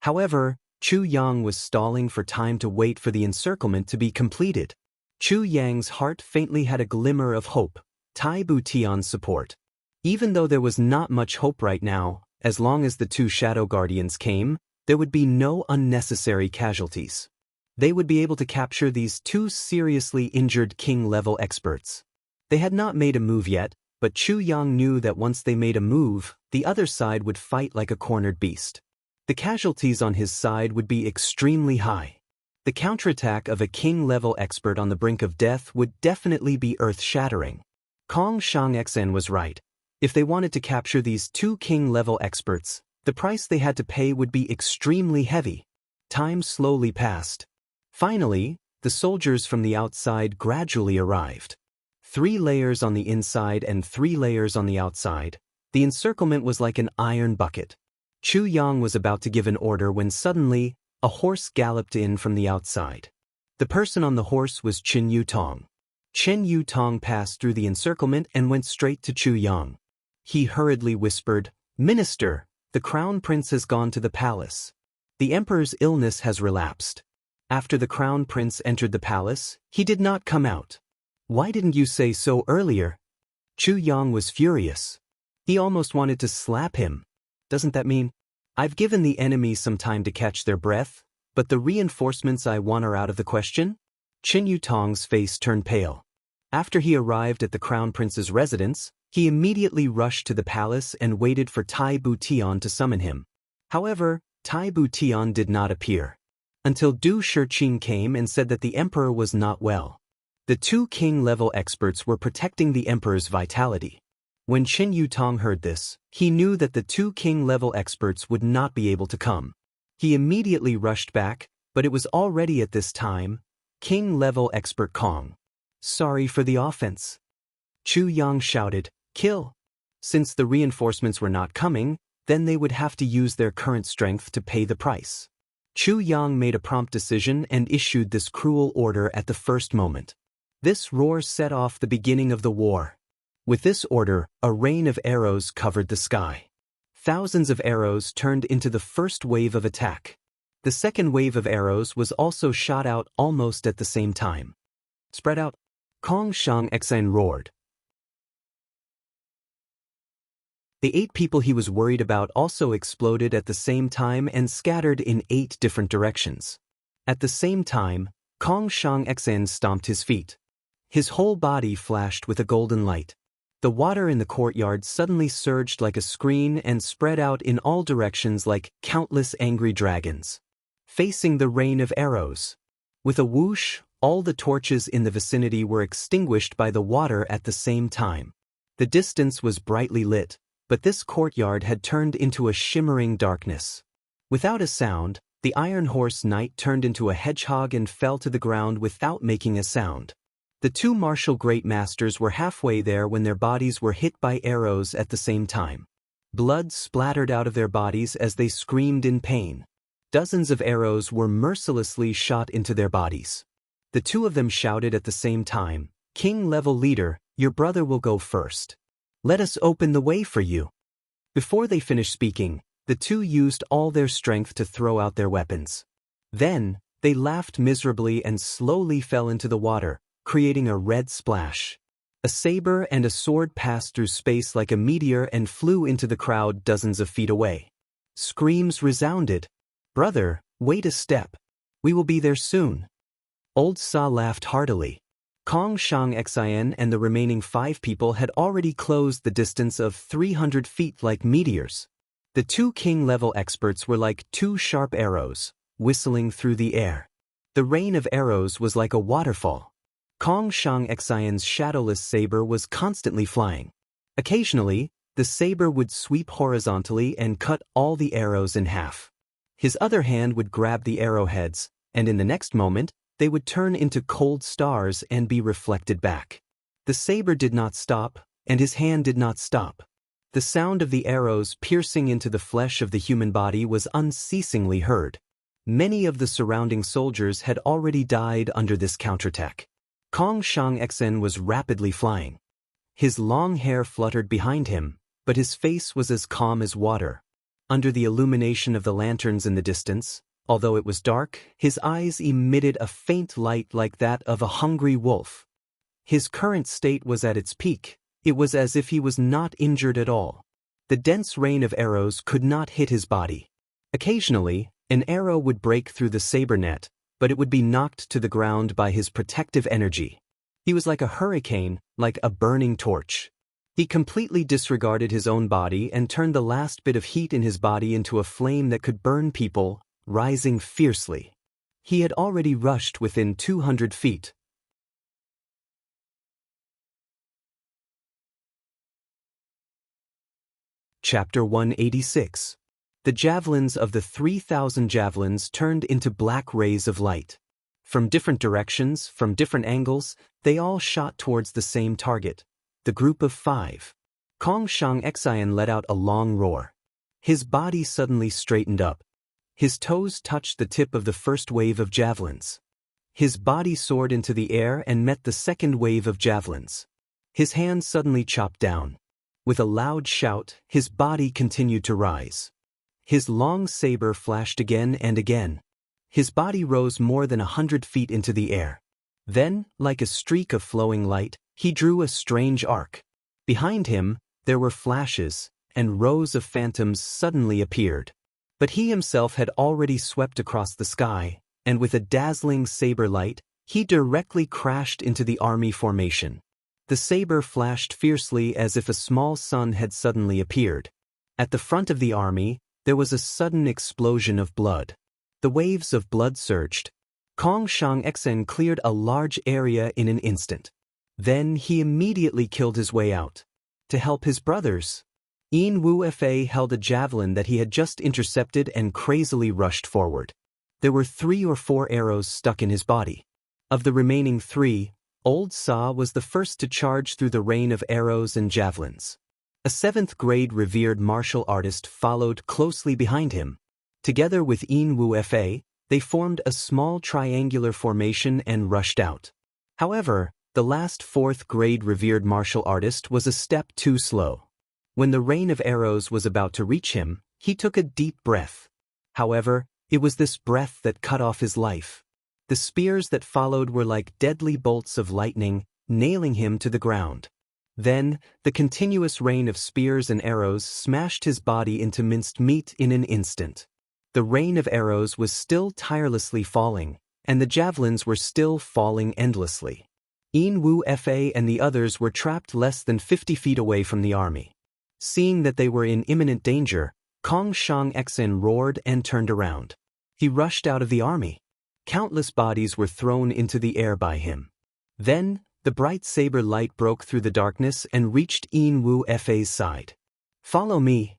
However, Chu Yang was stalling for time to wait for the encirclement to be completed. Chu Yang's heart faintly had a glimmer of hope, Tai Bu Tian's support. Even though there was not much hope right now, as long as the two Shadow Guardians came, there would be no unnecessary casualties. They would be able to capture these two seriously injured king-level experts. They had not made a move yet, but Chu Yang knew that once they made a move, the other side would fight like a cornered beast. The casualties on his side would be extremely high. The counterattack of a king-level expert on the brink of death would definitely be earth-shattering. Kong Shangxen was right. If they wanted to capture these two king-level experts, the price they had to pay would be extremely heavy. Time slowly passed. Finally, the soldiers from the outside gradually arrived. 3 layers on the inside and 3 layers on the outside. The encirclement was like an iron bucket. Chu Yang was about to give an order when suddenly, a horse galloped in from the outside. The person on the horse was Chen Yutong. Chen Yutong passed through the encirclement and went straight to Chu Yang. He hurriedly whispered, Minister, the crown prince has gone to the palace. The emperor's illness has relapsed. After the crown prince entered the palace, he did not come out. Why didn't you say so earlier? Chu Yang was furious. He almost wanted to slap him. Doesn't that mean, I've given the enemy some time to catch their breath, but the reinforcements I want are out of the question? Chen Yutong's face turned pale. After he arrived at the crown prince's residence, he immediately rushed to the palace and waited for Tai Bu Tian to summon him. However, Tai Bu Tian did not appear. Until Du Shiqing came and said that the emperor was not well. The two king-level experts were protecting the emperor's vitality. When Chen Yutong heard this, he knew that the two king-level experts would not be able to come. He immediately rushed back, but it was already at this time, king-level expert Kong. Sorry for the offense. Chu Yang shouted, Kill. Since the reinforcements were not coming, then they would have to use their current strength to pay the price. Chu Yang made a prompt decision and issued this cruel order at the first moment. This roar set off the beginning of the war. With this order, a rain of arrows covered the sky. Thousands of arrows turned into the first wave of attack. The second wave of arrows was also shot out almost at the same time. Spread out. Kong Shangxen roared. The 8 people he was worried about also exploded at the same time and scattered in 8 different directions. At the same time, Kong Shangxen stomped his feet. His whole body flashed with a golden light. The water in the courtyard suddenly surged like a screen and spread out in all directions like countless angry dragons, facing the rain of arrows. With a whoosh, all the torches in the vicinity were extinguished by the water at the same time. The distance was brightly lit, but this courtyard had turned into a shimmering darkness. Without a sound, the Iron Horse Knight turned into a hedgehog and fell to the ground without making a sound. The 2 martial great masters were halfway there when their bodies were hit by arrows at the same time. Blood splattered out of their bodies as they screamed in pain. Dozens of arrows were mercilessly shot into their bodies. The 2 of them shouted at the same time, King-level leader, your brother will go first. Let us open the way for you. Before they finished speaking, the 2 used all their strength to throw out their weapons. Then, they laughed miserably and slowly fell into the water, creating a red splash. A saber and a sword passed through space like a meteor and flew into the crowd dozens of feet away. Screams resounded. Brother, wait a step. We will be there soon. Old Sa laughed heartily. Kong Shangxen and the remaining 5 people had already closed the distance of 300 feet like meteors. The 2 king-level experts were like 2 sharp arrows, whistling through the air. The rain of arrows was like a waterfall. Kong Shang Xian's shadowless saber was constantly flying. Occasionally, the saber would sweep horizontally and cut all the arrows in half. His other hand would grab the arrowheads, and in the next moment, they would turn into cold stars and be reflected back. The saber did not stop, and his hand did not stop. The sound of the arrows piercing into the flesh of the human body was unceasingly heard. Many of the surrounding soldiers had already died under this counterattack. Kong Shang Xian was rapidly flying. His long hair fluttered behind him, but his face was as calm as water. Under the illumination of the lanterns in the distance, although it was dark, his eyes emitted a faint light like that of a hungry wolf. His current state was at its peak. It was as if he was not injured at all. The dense rain of arrows could not hit his body. Occasionally, an arrow would break through the saber net, but it would be knocked to the ground by his protective energy. He was like a hurricane, like a burning torch. He completely disregarded his own body and turned the last bit of heat in his body into a flame that could burn people, rising fiercely. He had already rushed within 200 feet. Chapter 186. The javelins of the 3,000 javelins turned into black rays of light. From different directions, from different angles, they all shot towards the same target. The group of 5. Kong Shang Xian let out a long roar. His body suddenly straightened up. His toes touched the tip of the first wave of javelins. His body soared into the air and met the second wave of javelins. His hand suddenly chopped down. With a loud shout, his body continued to rise. His long saber flashed again and again. His body rose more than 100 feet into the air. Then, like a streak of flowing light, he drew a strange arc. Behind him, there were flashes, and rows of phantoms suddenly appeared. But he himself had already swept across the sky, and with a dazzling saber light, he directly crashed into the army formation. The saber flashed fiercely as if a small sun had suddenly appeared. At the front of the army, there was a sudden explosion of blood. The waves of blood surged. Kong Shang Xian cleared a large area in an instant. Then he immediately killed his way out. To help his brothers, Yin Wu Fa held a javelin that he had just intercepted and crazily rushed forward. There were 3 or 4 arrows stuck in his body. Of the remaining 3, Old Sa was the first to charge through the rain of arrows and javelins. A 7th-grade revered martial artist followed closely behind him. Together with Yin Wu Fa, they formed a small triangular formation and rushed out. However, the last 4th-grade revered martial artist was a step too slow. When the rain of arrows was about to reach him, he took a deep breath. However, it was this breath that cut off his life. The spears that followed were like deadly bolts of lightning, nailing him to the ground. Then, the continuous rain of spears and arrows smashed his body into minced meat in an instant. The rain of arrows was still tirelessly falling, and the javelins were still falling endlessly. Yin Wu Fa and the others were trapped less than 50 feet away from the army. Seeing that they were in imminent danger, Kong Shang Xian roared and turned around. He rushed out of the army. Countless bodies were thrown into the air by him. Then, the bright saber light broke through the darkness and reached Yin Wu Fa's side. "Follow me."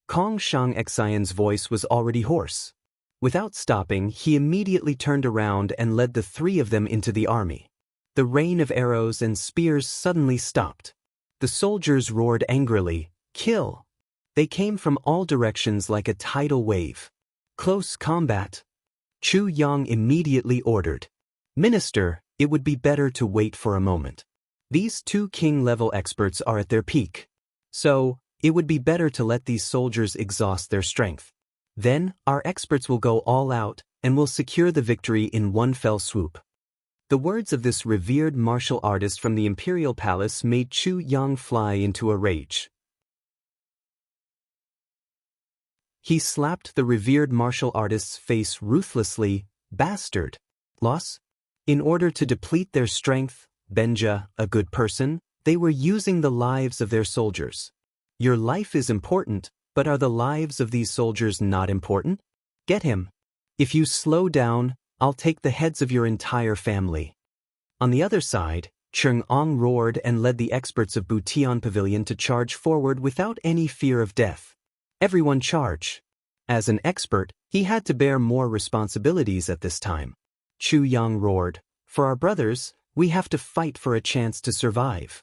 Kong Shang Xian's voice was already hoarse. Without stopping, he immediately turned around and led the 3 of them into the army. The rain of arrows and spears suddenly stopped. The soldiers roared angrily, "Kill!" They came from all directions like a tidal wave. "Close combat." Chu Yang immediately ordered. "Minister, it would be better to wait for a moment. These 2 king-level experts are at their peak. So, it would be better to let these soldiers exhaust their strength. Then, our experts will go all out and will secure the victory in one fell swoop." The words of this revered martial artist from the imperial palace made Chu Yang fly into a rage. He slapped the revered martial artist's face ruthlessly. "Bastard! Loss?" In order to deplete their strength, Benja, a good person, they were using the lives of their soldiers. Your life is important, but are the lives of these soldiers not important? Get him. If you slow down, I'll take the heads of your entire family. On the other side, Cheng-Ong roared and led the experts of Butian Pavilion to charge forward without any fear of death. Everyone charge. As an expert, he had to bear more responsibilities at this time. Chu Yang roared, "For our brothers, we have to fight for a chance to survive."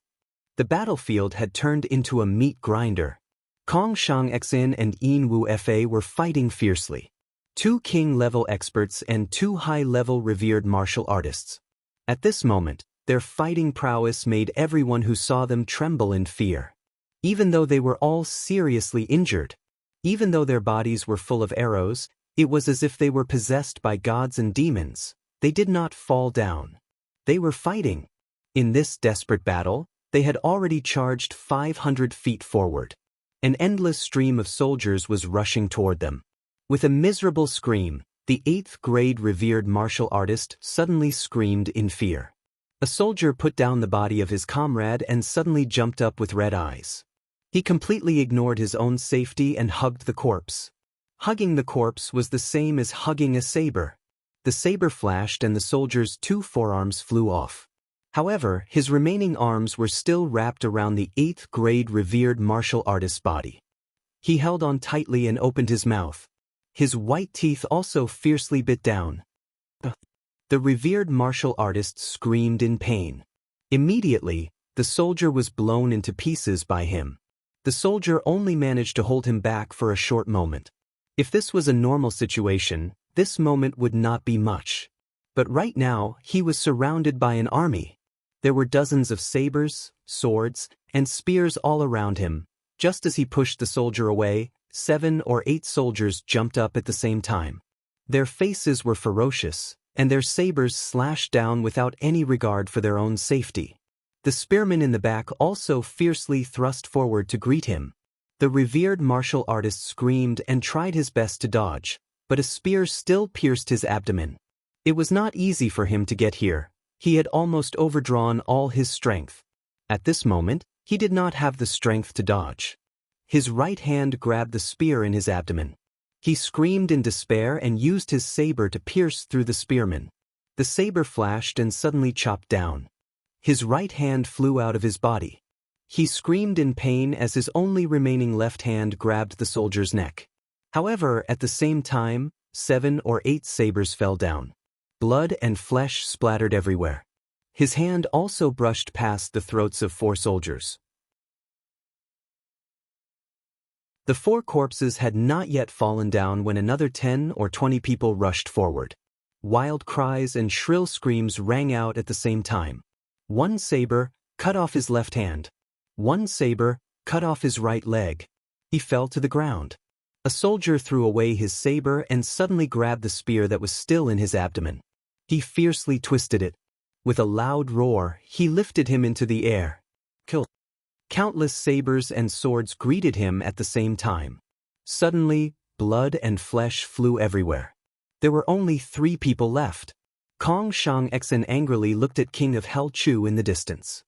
The battlefield had turned into a meat grinder. Kong Shang Xin and Yin Wu Fa were fighting fiercely. Two king-level experts and two high-level revered martial artists. At this moment, their fighting prowess made everyone who saw them tremble in fear. Even though they were all seriously injured, even though their bodies were full of arrows, it was as if they were possessed by gods and demons. They did not fall down. They were fighting. In this desperate battle, they had already charged 500 feet forward. An endless stream of soldiers was rushing toward them. With a miserable scream, the 8th grade revered martial artist suddenly screamed in fear. A soldier put down the body of his comrade and suddenly jumped up with red eyes. He completely ignored his own safety and hugged the corpse. Hugging the corpse was the same as hugging a saber. The saber flashed and the soldier's 2 forearms flew off. However, his remaining arms were still wrapped around the 8th grade revered martial artist's body. He held on tightly and opened his mouth. His white teeth also fiercely bit down. The revered martial artist screamed in pain. Immediately, the soldier was blown into pieces by him. The soldier only managed to hold him back for a short moment. If this was a normal situation, this moment would not be much. But right now, he was surrounded by an army. There were dozens of sabers, swords, and spears all around him. Just as he pushed the soldier away, 7 or 8 soldiers jumped up at the same time. Their faces were ferocious, and their sabers slashed down without any regard for their own safety. The spearman in the back also fiercely thrust forward to greet him. The revered martial artist screamed and tried his best to dodge, but a spear still pierced his abdomen. It was not easy for him to get here. He had almost overdrawn all his strength. At this moment, he did not have the strength to dodge. His right hand grabbed the spear in his abdomen. He screamed in despair and used his saber to pierce through the spearman. The saber flashed and suddenly chopped down. His right hand flew out of his body. He screamed in pain as his only remaining left hand grabbed the soldier's neck. However, at the same time, 7 or 8 sabers fell down. Blood and flesh splattered everywhere. His hand also brushed past the throats of 4 soldiers. The 4 corpses had not yet fallen down when another 10 or 20 people rushed forward. Wild cries and shrill screams rang out at the same time. One saber cut off his left hand. One saber cut off his right leg. He fell to the ground. A soldier threw away his saber and suddenly grabbed the spear that was still in his abdomen. He fiercely twisted it. With a loud roar, he lifted him into the air. Kill. Countless sabers and swords greeted him at the same time. Suddenly, blood and flesh flew everywhere. There were only 3 people left. Kong Shang Xin angrily looked at King of Hell Chu in the distance.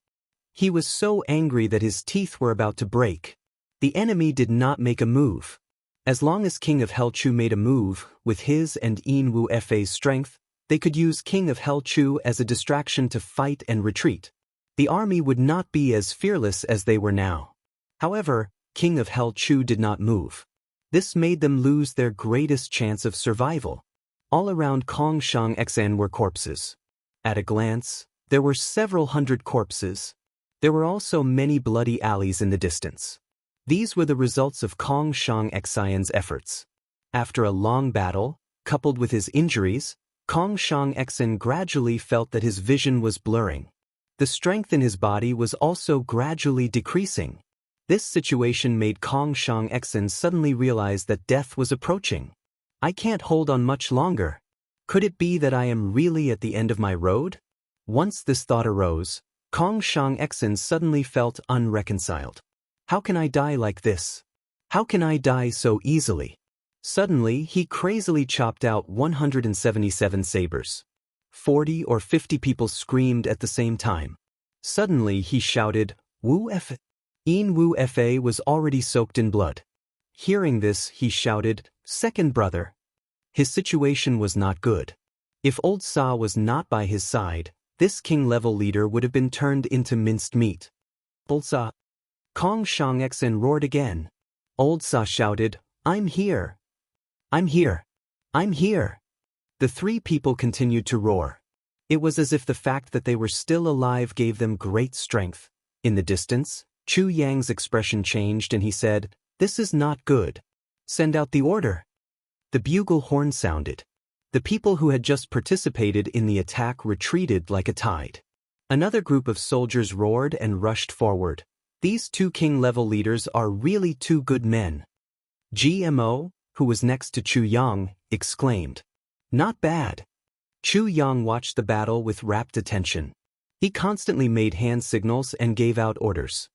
He was so angry that his teeth were about to break. The enemy did not make a move. As long as King of Hell Chu made a move, with his and Yin Wu Fa's strength, they could use King of Hell Chu as a distraction to fight and retreat. The army would not be as fearless as they were now. However, King of Hell Chu did not move. This made them lose their greatest chance of survival. All around Kong Shang Xin were corpses. At a glance, there were several hundred corpses. There were also many bloody alleys in the distance. These were the results of Kong Shang Xin's efforts. After a long battle, coupled with his injuries, Kong Shang Xin gradually felt that his vision was blurring. The strength in his body was also gradually decreasing. This situation made Kong Shang Xin suddenly realize that death was approaching. I can't hold on much longer. Could it be that I am really at the end of my road? Once this thought arose, Kong Shang Xin suddenly felt unreconciled. How can I die like this? How can I die so easily? Suddenly, he crazily chopped out 177 sabers. 40 or 50 people screamed at the same time. Suddenly, he shouted, "Wu F." Yin Wu Fa was already soaked in blood. Hearing this, he shouted, "Second brother." His situation was not good. If Old Sa was not by his side, this king-level leader would have been turned into minced meat. Old Sa. Kong Shang-Xen roared again. Old Sa shouted, "I'm here! I'm here! I'm here!" The three people continued to roar. It was as if the fact that they were still alive gave them great strength. In the distance, Chu Yang's expression changed and he said, "This is not good. Send out the order." The bugle horn sounded. The people who had just participated in the attack retreated like a tide. Another group of soldiers roared and rushed forward. These two king-level leaders are really two good men. GMO, who was next to Chu Yang, exclaimed. Not bad. Chu Yang watched the battle with rapt attention. He constantly made hand signals and gave out orders.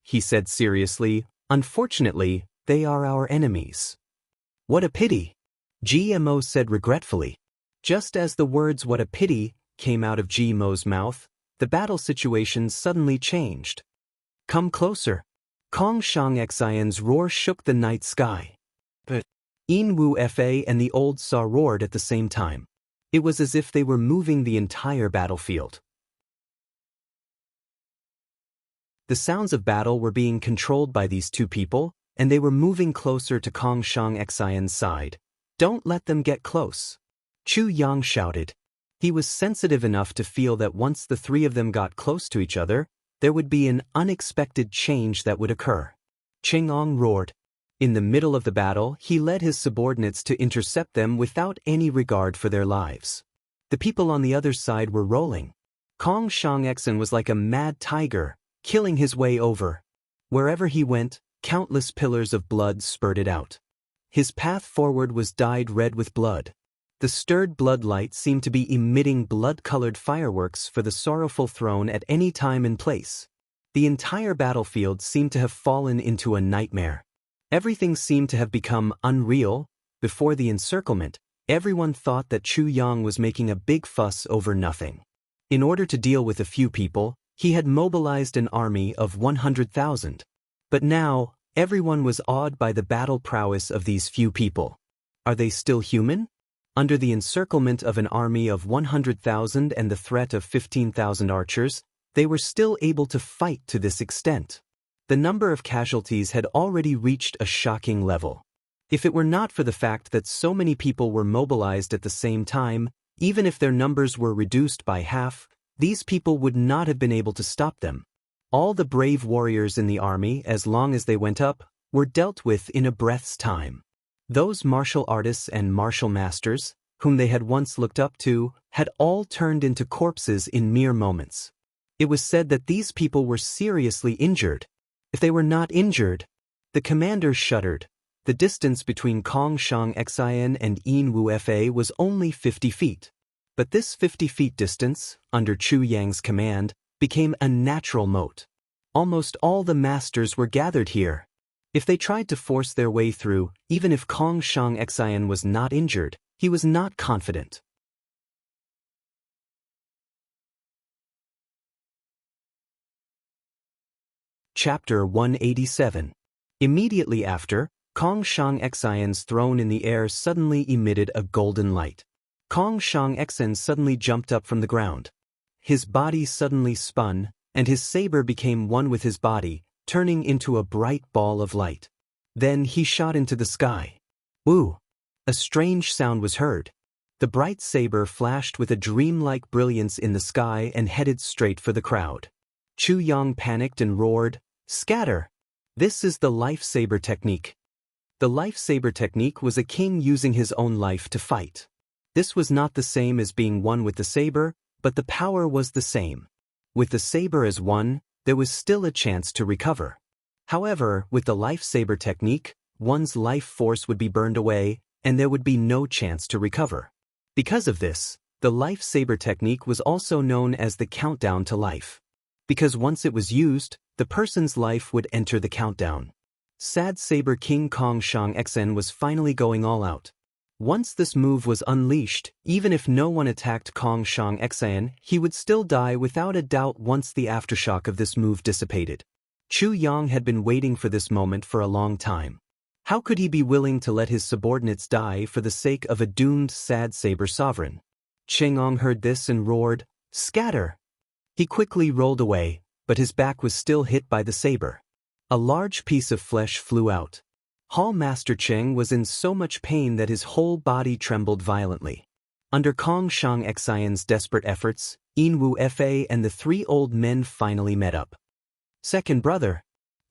He said seriously, "Unfortunately, they are our enemies." "What a pity," GMO said regretfully. Just as the words "what a pity" came out of GMO's mouth, the battle situation suddenly changed. "Come closer." Kong Shang-Xian's roar shook the night sky. But Yin Fa and the old Sa roared at the same time. It was as if they were moving the entire battlefield. The sounds of battle were being controlled by these two people, and they were moving closer to Kong Shang-Xian's side. "Don't let them get close," Chu Yang shouted. He was sensitive enough to feel that once the three of them got close to each other, there would be an unexpected change that would occur. Chang'ong roared. In the middle of the battle, he led his subordinates to intercept them without any regard for their lives. The people on the other side were rolling. Kong Shang-Xen was like a mad tiger, killing his way over. Wherever he went, countless pillars of blood spurted out. His path forward was dyed red with blood. The stirred blood light seemed to be emitting blood-colored fireworks for the sorrowful throne at any time and place. The entire battlefield seemed to have fallen into a nightmare. Everything seemed to have become unreal. Before the encirclement, everyone thought that Chu Yang was making a big fuss over nothing. In order to deal with a few people, he had mobilized an army of 100,000. But now, everyone was awed by the battle prowess of these few people. Are they still human? Under the encirclement of an army of 100,000 and the threat of 15,000 archers, they were still able to fight to this extent. The number of casualties had already reached a shocking level. If it were not for the fact that so many people were mobilized at the same time, even if their numbers were reduced by half, these people would not have been able to stop them. All the brave warriors in the army, as long as they went up, were dealt with in a breath's time. Those martial artists and martial masters, whom they had once looked up to, had all turned into corpses in mere moments. It was said that these people were seriously injured. If they were not injured, the commander shuddered. The distance between Kong Shang-Xian and Yin Fa was only 50 feet. But this 50 feet distance, under Chu Yang's command, became a natural moat. Almost all the masters were gathered here. If they tried to force their way through, even if Kong Shang-Xian was not injured, he was not confident. Chapter 187. Immediately after, Kong Shang-Xian's throne in the air suddenly emitted a golden light. Kong Shang-Xian suddenly jumped up from the ground. His body suddenly spun, and his saber became one with his body, turning into a bright ball of light. Then he shot into the sky. Woo! A strange sound was heard. The bright saber flashed with a dreamlike brilliance in the sky and headed straight for the crowd. Chu Yang panicked and roared, "Scatter!" This is the life saber technique. The life saber technique was a king using his own life to fight. This was not the same as being one with the saber, but the power was the same. With the saber as one, there was still a chance to recover. However, with the life saber technique, one's life force would be burned away, and there would be no chance to recover. Because of this, the life saber technique was also known as the countdown to life. Because once it was used, the person's life would enter the countdown. Sad Saber King Kong Shang-Xen was finally going all out. Once this move was unleashed, even if no one attacked Kong Shang-Xen, he would still die without a doubt once the aftershock of this move dissipated. Chu Yang had been waiting for this moment for a long time. How could he be willing to let his subordinates die for the sake of a doomed Sad Saber sovereign? Chang'ong heard this and roared, Scatter! He quickly rolled away, but his back was still hit by the saber. A large piece of flesh flew out. Hall Master Cheng was in so much pain that his whole body trembled violently. Under Kong Shang Xian's desperate efforts, Wu Fa and the three old men finally met up. Second brother!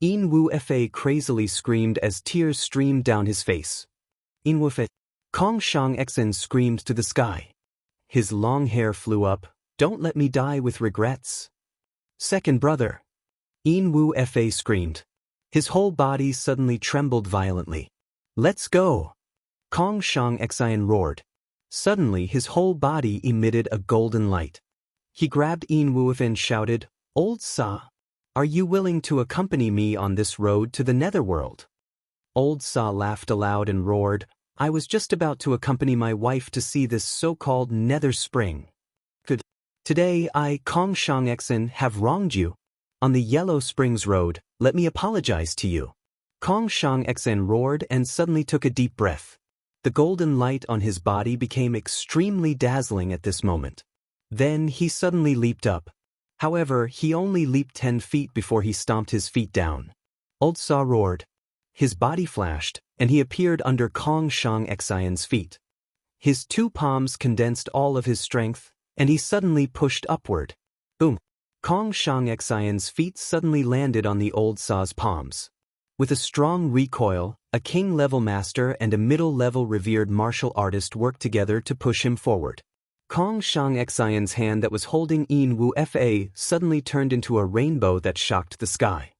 Wu Fa crazily screamed as tears streamed down his face. Wu Fa! Kong Shang Xian screamed to the sky. His long hair flew up. Don't let me die with regrets. Second brother! Wu Fa screamed. His whole body suddenly trembled violently. Let's go! Kong Shang Xian roared. Suddenly his whole body emitted a golden light. He grabbed Wu Fa and shouted, Old Sa, are you willing to accompany me on this road to the netherworld? Old Sa laughed aloud and roared, I was just about to accompany my wife to see this so-called nether spring. Today I, Kong Shang Xian, have wronged you. On the Yellow Springs Road, let me apologize to you. Kong Shang Xian roared and suddenly took a deep breath. The golden light on his body became extremely dazzling at this moment. Then he suddenly leaped up. However, he only leaped 10 feet before he stomped his feet down. Old Sa roared. His body flashed, and he appeared under Kong Shang Xian's feet. His two palms condensed all of his strength, and he suddenly pushed upward. Boom! Kong Shang Xian's feet suddenly landed on the old Sa's palms. With a strong recoil, a king-level master and a middle-level revered martial artist worked together to push him forward. Kong Shang Xian's hand that was holding Wu Fa suddenly turned into a rainbow that shocked the sky.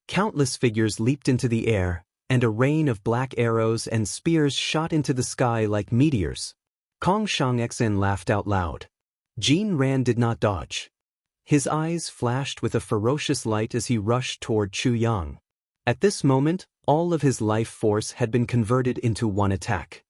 Countless figures leaped into the air, and a rain of black arrows and spears shot into the sky like meteors. Kong Shang Xian laughed out loud. Jin Ran did not dodge. His eyes flashed with a ferocious light as he rushed toward Chu Yang. At this moment, all of his life force had been converted into one attack.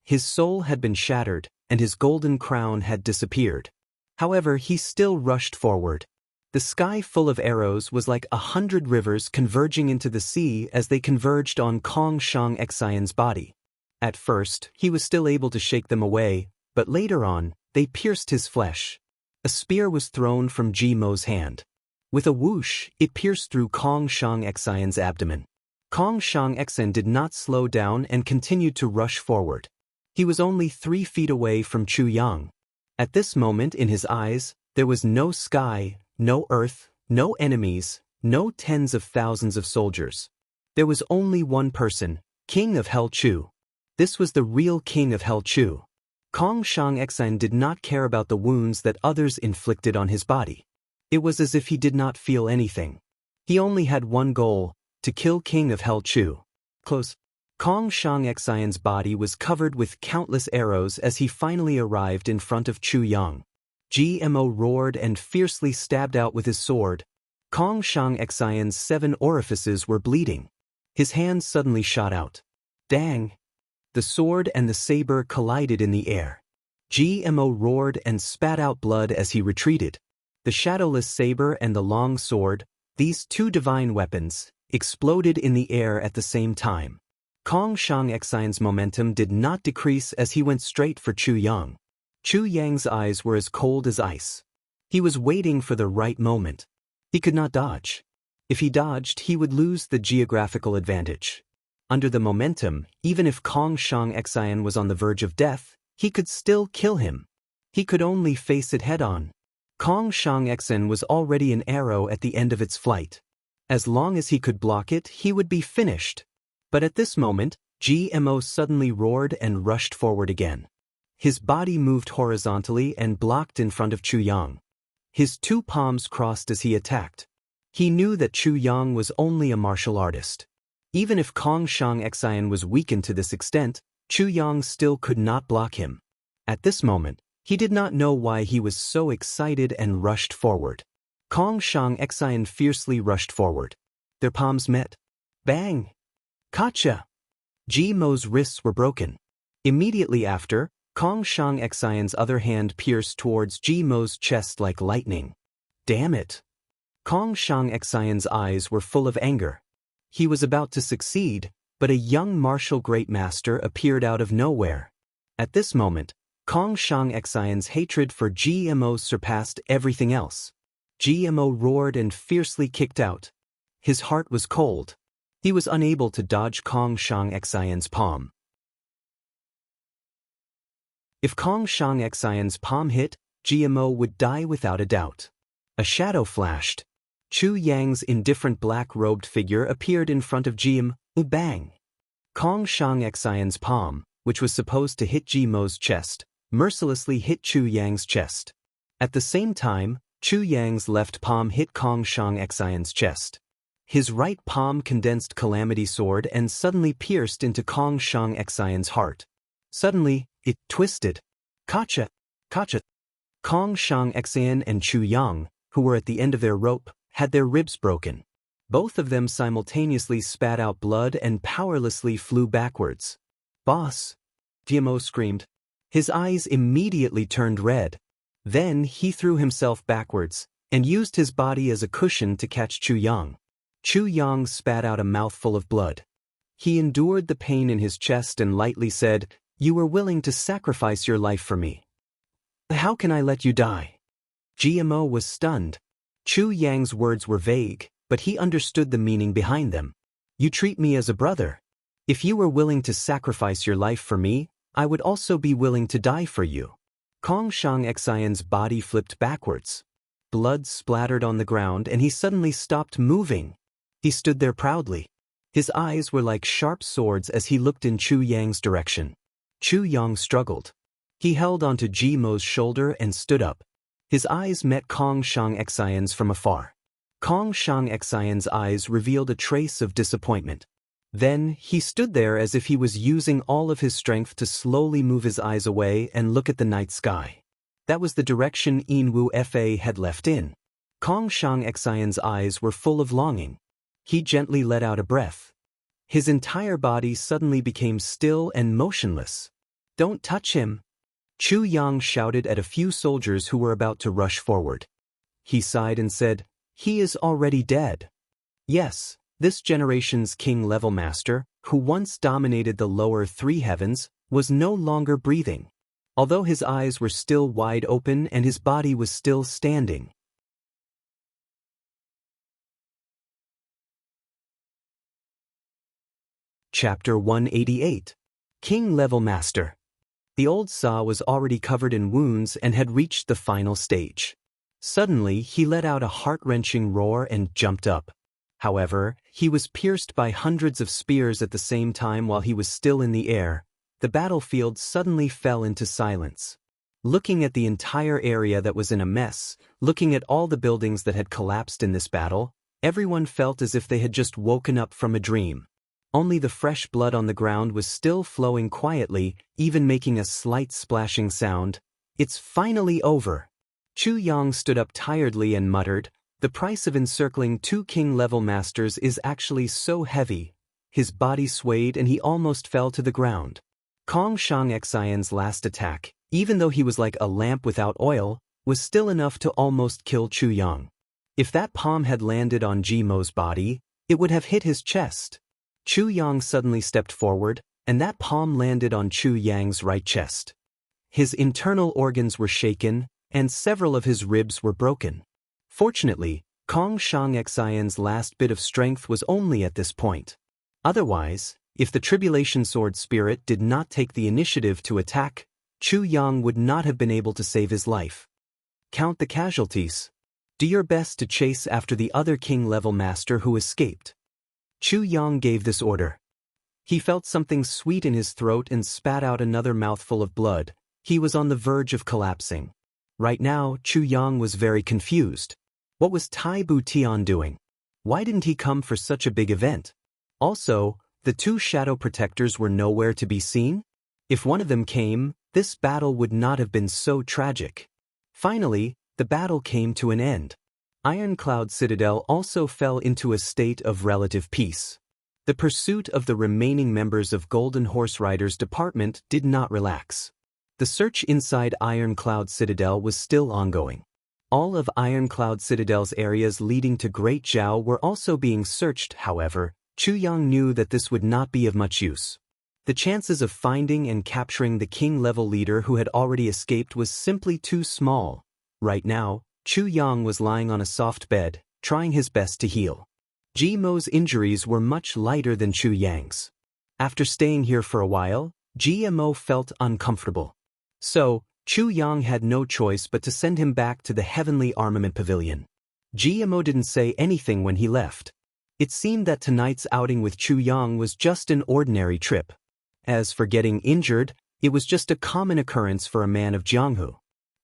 His soul had been shattered, and his golden crown had disappeared. However, he still rushed forward. The sky full of arrows was like 100 rivers converging into the sea as they converged on Kong Shang Xian's body. At first, he was still able to shake them away, but later on, they pierced his flesh. A spear was thrown from Ji Mo's hand. With a whoosh, it pierced through Kong Shang Xian's abdomen. Kong Shang Xian did not slow down and continued to rush forward. He was only 3 feet away from Chu Yang. At this moment in his eyes, there was no sky, no earth, no enemies, no tens of thousands of soldiers. There was only one person, King of Hell Chu. This was the real King of Hell Chu. Kong Shang Xian did not care about the wounds that others inflicted on his body. It was as if he did not feel anything. He only had one goal, to kill King of Hell Chu. Kong Shang Xian's body was covered with countless arrows as he finally arrived in front of Chu Yang. GMO roared and fiercely stabbed out with his sword. Kong Shang Xian's 7 orifices were bleeding. His hand suddenly shot out. Dang! The sword and the saber collided in the air. GMO roared and spat out blood as he retreated. The shadowless saber and the long sword, these 2 divine weapons, exploded in the air at the same time. Kong Shang Xian's momentum did not decrease as he went straight for Chu Yang. Chu Yang's eyes were as cold as ice. He was waiting for the right moment. He could not dodge. If he dodged, he would lose the geographical advantage. Under the momentum, even if Kong Shang Xian was on the verge of death, he could still kill him. He could only face it head-on. Kong Shang Xian was already an arrow at the end of its flight. As long as he could block it, he would be finished. But at this moment, GMO suddenly roared and rushed forward again. His body moved horizontally and blocked in front of Chu Yang. His 2 palms crossed as he attacked. He knew that Chu Yang was only a martial artist. Even if Kong Shang Xian was weakened to this extent, Chu Yang still could not block him. At this moment, he did not know why he was so excited and rushed forward. Kong Shang Xian fiercely rushed forward. Their palms met. Bang! Gotcha! Ji Mo's wrists were broken. Immediately after, Kong Shang Xian's other hand pierced towards Ji Mo's chest like lightning. Damn it! Kong Shang Xian's eyes were full of anger. He was about to succeed, but a young martial great master appeared out of nowhere. At this moment, Kong Shang Xian's hatred for GMO surpassed everything else. GMO roared and fiercely kicked out. His heart was cold. He was unable to dodge Kong Shang Xian's palm. If Kong Shang Xian's palm hit, GMO would die without a doubt. A shadow flashed. Chu Yang's indifferent black-robed figure appeared in front of GMO. Bang! Kong Shang Xian's palm, which was supposed to hit GMO's chest, mercilessly hit Chu Yang's chest. At the same time, Chu Yang's left palm hit Kong Shang Xian's chest. His right palm condensed Calamity Sword and suddenly pierced into Kong Shang Xian's heart. Suddenly, it twisted. Kacha! Kacha! Kong Shang Xian and Chu Yang, who were at the end of their rope, had their ribs broken. Both of them simultaneously spat out blood and powerlessly flew backwards. "Boss!" GMO screamed. His eyes immediately turned red. Then he threw himself backwards and used his body as a cushion to catch Chu Yang. Chu Yang spat out a mouthful of blood. He endured the pain in his chest and lightly said, "You were willing to sacrifice your life for me. How can I let you die?" GMO was stunned. Chu Yang's words were vague, but he understood the meaning behind them. "You treat me as a brother. If you were willing to sacrifice your life for me, I would also be willing to die for you." Kong Shang Xian's body flipped backwards. Blood splattered on the ground and he suddenly stopped moving. He stood there proudly. His eyes were like sharp swords as he looked in Chu Yang's direction. Chu Yang struggled. He held onto GMO's shoulder and stood up. His eyes met Kong Shang Xian's from afar. Kong Shang Xian's eyes revealed a trace of disappointment. Then he stood there as if he was using all of his strength to slowly move his eyes away and look at the night sky. That was the direction Inwu Fa had left in. Kong Shang Xian's eyes were full of longing. He gently let out a breath. His entire body suddenly became still and motionless. "Don't touch him!" Chu Yang shouted at a few soldiers who were about to rush forward. He sighed and said, "He is already dead." Yes, this generation's king-level master, who once dominated the lower three heavens, was no longer breathing, although his eyes were still wide open and his body was still standing. Chapter 188. King-level master. The old Sa was already covered in wounds and had reached the final stage. Suddenly, he let out a heart-wrenching roar and jumped up. However, he was pierced by hundreds of spears at the same time while he was still in the air. The battlefield suddenly fell into silence. Looking at the entire area that was in a mess, looking at all the buildings that had collapsed in this battle, everyone felt as if they had just woken up from a dream. Only the fresh blood on the ground was still flowing quietly, even making a slight splashing sound. "It's finally over." Chu Yang stood up tiredly and muttered, "The price of encircling two king-level masters is actually so heavy." His body swayed and he almost fell to the ground. Kong Shang Xian's last attack, even though he was like a lamp without oil, was still enough to almost kill Chu Yang. If that palm had landed on GMO's body, it would have hit his chest. Chu Yang suddenly stepped forward, and that palm landed on Chu Yang's right chest. His internal organs were shaken, and several of his ribs were broken. Fortunately, Kong Shang Xian's last bit of strength was only at this point. Otherwise, if the Tribulation Sword Spirit did not take the initiative to attack, Chu Yang would not have been able to save his life. "Count the casualties. Do your best to chase after the other king-level master who escaped." Chu Yang gave this order. He felt something sweet in his throat and spat out another mouthful of blood. He was on the verge of collapsing. Right now, Chu Yang was very confused. What was Tai Bu Tian doing? Why didn't he come for such a big event? Also, the two shadow protectors were nowhere to be seen? If one of them came, this battle would not have been so tragic. Finally, the battle came to an end. Ironcloud Citadel also fell into a state of relative peace. The pursuit of the remaining members of Golden Horse Riders Department did not relax. The search inside Ironcloud Citadel was still ongoing. All of Ironcloud Citadel's areas leading to Great Jiao were also being searched. However, Chu Yang knew that this would not be of much use. The chances of finding and capturing the king-level leader who had already escaped was simply too small. Right now, Chu Yang was lying on a soft bed, trying his best to heal. Ji Mo's injuries were much lighter than Chu Yang's. After staying here for a while, Ji Mo felt uncomfortable. So, Chu Yang had no choice but to send him back to the Heavenly Armament Pavilion. Ji Mo didn't say anything when he left. It seemed that tonight's outing with Chu Yang was just an ordinary trip. As for getting injured, it was just a common occurrence for a man of Jianghu.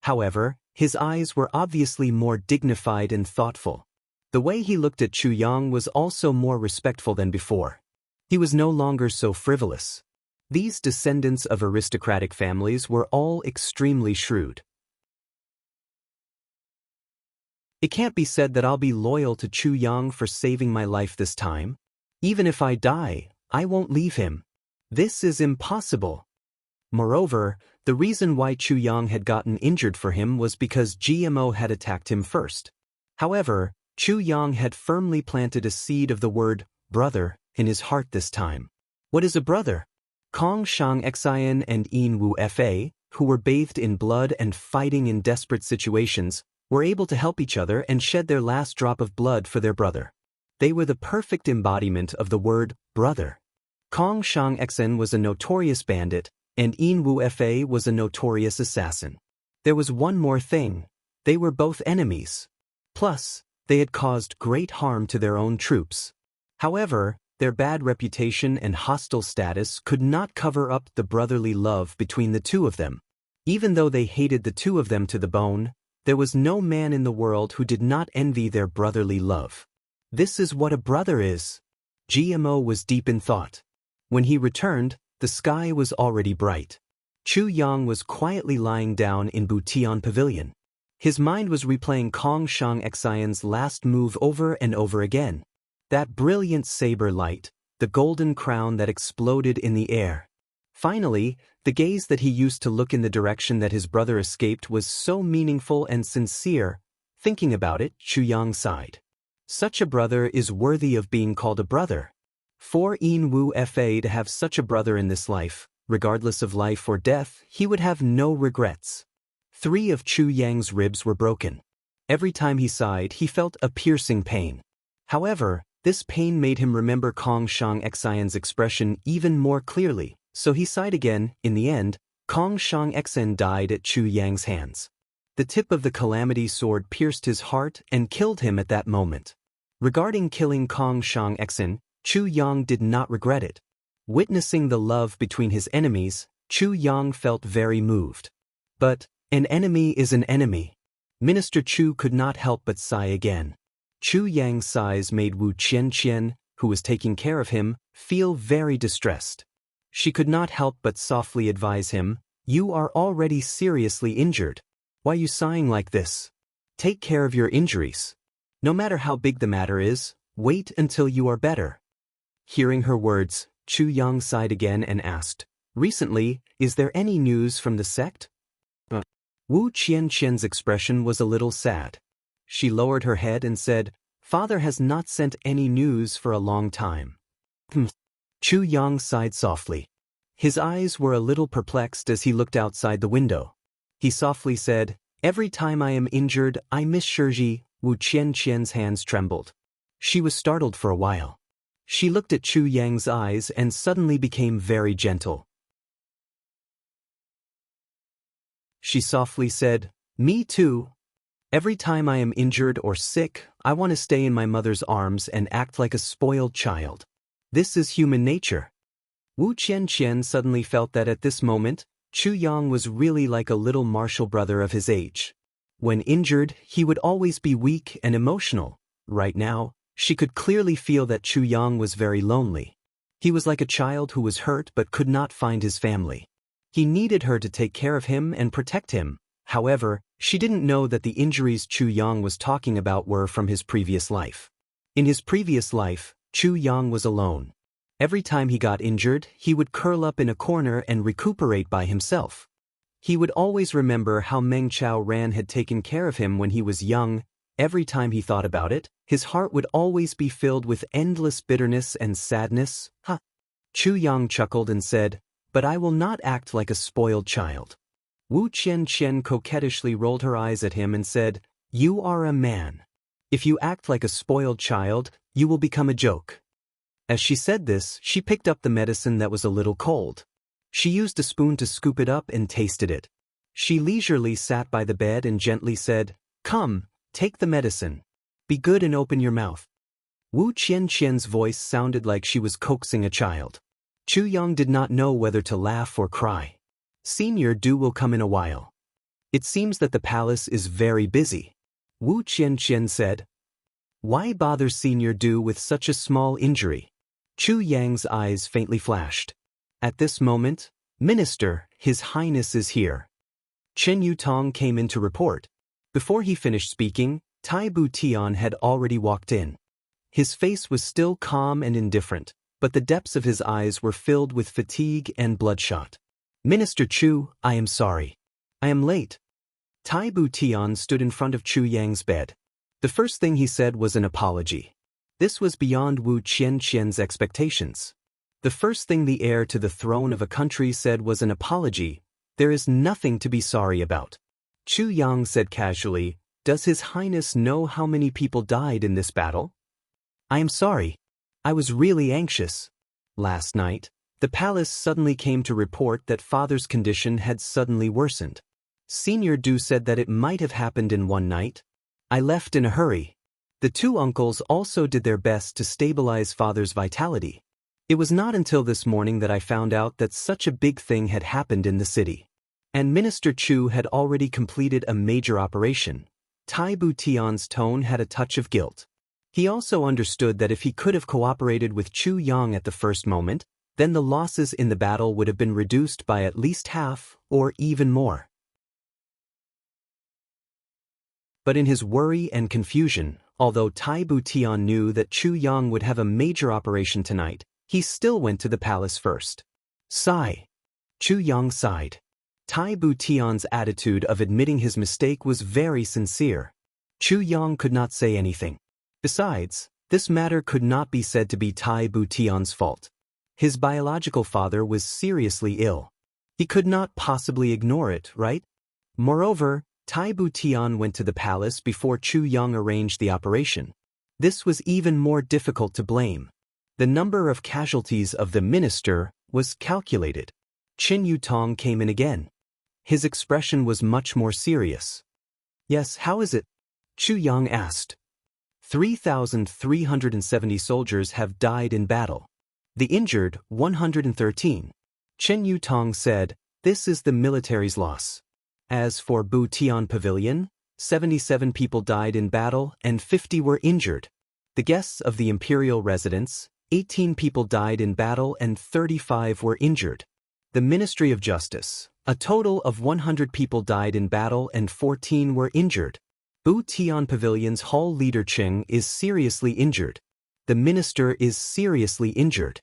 However, his eyes were obviously more dignified and thoughtful. The way he looked at Chu Yang was also more respectful than before. He was no longer so frivolous. These descendants of aristocratic families were all extremely shrewd. It can't be said that I'll be loyal to Chu Yang for saving my life this time. Even if I die, I won't leave him. This is impossible. Moreover, the reason why Chu Yang had gotten injured for him was because GMO had attacked him first. However, Chu Yang had firmly planted a seed of the word brother in his heart this time. What is a brother? Kong Shang Xian and Yin Wu Fa, who were bathed in blood and fighting in desperate situations, were able to help each other and shed their last drop of blood for their brother. They were the perfect embodiment of the word brother. Kong Shang Xian was a notorious bandit, and Yin Wu Fa was a notorious assassin. There was one more thing. They were both enemies. Plus, they had caused great harm to their own troops. However, their bad reputation and hostile status could not cover up the brotherly love between the two of them. Even though they hated the two of them to the bone, there was no man in the world who did not envy their brotherly love. This is what a brother is. GMO was deep in thought. When he returned, the sky was already bright. Chu Yang was quietly lying down in Butian Pavilion. His mind was replaying Kong Shang Xian's last move over and over again. That brilliant saber light, the golden crown that exploded in the air. Finally, the gaze that he used to look in the direction that his brother escaped was so meaningful and sincere. Thinking about it, Chu Yang sighed. Such a brother is worthy of being called a brother. For Yin Wu Fa to have such a brother in this life, regardless of life or death, he would have no regrets. 3 of Chu Yang's ribs were broken. Every time he sighed, he felt a piercing pain. However, this pain made him remember Kong Shang Xian's expression even more clearly, so he sighed again. In the end, Kong Shang Xian died at Chu Yang's hands. The tip of the calamity sword pierced his heart and killed him at that moment. Regarding killing Kong Shang Xian, Chu Yang did not regret it. Witnessing the love between his enemies, Chu Yang felt very moved. But an enemy is an enemy. Minister Chu could not help but sigh again. Chu Yang's sighs made Wu Qianqian, who was taking care of him, feel very distressed. She could not help but softly advise him, "You are already seriously injured. Why are you sighing like this? Take care of your injuries. No matter how big the matter is, wait until you are better." Hearing her words, Chu Yang sighed again and asked, "Recently, is there any news from the sect?" Wu Qianqian's expression was a little sad. She lowered her head and said, "Father has not sent any news for a long time." Chu Yang sighed softly. His eyes were a little perplexed as he looked outside the window. He softly said, "Every time I am injured, I miss Shiji." Wu Qianqian's hands trembled. She was startled for a while. She looked at Chu Yang's eyes and suddenly became very gentle. She softly said, "Me too. Every time I am injured or sick, I want to stay in my mother's arms and act like a spoiled child. This is human nature." Wu Qianqian suddenly felt that at this moment, Chu Yang was really like a little martial brother of his age. When injured, he would always be weak and emotional. Right now, she could clearly feel that Chu Yang was very lonely. He was like a child who was hurt but could not find his family. He needed her to take care of him and protect him. However, she didn't know that the injuries Chu Yang was talking about were from his previous life. In his previous life, Chu Yang was alone. Every time he got injured, he would curl up in a corner and recuperate by himself. He would always remember how Meng Chao Ran had taken care of him when he was young every time he thought about it, his heart would always be filled with endless bitterness and sadness. Chu Yang chuckled and said, "But I will not act like a spoiled child." Wu Qianqian coquettishly rolled her eyes at him and said, "You are a man. If you act like a spoiled child, you will become a joke." As she said this, she picked up the medicine that was a little cold. She used a spoon to scoop it up and tasted it. She leisurely sat by the bed and gently said, "Come, take the medicine. Be good and open your mouth." Wu Qianqian's voice sounded like she was coaxing a child. Chu Yang did not know whether to laugh or cry. "Senior Du will come in a while. It seems that the palace is very busy." Wu Qianqian said. "Why bother Senior Du with such a small injury?" Chu Yang's eyes faintly flashed. At this moment, "Minister, His Highness is here." Chen Yutong came in to report. Before he finished speaking, Tai Bu Tian had already walked in. His face was still calm and indifferent, but the depths of his eyes were filled with fatigue and bloodshot. "Minister Chu, I am sorry. I am late." Tai Bu Tian stood in front of Chu Yang's bed. The first thing he said was an apology. This was beyond Wu Qianqian's expectations. The first thing the heir to the throne of a country said was an apology. There is nothing to be sorry about. Chu Yang said casually, "Does His Highness know how many people died in this battle?" "I am sorry. I was really anxious. Last night, the palace suddenly came to report that father's condition had suddenly worsened. Senior Du said that it might have happened in one night. I left in a hurry. The two uncles also did their best to stabilize father's vitality. It was not until this morning that I found out that such a big thing had happened in the city. And Minister Chu had already completed a major operation." Tai Bu Tian's tone had a touch of guilt. He also understood that if he could have cooperated with Chu Yang at the first moment, then the losses in the battle would have been reduced by at least half, or even more. But in his worry and confusion, although Tai Bu Tian knew that Chu Yang would have a major operation tonight, he still went to the palace first. Sigh. Chu Yang sighed. Tai Bu Tian's attitude of admitting his mistake was very sincere. Chu Yang could not say anything. Besides, this matter could not be said to be Tai Bu Tian's fault. His biological father was seriously ill. He could not possibly ignore it, right? Moreover, Tai Bu Tian went to the palace before Chu Yang arranged the operation. This was even more difficult to blame. The number of casualties of the minister was calculated. Chen Yutong came in again. His expression was much more serious. "Yes, how is it?" Chu Yang asked. 3,370 soldiers have died in battle. The injured, 113. Chen Yutong said, "This is the military's loss." As for Bu Tian Pavilion, 77 people died in battle and 50 were injured. The guests of the imperial residence, 18 people died in battle and 35 were injured. The Ministry of Justice, a total of 100 people died in battle and 14 were injured. Bu Tian Pavilion's hall leader Cheng is seriously injured. The minister is seriously injured.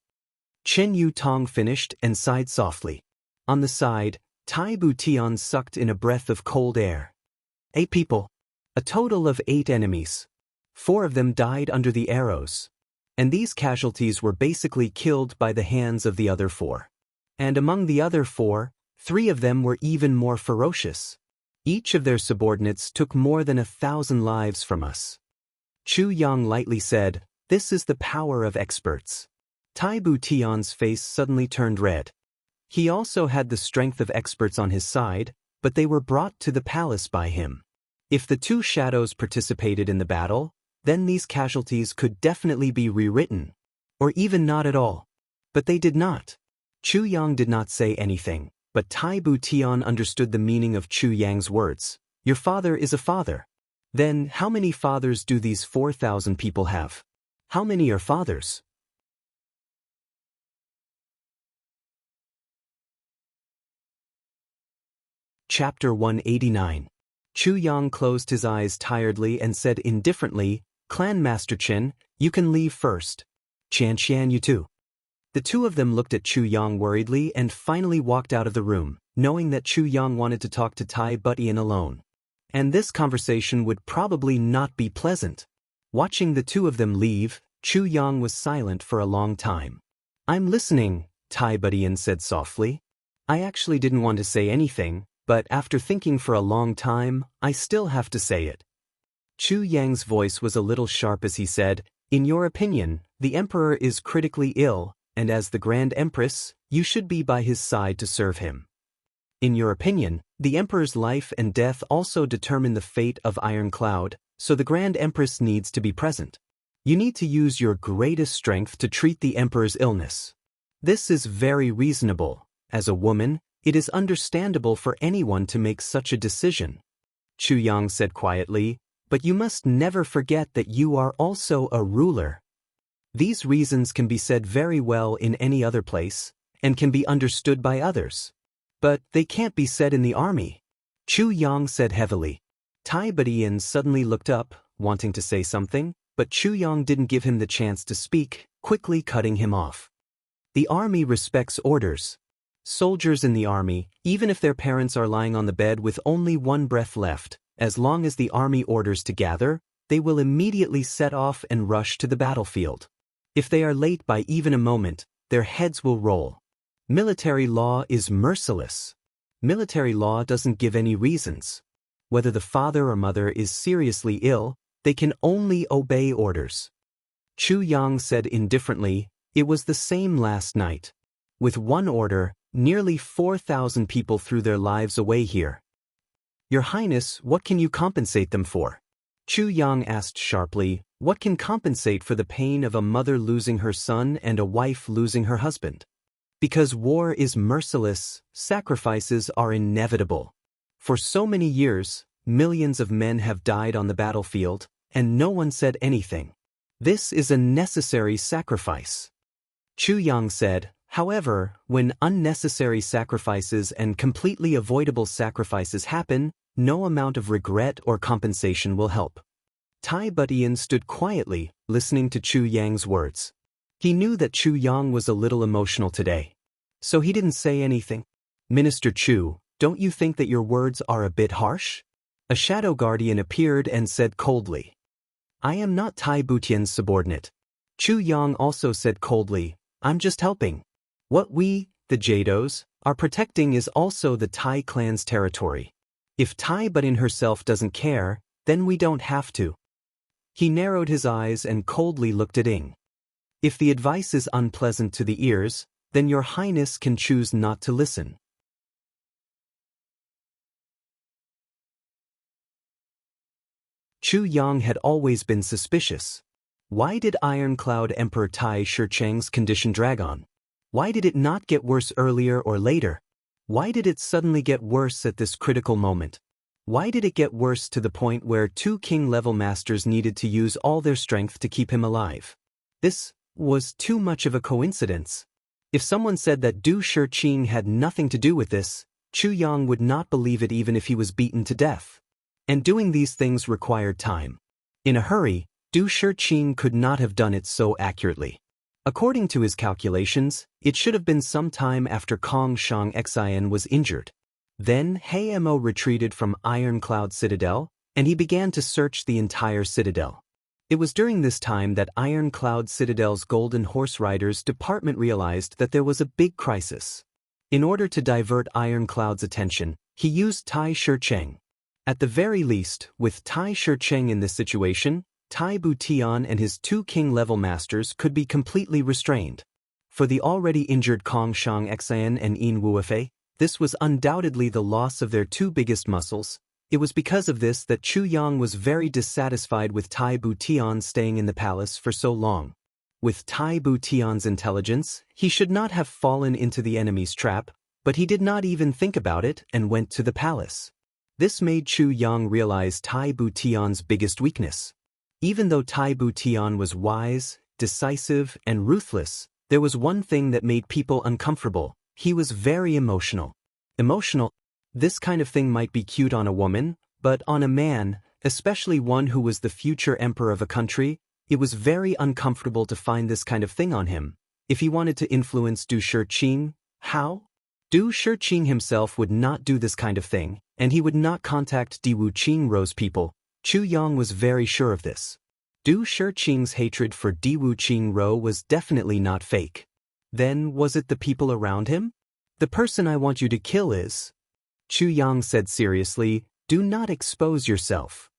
Chen Yutong finished and sighed softly. On the side, Tai Bu Tian sucked in a breath of cold air. 8 people. A total of 8 enemies. 4 of them died under the arrows. And these casualties were basically killed by the hands of the other 4. And among the other 4, 3 of them were even more ferocious. Each of their subordinates took more than 1,000 lives from us. Chu Yang lightly said, "This is the power of experts." Tai Bu Tian's face suddenly turned red. He also had the strength of experts on his side, but they were brought to the palace by him. If the 2 shadows participated in the battle, then these casualties could definitely be rewritten. Or even not at all. But they did not. Chu Yang did not say anything, but Tai Bu Tian understood the meaning of Chu Yang's words. "Your father is a father." Then, how many fathers do these 4,000 people have? How many are fathers? Chapter 189. Chu Yang closed his eyes tiredly and said indifferently, "Clan Master Chen, you can leave first. Qian, you too." The 2 of them looked at Chu Yang worriedly and finally walked out of the room, knowing that Chu Yang wanted to talk to Tai Bu Tian alone. and this conversation would probably not be pleasant. Watching the two of them leave, Chu Yang was silent for a long time. "I'm listening," Tai Budian said softly. "I actually didn't want to say anything, but after thinking for a long time, I still have to say it." Chu Yang's voice was a little sharp as he said, "In your opinion, the emperor is critically ill, and as the Grand Empress, you should be by his side to serve him. In your opinion, the emperor's life and death also determine the fate of Iron Cloud, so the Grand Empress needs to be present. You need to use your greatest strength to treat the emperor's illness. This is very reasonable. As a woman, it is understandable for anyone to make such a decision." Chu Yang said quietly, "But you must never forget that you are also a ruler. These reasons can be said very well in any other place, and can be understood by others. But they can't be said in the army," Chu Yang said heavily. Tai Budian suddenly looked up, wanting to say something, but Chu Yang didn't give him the chance to speak, quickly cutting him off. "The army respects orders. Soldiers in the army, even if their parents are lying on the bed with only one breath left, as long as the army orders to gather, they will immediately set off and rush to the battlefield. If they are late by even a moment, their heads will roll. Military law is merciless. Military law doesn't give any reasons. Whether the father or mother is seriously ill, they can only obey orders." Chu Yang said indifferently, "It was the same last night. With one order, nearly 4,000 people threw their lives away here. Your Highness, what can you compensate them for?" Chu Yang asked sharply, "What can compensate for the pain of a mother losing her son and a wife losing her husband? Because war is merciless, sacrifices are inevitable. For so many years, millions of men have died on the battlefield, and no one said anything. This is a necessary sacrifice." Chu Yang said, "However, when unnecessary sacrifices and completely avoidable sacrifices happen, no amount of regret or compensation will help." Tai Budian stood quietly, listening to Chu Yang's words. He knew that Chu Yang was a little emotional today. So he didn't say anything. "Minister Chu, don't you think that your words are a bit harsh?" A shadow guardian appeared and said coldly. "I am not Tai Butian's subordinate." Chu Yang also said coldly, "I'm just helping. What we, the Jados, are protecting is also the Tai clan's territory. If Tai Budian herself doesn't care, then we don't have to." He narrowed his eyes and coldly looked at Ing. "If the advice is unpleasant to the ears, then your Highness can choose not to listen." Chu Yang had always been suspicious. Why did Iron Cloud Emperor Tai Shicheng's condition drag on? Why did it not get worse earlier or later? Why did it suddenly get worse at this critical moment? Why did it get worse to the point where two king-level masters needed to use all their strength to keep him alive? This was too much of a coincidence. If someone said that Du Shiqing had nothing to do with this, Chu Yang would not believe it even if he was beaten to death. And doing these things required time. In a hurry, Du Shiqing could not have done it so accurately. According to his calculations, it should have been some time after Kong Shang Xian was injured. Then He Mo retreated from Iron Cloud Citadel, and he began to search the entire citadel. It was during this time that Iron Cloud Citadel's Golden Horse Riders department realized that there was a big crisis. In order to divert Iron Cloud's attention, he used Tai Shicheng. At the very least, with Tai Shicheng in this situation, Tai Butian and his two king-level masters could be completely restrained. For the already injured Kong Shang Xian and Yin Wuefei, this was undoubtedly the loss of their two biggest muscles. It was because of this that Chu Yang was very dissatisfied with Tai Butian staying in the palace for so long. With Tai Butian's intelligence, he should not have fallen into the enemy's trap, but he did not even think about it and went to the palace. This made Chu Yang realize Tai Butian's biggest weakness. Even though Tai Butian was wise, decisive, and ruthless, there was one thing that made people uncomfortable. He was very emotional. Emotional? This kind of thing might be cute on a woman, but on a man, especially one who was the future emperor of a country, it was very uncomfortable to find this kind of thing on him. If he wanted to influence Du Shiqing, how? Du Shiqing himself would not do this kind of thing. and he would not contact Diwu Qingrou's people. Chu Yang was very sure of this. Du Shiqing's hatred for Diwu Qingrou was definitely not fake. Then was it the people around him? The person I want you to kill is... Chu Yang said seriously, do not expose yourself.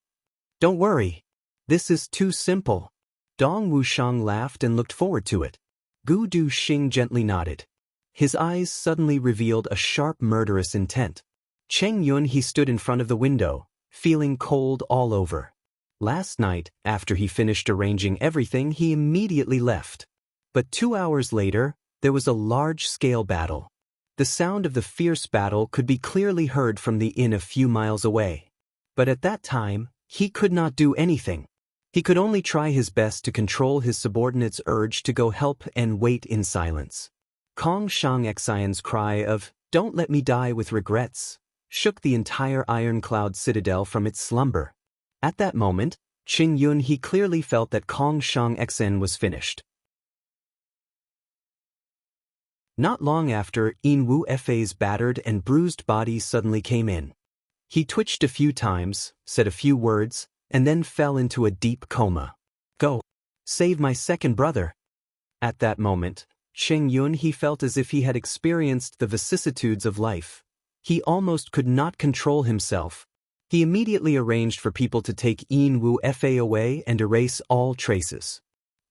Don't worry. This is too simple. Dong Wushang laughed and looked forward to it. Gu Du Xing gently nodded. His eyes suddenly revealed a sharp murderous intent. Cheng Yun he stood in front of the window, feeling cold all over. Last night, after he finished arranging everything, he immediately left. But 2 hours later, there was a large-scale battle. The sound of the fierce battle could be clearly heard from the inn a few miles away. But at that time, he could not do anything. He could only try his best to control his subordinates' urge to go help and wait in silence. Kong Shang Xian's cry of, "Don't let me die with regrets," shook the entire iron-cloud citadel from its slumber. At that moment, Qing Yun he clearly felt that Kong Shang Xian was finished. Not long after, Yin Wu Fei's battered and bruised body suddenly came in. He twitched a few times, said a few words, and then fell into a deep coma. Go! Save my second brother! At that moment, Qing Yun he felt as if he had experienced the vicissitudes of life. He almost could not control himself. He immediately arranged for people to take Yin Wu Fei away and erase all traces.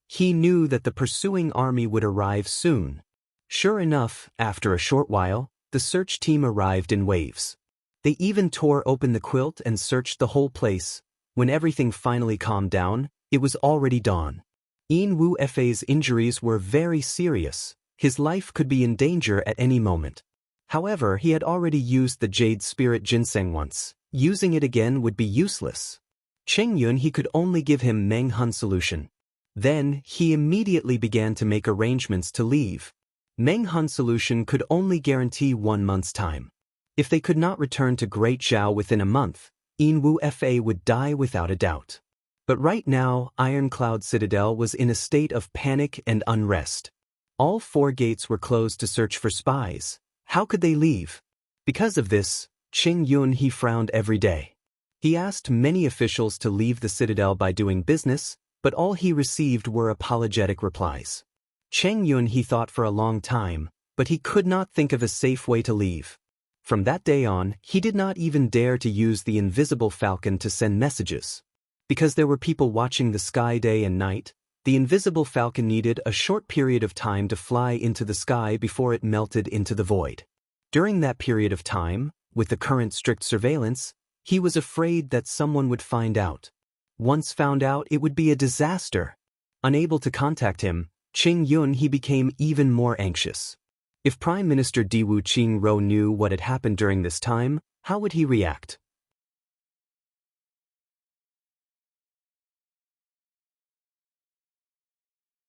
He knew that the pursuing army would arrive soon. Sure enough, after a short while, the search team arrived in waves. They even tore open the quilt and searched the whole place. When everything finally calmed down, it was already dawn. Yin Wu Fei's injuries were very serious. His life could be in danger at any moment. However, he had already used the Jade Spirit Ginseng once. Using it again would be useless. Cheng Yun he could only give him Meng Hun solution. Then, he immediately began to make arrangements to leave. Meng Hun solution could only guarantee 1 month's time. If they could not return to Great Zhao within a month, Yin Wu Fei would die without a doubt. But right now, Ironcloud Citadel was in a state of panic and unrest. All 4 gates were closed to search for spies. How could they leave? Because of this, Qing Yun he frowned every day. He asked many officials to leave the citadel by doing business, but all he received were apologetic replies. Cheng Yun he thought for a long time, but he could not think of a safe way to leave. From that day on, he did not even dare to use the invisible falcon to send messages. Because there were people watching the sky day and night, the invisible falcon needed a short period of time to fly into the sky before it melted into the void. During that period of time, with the current strict surveillance, he was afraid that someone would find out. Once found out, it would be a disaster. Unable to contact him, Qing Yun he became even more anxious. If Prime Minister Diwu Qingrou knew what had happened during this time, how would he react?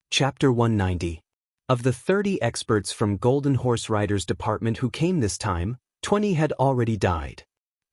Chapter 190. Of the 30 experts from Golden Horse Riders Department who came this time, 20 had already died.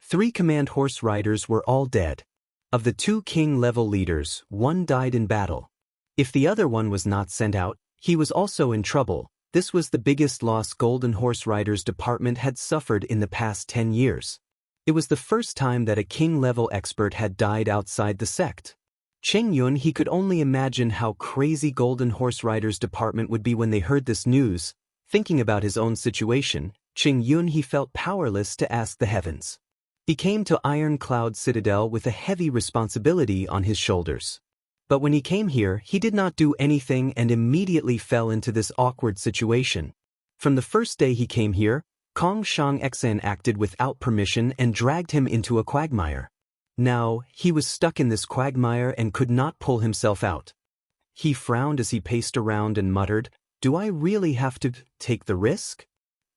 3 command horse riders were all dead. Of the 2 king-level leaders, 1 died in battle. If the other one was not sent out, he was also in trouble. This was the biggest loss Golden Horse Riders Department had suffered in the past 10 years. It was the first time that a king-level expert had died outside the sect. Cheng Yun he could only imagine how crazy Golden Horse Riders Department would be when they heard this news. Thinking about his own situation, Cheng Yun he felt powerless to ask the heavens. He came to Iron Cloud Citadel with a heavy responsibility on his shoulders. But when he came here, he did not do anything and immediately fell into this awkward situation. From the first day he came here, Kong Shang Xian acted without permission and dragged him into a quagmire. Now, he was stuck in this quagmire and could not pull himself out. He frowned as he paced around and muttered, "Do I really have to take the risk?"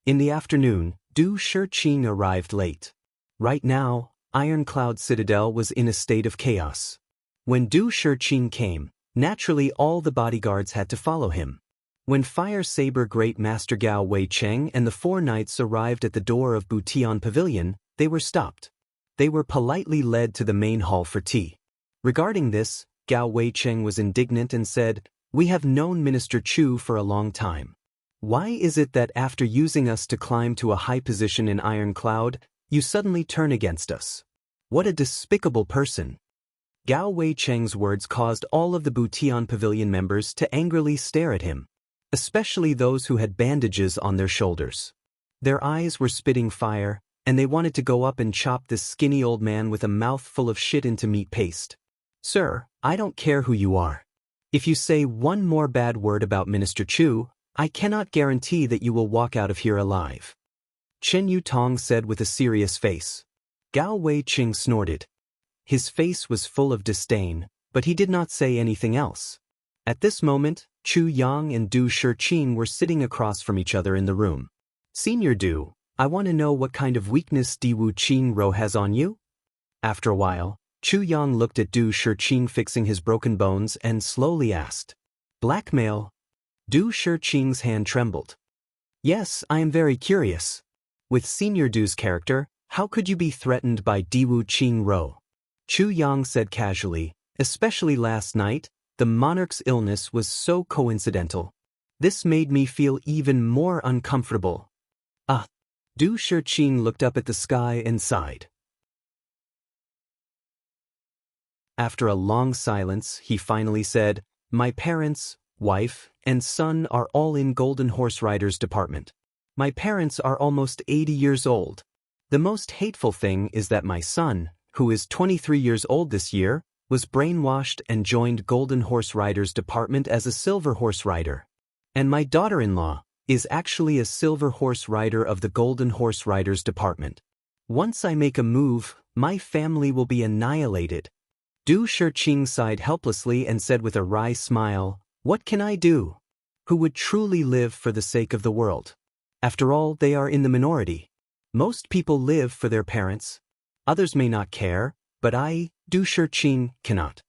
In the afternoon, Du Shiqing arrived late. Right now, Ironcloud Citadel was in a state of chaos. When Du Shiqing came, naturally all the bodyguards had to follow him. When Fire Saber Great Master Gao Wei Cheng and the 4 knights arrived at the door of Butian Pavilion, they were stopped. They were politely led to the main hall for tea. Regarding this, Gao Wei Cheng was indignant and said, "We have known Minister Chu for a long time. Why is it that after using us to climb to a high position in Iron Cloud, You suddenly turn against us. What a despicable person. Gao Weicheng's words caused all of the Butian Pavilion members to angrily stare at him, especially those who had bandages on their shoulders. Their eyes were spitting fire, and they wanted to go up and chop this skinny old man with a mouth full of shit into meat paste. Sir, I don't care who you are. If you say one more bad word about Minister Chu, I cannot guarantee that you will walk out of here alive. Chen Yutong said with a serious face. Gao Weicheng snorted. His face was full of disdain, but he did not say anything else. At this moment, Chu Yang and Du Shiqing were sitting across from each other in the room. Senior Du, I want to know what kind of weakness Diwu Qingro has on you? After a while, Chu Yang looked at Du Shiqing fixing his broken bones and slowly asked. Blackmail? Du Shiqing's hand trembled. Yes, I am very curious. With Senior Du's character, how could you be threatened by Diwu Qingro? Chu Yang said casually, especially last night, the monarch's illness was so coincidental. This made me feel even more uncomfortable. Du Shiqing looked up at the sky and sighed. After a long silence, he finally said, My parents, wife, and son are all in Golden Horse Riders Department. My parents are almost 80 years old. The most hateful thing is that my son, who is 23 years old this year, was brainwashed and joined Golden Horse Riders Department as a Silver Horse Rider. And my daughter-in-law is actually a Silver Horse Rider of the Golden Horse Riders Department. Once I make a move, my family will be annihilated. Du Shiqing sighed helplessly and said with a wry smile, What can I do? Who would truly live for the sake of the world? After all, they are in the minority. Most people live for their parents. Others may not care, but I, Du Shiqing, cannot.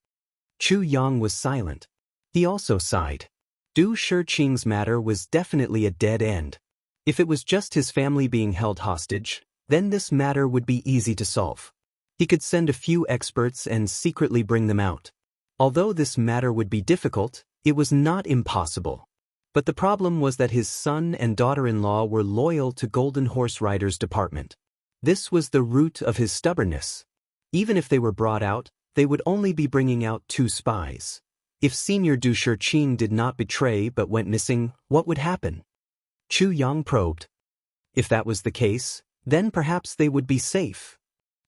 Chu Yang was silent. He also sighed. Du Shiqing's matter was definitely a dead end. If it was just his family being held hostage, then this matter would be easy to solve. He could send a few experts and secretly bring them out. Although this matter would be difficult, it was not impossible. But the problem was that his son and daughter-in-law were loyal to Golden Horse Riders Department. This was the root of his stubbornness. Even if they were brought out, they would only be bringing out 2 spies. If Senior Du Shiqing did not betray but went missing, what would happen? Chu Yang probed. If that was the case, then perhaps they would be safe.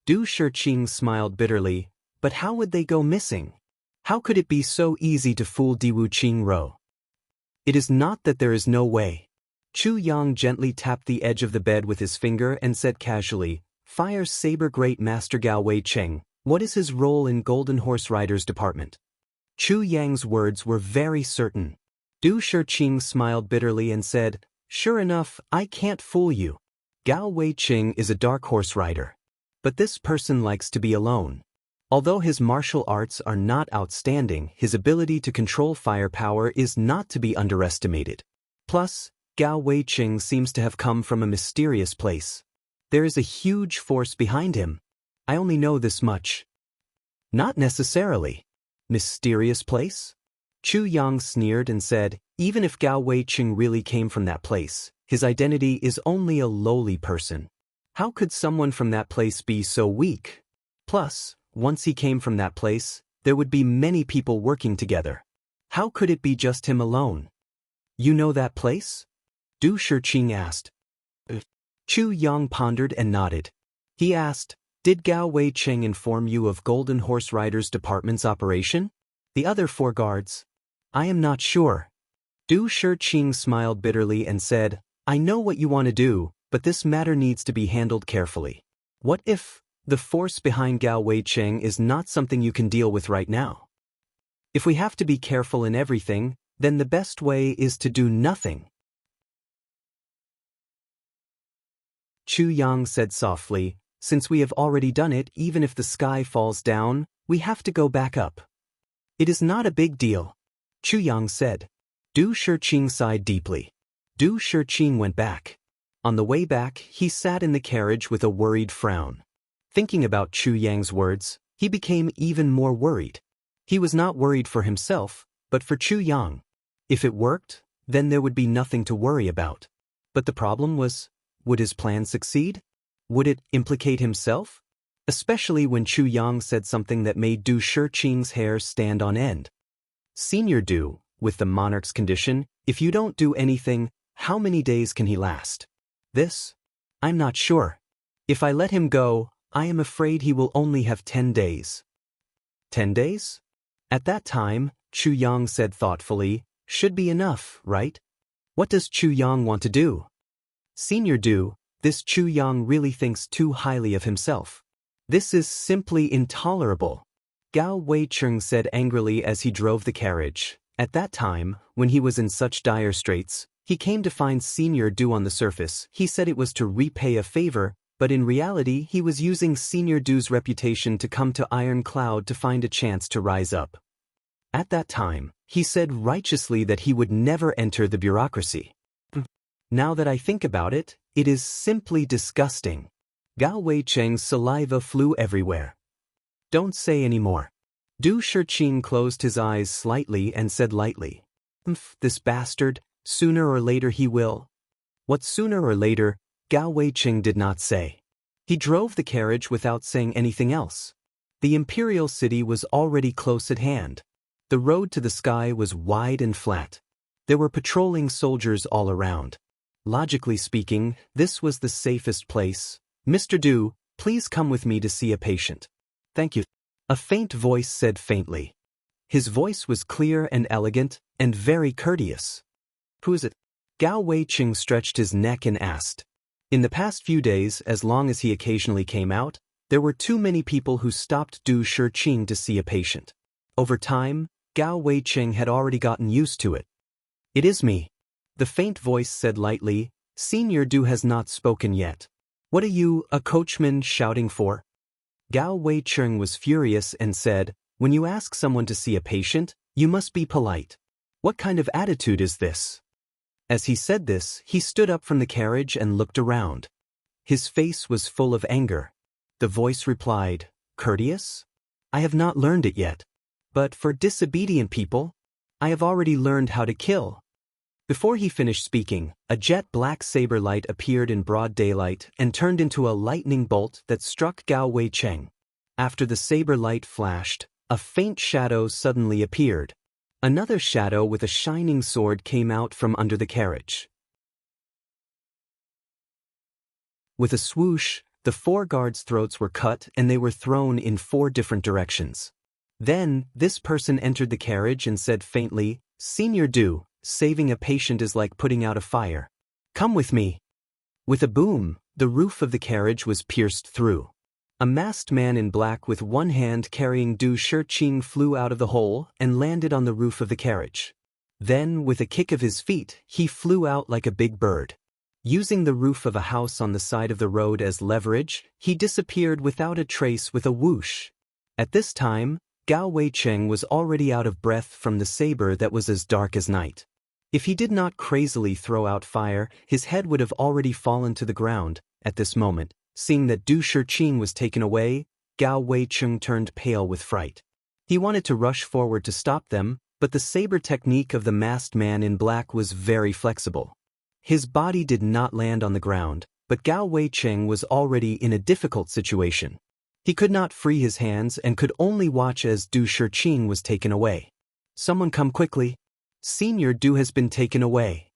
Du Shiqing smiled bitterly, but how would they go missing? How could it be so easy to fool Diwu Qingro? It is not that there is no way. Chu Yang gently tapped the edge of the bed with his finger and said casually, Fire Saber Great Master Gao Weicheng, what is his role in Golden Horse Riders Department? Chu Yang's words were very certain. Du Shiqing smiled bitterly and said, Sure enough, I can't fool you. Gao Weicheng is a dark horse rider. But this person likes to be alone. Although his martial arts are not outstanding, his ability to control firepower is not to be underestimated. Plus, Gao Weicheng seems to have come from a mysterious place. There is a huge force behind him. I only know this much. Not necessarily. Mysterious place? Chu Yang sneered and said, Even if Gao Weicheng really came from that place, his identity is only a lowly person. How could someone from that place be so weak? Plus, once he came from that place, there would be many people working together. How could it be just him alone? You know that place? Du Shiqing asked. Chu Yang pondered and nodded. He asked, Did Gao Weicheng inform you of Golden Horse Riders Department's operation? The other 4 guards? I am not sure. Du Shiqing smiled bitterly and said, I know what you want to do, but this matter needs to be handled carefully. What if the force behind Gao Weicheng is not something you can deal with right now? If we have to be careful in everything, then the best way is to do nothing. Chu Yang said softly, Since we have already done it, even if the sky falls down, we have to go back up. It is not a big deal. Chu Yang said. Du Shiqing sighed deeply. Du Shiqing went back. On the way back, he sat in the carriage with a worried frown. Thinking about Chu Yang's words, he became even more worried. He was not worried for himself, but for Chu Yang. If it worked, then there would be nothing to worry about. But the problem was, would his plan succeed? Would it implicate himself? Especially when Chu Yang said something that made Du Shiqing's hair stand on end. Senior Du, with the monarch's condition, if you don't do anything, how many days can he last? This? I'm not sure. If I let him go, I am afraid he will only have 10 days. 10 days? At that time, Chu Yang said thoughtfully, should be enough, right? What does Chu Yang want to do? Senior Du, this Chu Yang really thinks too highly of himself. This is simply intolerable, Gao Weicheng said angrily as he drove the carriage. At that time, when he was in such dire straits, he came to find Senior Du on the surface. He said it was to repay a favor, but in reality he was using Senior Du's reputation to come to Iron Cloud to find a chance to rise up. At that time, he said righteously that he would never enter the bureaucracy. Now that I think about it, it is simply disgusting. Gao Weicheng's saliva flew everywhere. Don't say any more. Du Shiqing closed his eyes slightly and said lightly, this bastard, sooner or later he will. What sooner or later, Gao Weicheng did not say. He drove the carriage without saying anything else. The imperial city was already close at hand. The road to the sky was wide and flat. There were patrolling soldiers all around. Logically speaking, this was the safest place. Mr. Du, please come with me to see a patient. Thank you. A faint voice said faintly. His voice was clear and elegant, and very courteous. Who is it? Gao Weicheng stretched his neck and asked. In the past few days, as long as he occasionally came out, there were too many people who stopped Du Shiqing to see a patient. Over time, Gao Weicheng had already gotten used to it. It is me. The faint voice said lightly, Senior Du has not spoken yet. What are you, a coachman, shouting for? Gao Weicheng was furious and said, when you ask someone to see a patient, you must be polite. What kind of attitude is this? As he said this, he stood up from the carriage and looked around. His face was full of anger. The voice replied, courteous? I have not learned it yet. But for disobedient people, I have already learned how to kill. Before he finished speaking, a jet black saber light appeared in broad daylight and turned into a lightning bolt that struck Gao Weicheng. After the saber light flashed, a faint shadow suddenly appeared. Another shadow with a shining sword came out from under the carriage. With a swoosh, the 4 guards' throats were cut and they were thrown in 4 different directions. Then, this person entered the carriage and said faintly, Senior Du, saving a patient is like putting out a fire. Come with me. With a boom, the roof of the carriage was pierced through. A masked man in black with one hand carrying Du Shiqing flew out of the hole and landed on the roof of the carriage. Then, with a kick of his feet, he flew out like a big bird. Using the roof of a house on the side of the road as leverage, he disappeared without a trace with a whoosh. At this time, Gao Weicheng was already out of breath from the saber that was as dark as night. If he did not crazily throw out fire, his head would have already fallen to the ground. At this moment, seeing that Du Shiqing was taken away, Gao Weicheng turned pale with fright. He wanted to rush forward to stop them, but the saber technique of the masked man in black was very flexible. His body did not land on the ground, but Gao Weicheng was already in a difficult situation. He could not free his hands and could only watch as Du Shiqing was taken away. Someone come quickly. Senior Du has been taken away.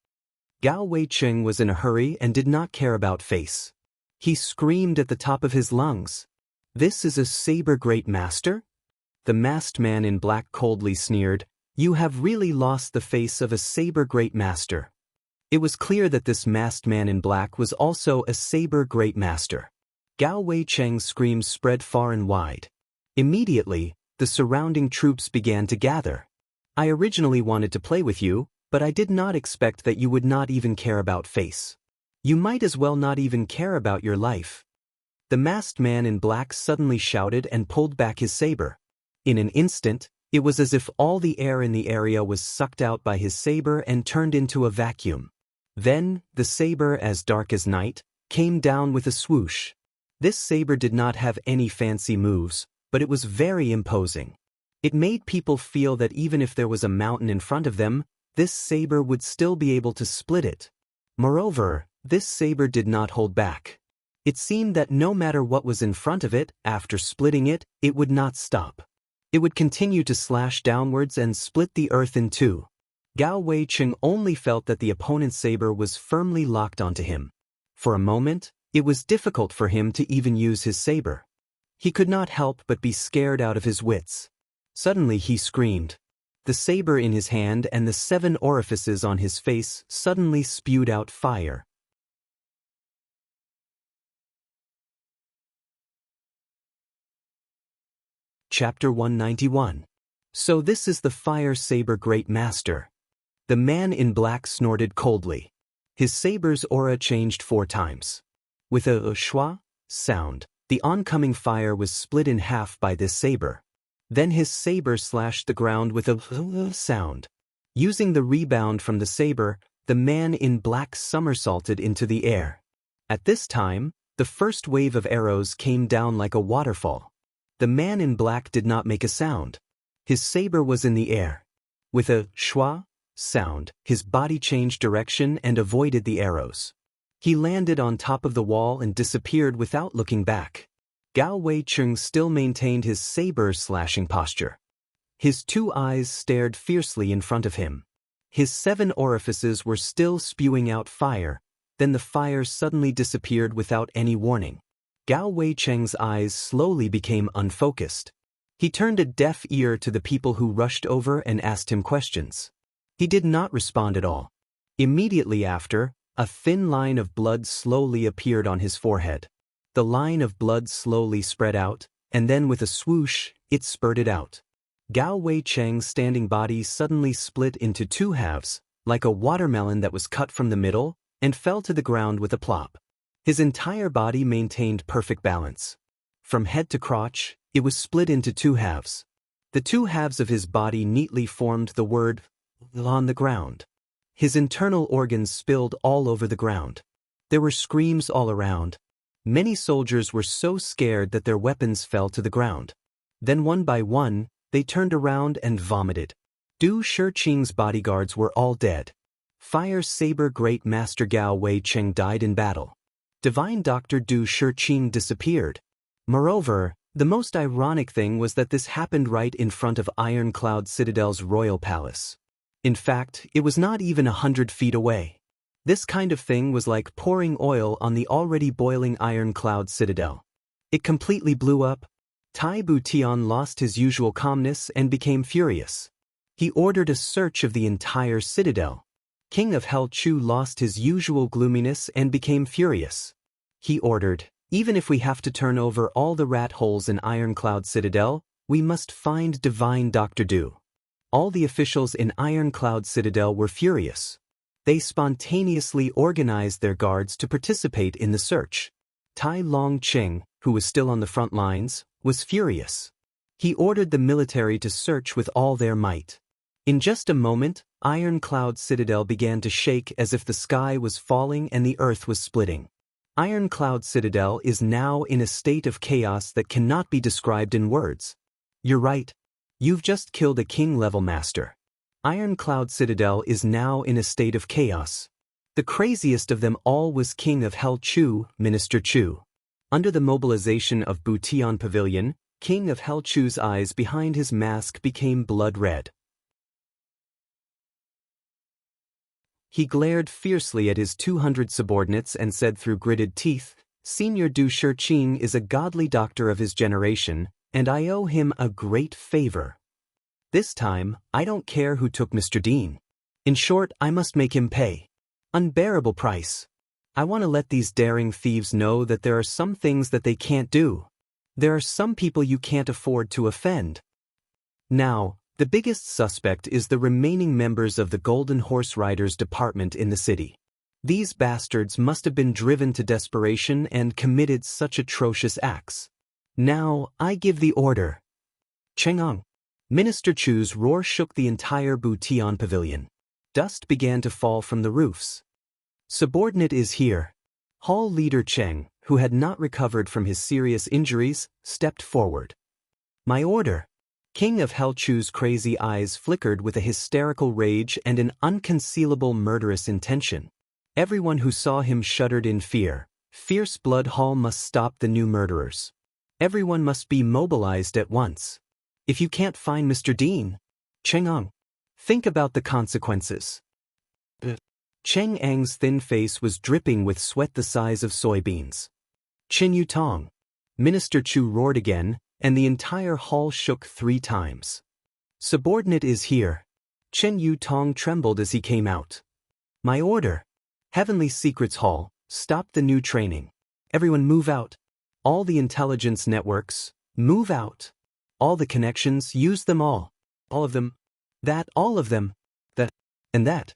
Gao Weicheng was in a hurry and did not care about face. He screamed at the top of his lungs. This is a saber great master? The masked man in black coldly sneered, you have really lost the face of a saber great master. It was clear that this masked man in black was also a saber great master. Gao Weicheng's screams spread far and wide. Immediately, the surrounding troops began to gather. I originally wanted to play with you, but I did not expect that you would not even care about face. You might as well not even care about your life. The masked man in black suddenly shouted and pulled back his saber. In an instant, it was as if all the air in the area was sucked out by his saber and turned into a vacuum. Then, the saber, as dark as night, came down with a swoosh. This saber did not have any fancy moves, but it was very imposing. It made people feel that even if there was a mountain in front of them, this saber would still be able to split it. Moreover, this saber did not hold back. It seemed that no matter what was in front of it, after splitting it, it would not stop. It would continue to slash downwards and split the earth in two. Gao Weicheng only felt that the opponent's saber was firmly locked onto him. For a moment, it was difficult for him to even use his saber. He could not help but be scared out of his wits. Suddenly he screamed. The saber in his hand and the 7 orifices on his face suddenly spewed out fire. Chapter 191. So this is the fire saber great master. The man in black snorted coldly. His saber's aura changed 4 times. With a schwa sound, the oncoming fire was split in half by this saber. Then his saber slashed the ground with a sound. Using the rebound from the saber, the man in black somersaulted into the air. At this time, the first wave of arrows came down like a waterfall. The man in black did not make a sound. His saber was in the air. With a schwa sound, his body changed direction and avoided the arrows. He landed on top of the wall and disappeared without looking back. Gao Weicheng still maintained his saber-slashing posture. His 2 eyes stared fiercely in front of him. His 7 orifices were still spewing out fire, then the fire suddenly disappeared without any warning. Gao Weicheng's eyes slowly became unfocused. He turned a deaf ear to the people who rushed over and asked him questions. He did not respond at all. Immediately after, a thin line of blood slowly appeared on his forehead. The line of blood slowly spread out, and then with a swoosh, it spurted out. Gao Weicheng's standing body suddenly split into 2 halves, like a watermelon that was cut from the middle, and fell to the ground with a plop. His entire body maintained perfect balance. From head to crotch, it was split into 2 halves. The 2 halves of his body neatly formed the word on the ground. His internal organs spilled all over the ground. There were screams all around. Many soldiers were so scared that their weapons fell to the ground. Then one by one, they turned around and vomited. Du Shiqing's bodyguards were all dead. Fire Saber Great Master Gao Weicheng died in battle. Divine Doctor Du Shiqing disappeared. Moreover, the most ironic thing was that this happened right in front of Iron Cloud Citadel's royal palace. In fact, it was not even 100 feet away. This kind of thing was like pouring oil on the already boiling Iron Cloud Citadel. It completely blew up. Tai Butian lost his usual calmness and became furious. He ordered a search of the entire citadel. King of Hell Chu lost his usual gloominess and became furious. He ordered, even if we have to turn over all the rat holes in Iron Cloud Citadel, we must find Divine Dr. Du. All the officials in Iron Cloud Citadel were furious. They spontaneously organized their guards to participate in the search. Tai Long Ching, who was still on the front lines, was furious. He ordered the military to search with all their might. In just a moment, Iron Cloud Citadel began to shake as if the sky was falling and the earth was splitting. Iron Cloud Citadel is now in a state of chaos that cannot be described in words. You're right. You've just killed a king-level master. Iron Cloud Citadel is now in a state of chaos. The craziest of them all was King of Hell Chu, Minister Chu. Under the mobilization of Butian Pavilion, King of Hell Chu's eyes behind his mask became blood red. He glared fiercely at his 200 subordinates and said through gritted teeth, Senior Du Shiqing is a godly doctor of his generation, and I owe him a great favor. This time, I don't care who took Mr. Dean. In short, I must make him pay. Unbearable price. I want to let these daring thieves know that there are some things that they can't do. There are some people you can't afford to offend. Now, the biggest suspect is the remaining members of the Golden Horse Riders Department in the city. These bastards must have been driven to desperation and committed such atrocious acts. Now, I give the order. Cheng'ang. Minister Chu's roar shook the entire Butian Pavilion. Dust began to fall from the roofs. Subordinate is here. Hall leader Cheng, who had not recovered from his serious injuries, stepped forward. My order. King of Hell Chu's crazy eyes flickered with a hysterical rage and an unconcealable murderous intention. Everyone who saw him shuddered in fear. Fierce blood hall must stop the new murderers. Everyone must be mobilized at once. If you can't find Mr. Dean, Cheng-ang, think about the consequences. Cheng-ang's thin face was dripping with sweat the size of soybeans. Chin Yu-tong. Minister Chu roared again, and the entire hall shook 3 times. Subordinate is here. Chen Yu-tong trembled as he came out. My order. Heavenly Secrets Hall, stop the new training. Everyone move out. All the intelligence networks, move out. All the connections, use them all. All of them. That, all of them. That, and that.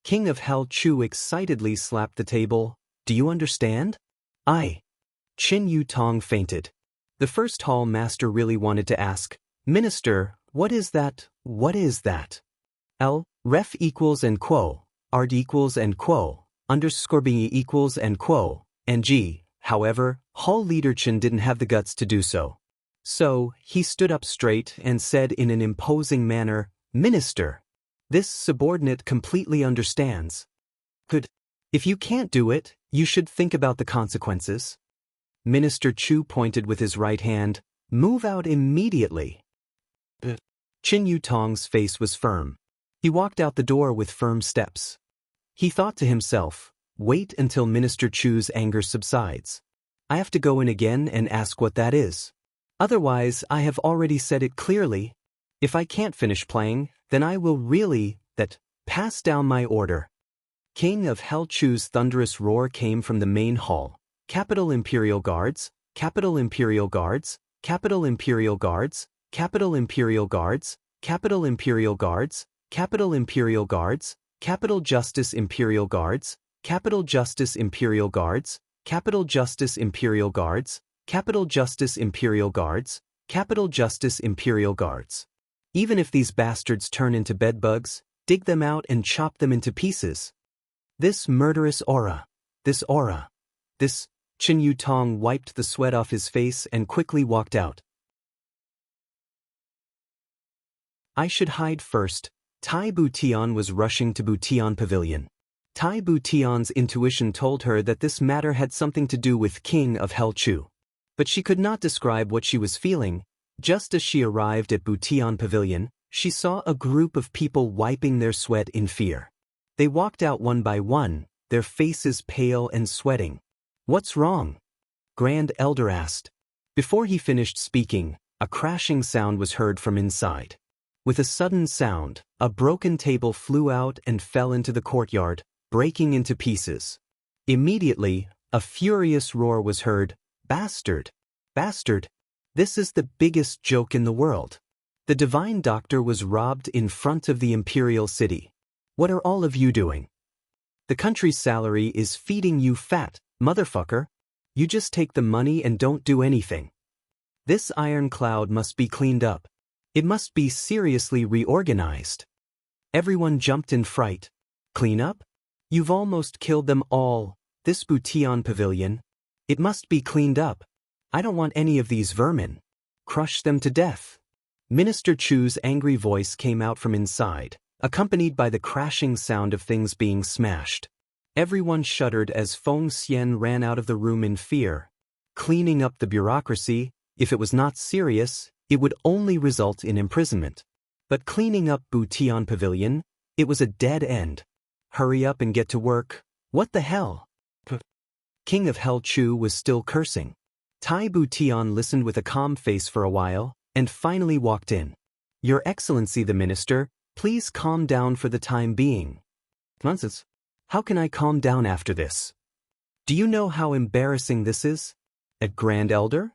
King of Hell Chu excitedly slapped the table. Do you understand? Chin Yu-tong fainted. The first hall master really wanted to ask, Minister, what is that? What is that? L, ref equals and quo, art equals and quo, underscore B equals and quo, and G. However, hall leader Chen didn't have the guts to do so. So, he stood up straight and said in an imposing manner, Minister, this subordinate completely understands. Good. If you can't do it, you should think about the consequences. Minister Chu pointed with his right hand, move out immediately. Chin Yu-tong's face was firm. He walked out the door with firm steps. He thought to himself, wait until Minister Chu's anger subsides. I have to go in again and ask what that is. Otherwise, I have already said it clearly. If I can't finish playing, then I will really, pass down my order. King of Hell Chu's thunderous roar came from the main hall. Capital Imperial Guards, Capital Imperial Guards, Capital Imperial Guards, Capital Imperial Guards, Capital Imperial Guards, Capital Imperial Guards, Capital Justice Imperial Guards, Capital Justice Imperial Guards, Capital Justice Imperial Guards, Capital Justice Imperial Guards, Capital Justice Imperial Guards. Even if these bastards turn into bedbugs, dig them out and chop them into pieces. This murderous aura, this Chin Yu-tong wiped the sweat off his face and quickly walked out. I should hide first. Tai Bu-tian was rushing to Bu-tian Pavilion. Tai Bu-tian's intuition told her that this matter had something to do with King of Hell Chu. But she could not describe what she was feeling. Just as she arrived at Bu-tian Pavilion, she saw a group of people wiping their sweat in fear. They walked out one by one, their faces pale and sweating. What's wrong? Grand Elder asked. Before he finished speaking, a crashing sound was heard from inside. With a sudden sound, a broken table flew out and fell into the courtyard, breaking into pieces. Immediately, a furious roar was heard. Bastard! Bastard! This is the biggest joke in the world. The divine doctor was robbed in front of the imperial city. What are all of you doing? The country's salary is feeding you fat, motherfucker. You just take the money and don't do anything. This iron cloud must be cleaned up. It must be seriously reorganized. Everyone jumped in fright. Clean up? You've almost killed them all. This Bu-tian Pavilion. It must be cleaned up. I don't want any of these vermin. Crush them to death. Minister Chu's angry voice came out from inside, accompanied by the crashing sound of things being smashed. Everyone shuddered as Feng Xian ran out of the room in fear. Cleaning up the bureaucracy, if it was not serious, it would only result in imprisonment. But cleaning up Bu-tian Pavilion, it was a dead end. Hurry up and get to work. What the hell? King of Hell Chu was still cursing. Tai Bu-tian listened with a calm face for a while, and finally walked in. Your Excellency the Minister, please calm down for the time being. Nonsense. How can I calm down after this? Do you know how embarrassing this is? At Grand Elder?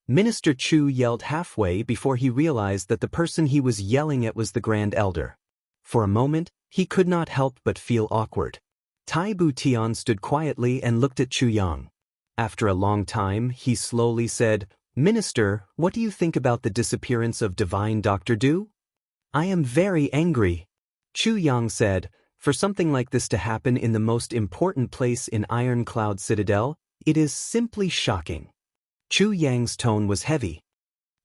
Minister Chu yelled halfway before he realized that the person he was yelling at was the Grand Elder. For a moment, he could not help but feel awkward. Tai Bu-tian stood quietly and looked at Chu Yang. After a long time, he slowly said, Minister, what do you think about the disappearance of Divine Dr. Du? I am very angry. Chu Yang said, for something like this to happen in the most important place in Iron Cloud Citadel, it is simply shocking. Chu Yang's tone was heavy.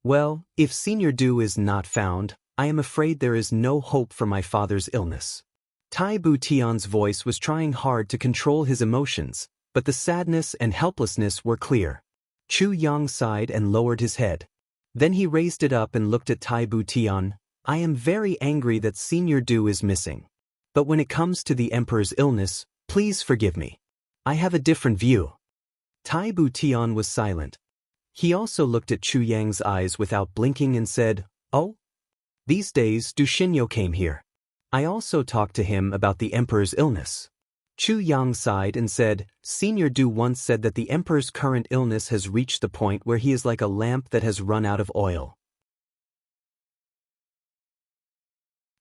Well, if Senior Du is not found, I am afraid there is no hope for my father's illness. Tai Bu-tian's voice was trying hard to control his emotions, but the sadness and helplessness were clear. Chu Yang sighed and lowered his head. Then he raised it up and looked at Tai Bu Tian. I am very angry that Senior Du is missing. But when it comes to the Emperor's illness, please forgive me. I have a different view. Tai Bu Tian was silent. He also looked at Chu Yang's eyes without blinking and said, Oh? These days Du Xinyo came here. I also talked to him about the Emperor's illness. Chu Yang sighed and said, Senior Du once said that the Emperor's current illness has reached the point where he is like a lamp that has run out of oil.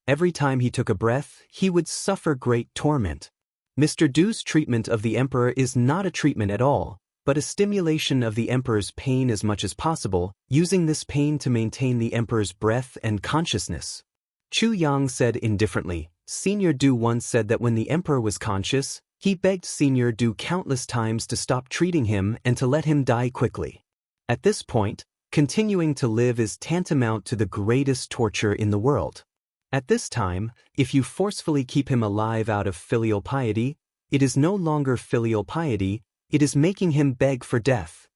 Every time he took a breath, he would suffer great torment. Mr. Du's treatment of the Emperor is not a treatment at all, but a stimulation of the Emperor's pain as much as possible, using this pain to maintain the Emperor's breath and consciousness. Chu Yang said indifferently, Senior Du once said that when the Emperor was conscious, he begged Senior Du countless times to stop treating him and to let him die quickly. At this point, continuing to live is tantamount to the greatest torture in the world. At this time, if you forcefully keep him alive out of filial piety, it is no longer filial piety, it is making him beg for death.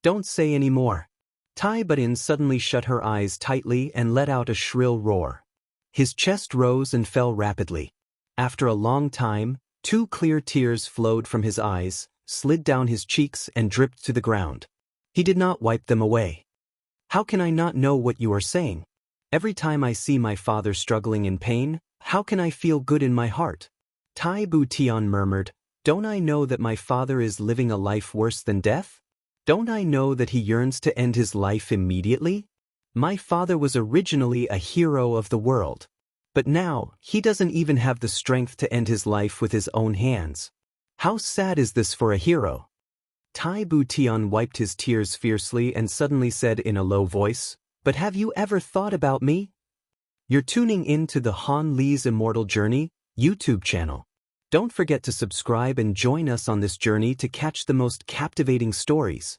Don't say any more. Tai Butin suddenly shut her eyes tightly and let out a shrill roar. His chest rose and fell rapidly. After a long time, 2 clear tears flowed from his eyes, slid down his cheeks and dripped to the ground. He did not wipe them away. How can I not know what you are saying? Every time I see my father struggling in pain, how can I feel good in my heart? Tai Bu Tian murmured, Don't I know that my father is living a life worse than death? Don't I know that he yearns to end his life immediately? My father was originally a hero of the world. But now, he doesn't even have the strength to end his life with his own hands. How sad is this for a hero? Tai Bu Tian wiped his tears fiercely and suddenly said in a low voice, But have you ever thought about me? You're tuning in to the Han Li's Immortal Journey YouTube channel. Don't forget to subscribe and join us on this journey to catch the most captivating stories.